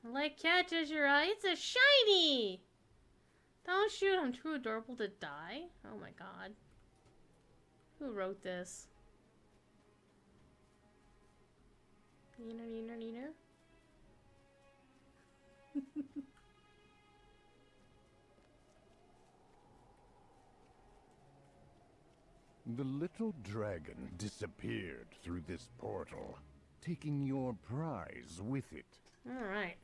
[SPEAKER 1] Light catches your eye. It's a shiny! Don't shoot, I'm too adorable to die. Oh my god. Who wrote this? Neener, neener, neener.
[SPEAKER 2] The little dragon disappeared through this portal, taking your prize with it.
[SPEAKER 1] Alright.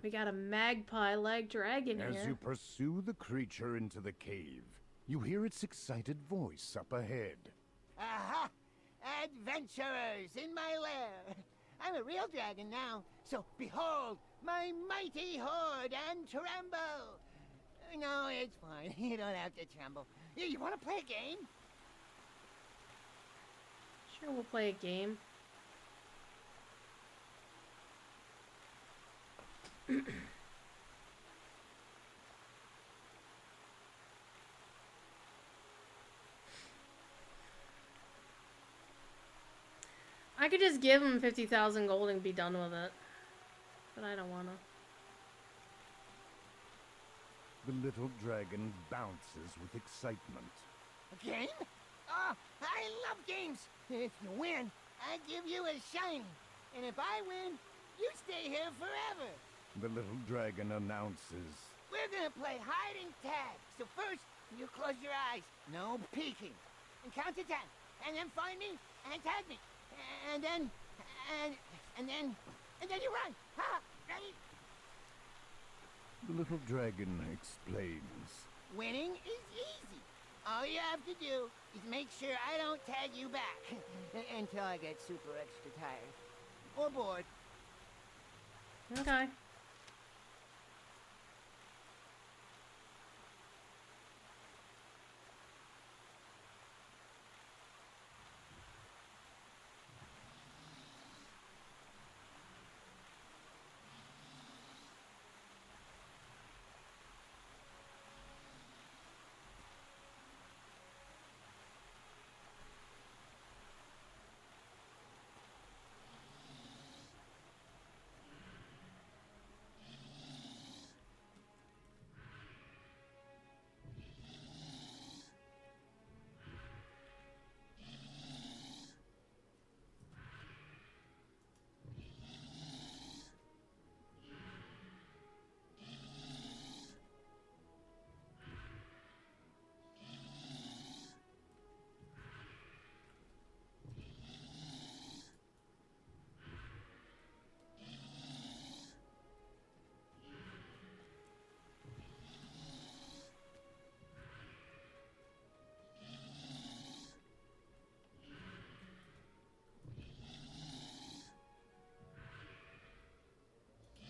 [SPEAKER 1] We got a magpie-like dragon here.
[SPEAKER 2] As you pursue the creature into the cave, you hear its excited voice up ahead.
[SPEAKER 9] Aha! Adventurers in my lair! I'm a real dragon now. So behold, my mighty horde and tremble. No, it's fine. You don't have to tremble. You want to play a game?
[SPEAKER 1] Sure, we'll play a game. I could just give him 50,000 gold and be done with it. But I don't want to.
[SPEAKER 2] The little dragon bounces with excitement.
[SPEAKER 9] A game? Oh, I love games. If you win, I give you a shiny. And if I win, you stay here forever.
[SPEAKER 2] The little dragon announces.
[SPEAKER 9] We're gonna play hide and tag. So first, you close your eyes. No peeking. And count to 10. And then find me and tag me. And then you run. Ha! Ready?
[SPEAKER 2] The little dragon explains.
[SPEAKER 9] Winning is easy. All you have to do is make sure I don't tag you back until I get super extra tired or bored.
[SPEAKER 1] Okay.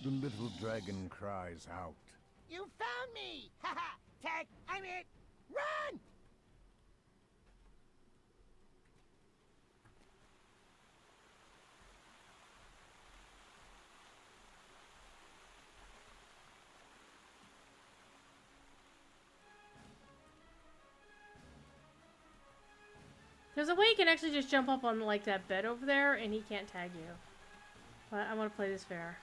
[SPEAKER 2] The little dragon cries out.
[SPEAKER 9] You found me! Haha! Tag, I'm it! Run!
[SPEAKER 1] There's a way you can actually just jump up on like that bed over there and he can't tag you. But I want to play this fair.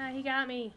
[SPEAKER 1] Ah, he got me.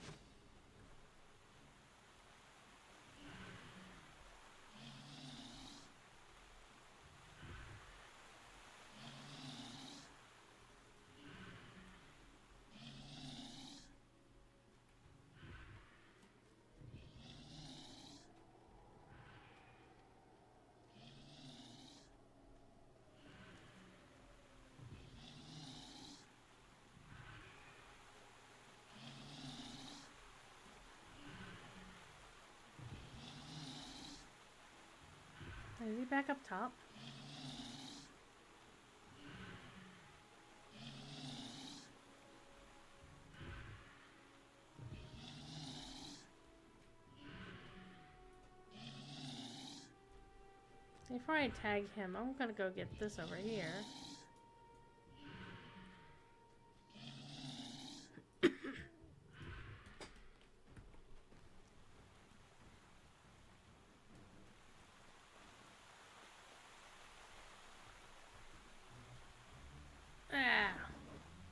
[SPEAKER 1] Is he back up top? Before I tag him, I'm gonna go get this over here.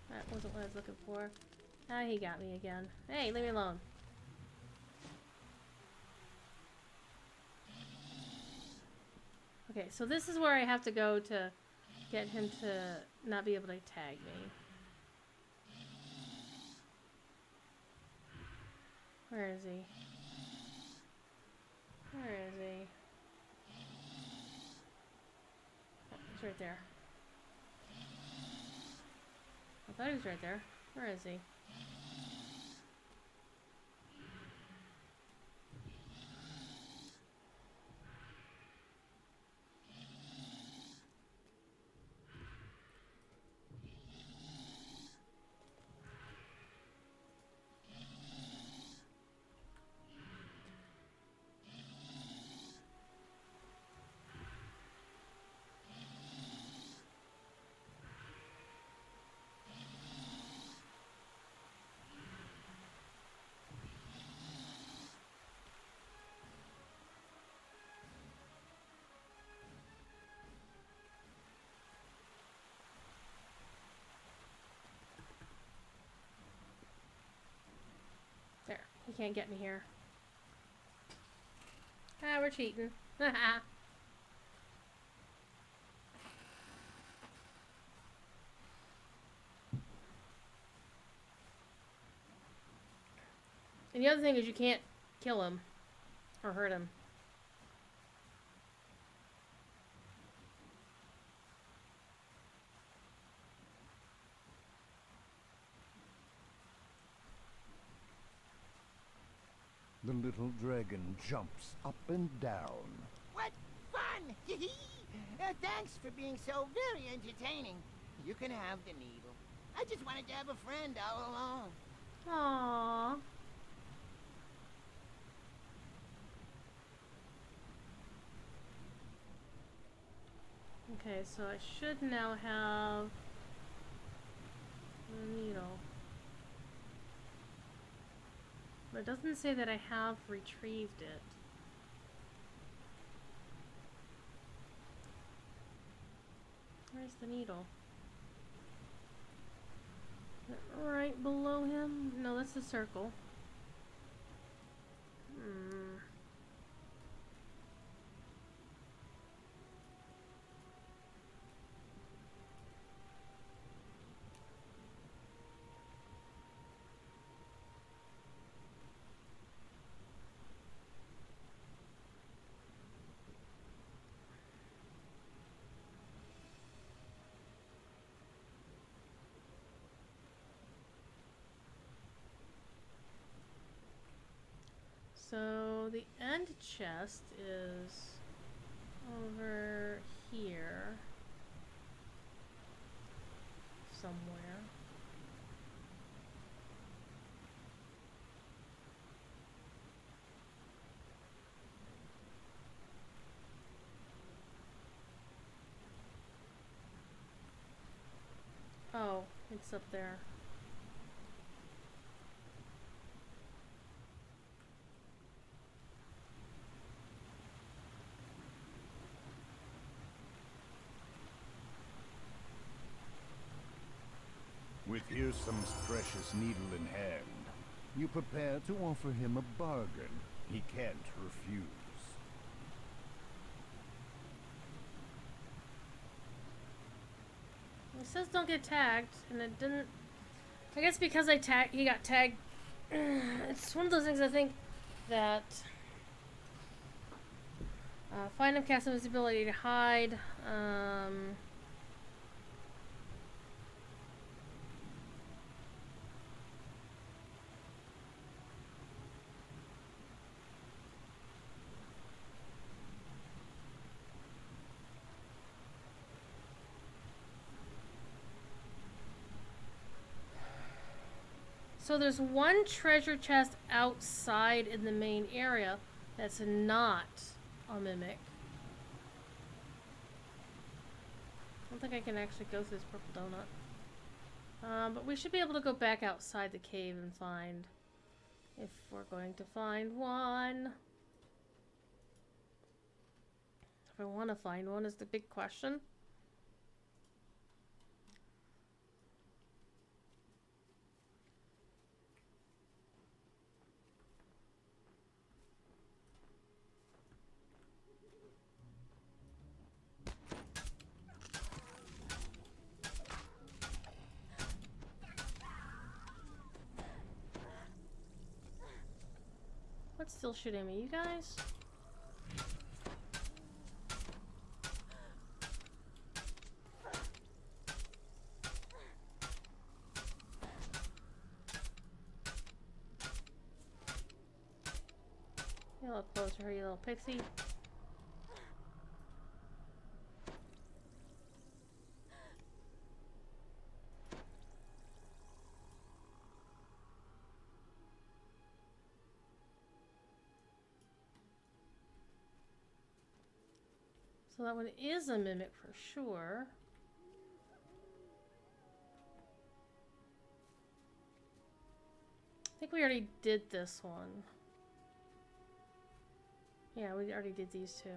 [SPEAKER 1] That wasn't what I was looking for. Ah, he got me again. Hey, leave me alone. Okay, so this is where I have to go to get him to not be able to tag me. Where is he? Where is he? Oh, he's right there. I thought he was right there. Where is he? can't get me here. Ah, we're cheating. Haha. And the other thing is you can't kill him or hurt him.
[SPEAKER 2] The little dragon jumps up and down.
[SPEAKER 9] What fun! Thanks for being so very entertaining. You can have the needle. I just wanted to have a friend all along.
[SPEAKER 1] Aww. Okay, so I should now have the needle. But it doesn't say that I have retrieved it. Where's the needle? Is it right below him? No, that's the circle. So the end chest is over here somewhere. Oh, it's up there.
[SPEAKER 2] With Hirsam's precious needle in hand, you prepare to offer him a bargain he can't refuse.
[SPEAKER 1] It says don't get tagged, and it didn't. I guess because he got tagged. It's one of those things I think that find him, cast his ability to hide. So there's one treasure chest outside in the main area that's not a mimic. I don't think I can actually go through this purple donut. But we should be able to go back outside the cave and find, if we're going to find one. If I want to find one is the big question. What's still shooting me, you guys? Get a little closer, you little pixie. So that one is a mimic for sure. I think we already did this one. Yeah, we already did these two.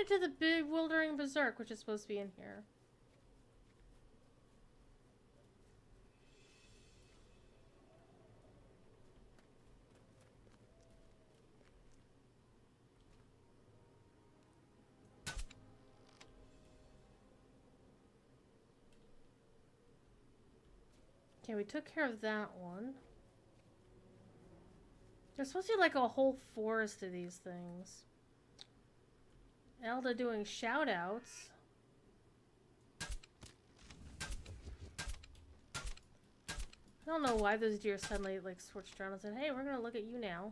[SPEAKER 1] happened to the bewildering berserk, which is supposed to be in here? Okay, we took care of that one. There's supposed to be like a whole forest of these things. Elda doing shout-outs. I don't know why those deer suddenly like switched around and said, hey, we're gonna look at you now.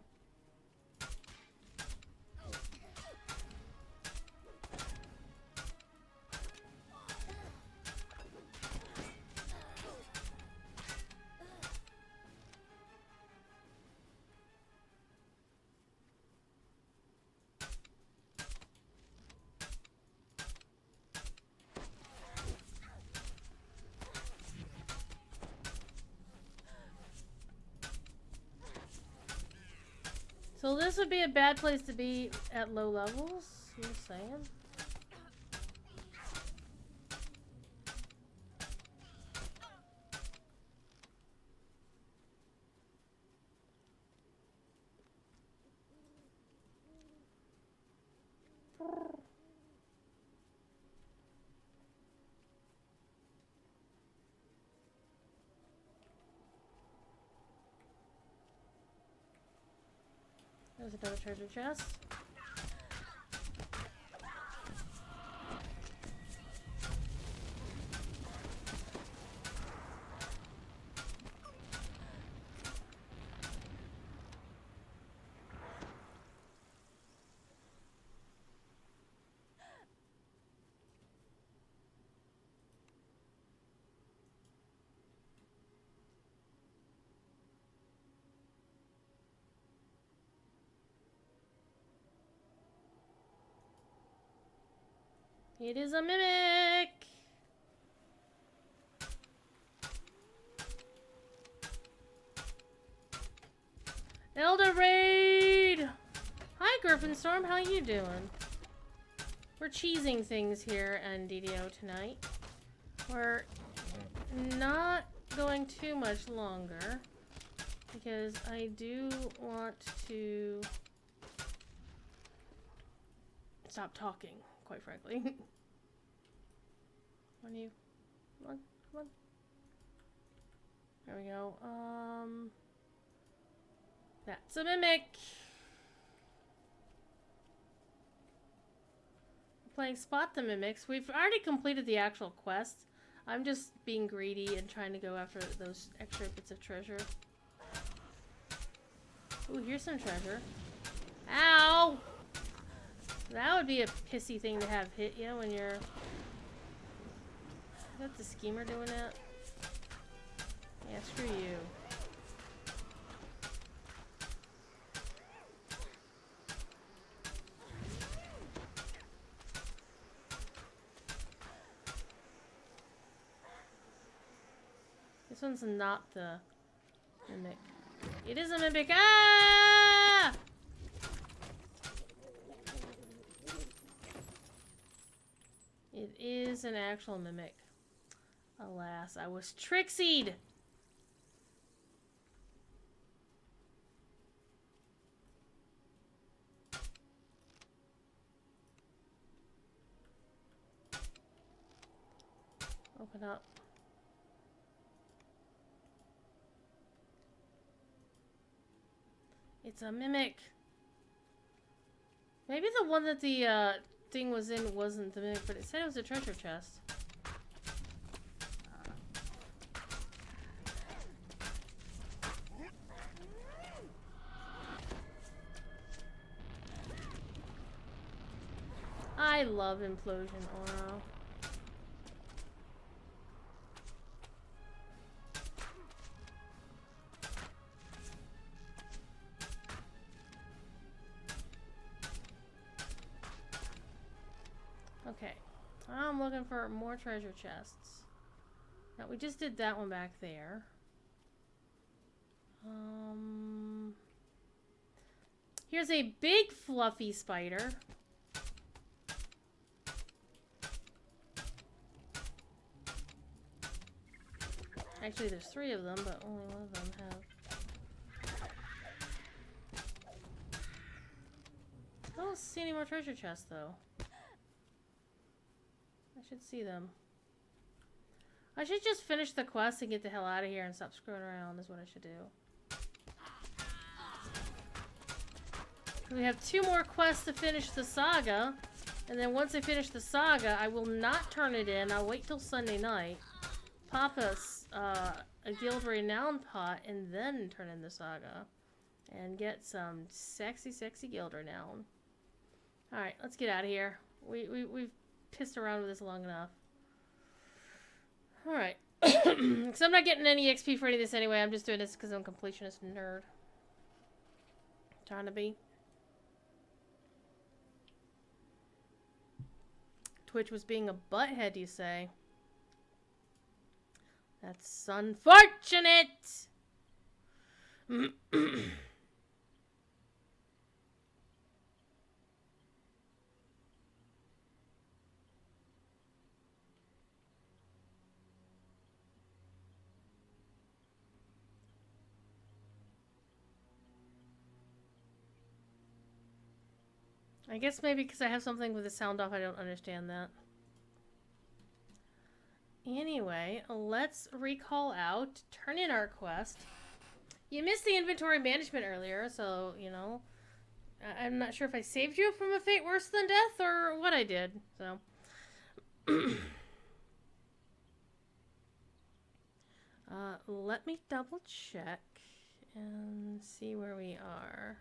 [SPEAKER 1] So this would be a bad place to be at low levels, I'm just saying. There's another treasure chest. It is a mimic! Elder Raid! Hi, Griffin-Storm, how you doing? We're cheesing things here on DDO tonight. We're not going too much longer because I do want to stop talking, quite frankly. Come on. There we go. That's a mimic. We're playing Spot the Mimics. We've already completed the actual quest. I'm just being greedy and trying to go after those extra bits of treasure. Ooh, here's some treasure. Ow! That would be a pissy thing to have hit you when you're... Is that the schemer doing that? Yeah, screw you. This one's not the mimic. It is a mimic. Ah! It is an actual mimic. Alas, I was trixied! Open up. It's a mimic. Maybe the one that the thing was in wasn't the mimic, but it said it was a treasure chest. I love Implosion Aura. Okay, I'm looking for more treasure chests. Now, we just did that one back there. Here's a big fluffy spider. Actually, there's 3 of them, but only one of them have. I don't see any more treasure chests, though. I should see them. I should just finish the quest and get the hell out of here and stop screwing around is what I should do. We have 2 more quests to finish the saga. And then once I finish the saga, I will not turn it in. I'll wait till Sunday night. Pop a guild renown pot and then turn in the saga. And get some sexy, sexy guild renown. Alright, let's get out of here. We've pissed around with this long enough. Alright. Because I'm not getting any XP for any of this anyway. I'm just doing this because I'm a completionist nerd. Trying to be. Twitch was being a butthead, you say? That's unfortunate! I guess maybe because I have something with the sound off, I don't understand that. Anyway, let's recall out, turn in our quest. You missed the inventory management earlier, so, you know, I'm not sure if I saved you from a fate worse than death or what I did, so. Let me double check and see where we are.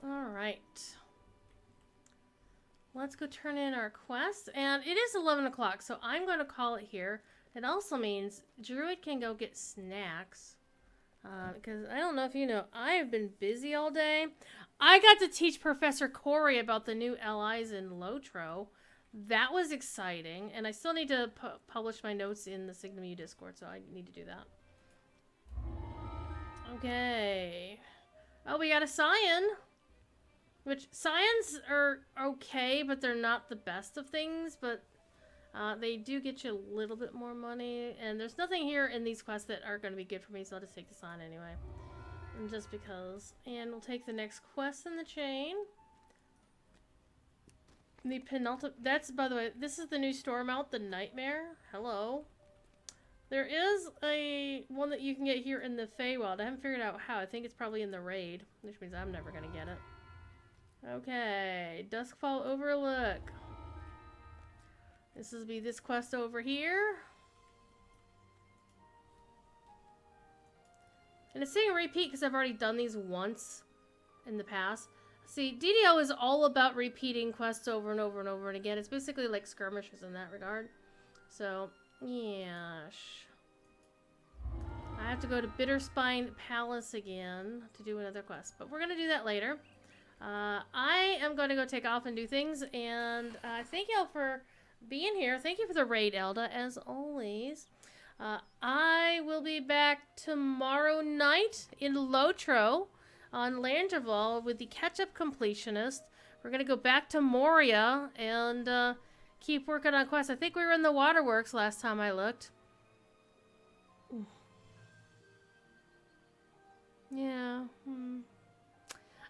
[SPEAKER 1] Alright. Let's go turn in our quest. And it is 11 o'clock, so I'm going to call it here. It also means Druid can go get snacks. Because I don't know if you know, I have been busy all day. I got to teach Professor Corey about the new LIs in Lotro. That was exciting. And I still need to publish my notes in the Signum U Discord, so I need to do that. Okay. Oh, we got a Scion. Which, Scions are okay, but they're not the best of things, but they do get you a little bit more money. And there's nothing here in these quests that are going to be good for me, so I'll just take the Scion anyway. And just because. And we'll take the next quest in the chain. The penultimate... That's, by the way, this is the new storm out, the Nightmare. Hello. There is one that you can get here in the Feywild. I haven't figured out how. I think it's probably in the raid, which means I'm never going to get it. Okay, Duskfall Overlook. This will be this quest over here. And it's saying repeat because I've already done these once in the past. See, DDO is all about repeating quests over and over and over and again. It's basically like skirmishes in that regard. So, yeah. I have to go to Bitterspine Palace again to do another quest. But we're going to do that later. I am going to go take off and do things, and thank y'all for being here. Thank you for the raid, Elda, as always. I will be back tomorrow night in Lotro on Landerval with the catch-up completionist. We're going to go back to Moria and keep working on quests. I think we were in the waterworks last time I looked. Yeah.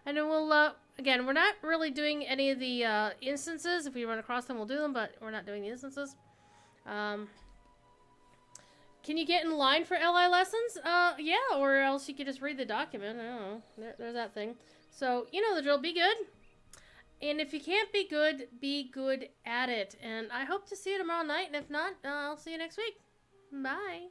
[SPEAKER 1] And then we'll, again, we're not really doing any of the instances. If we run across them, we'll do them, but we're not doing the instances. Can you get in line for LI lessons? Yeah, or else you could just read the document. I don't know. There's that thing. So, you know the drill. Be good. And if you can't be good at it. And I hope to see you tomorrow night. And if not, I'll see you next week. Bye.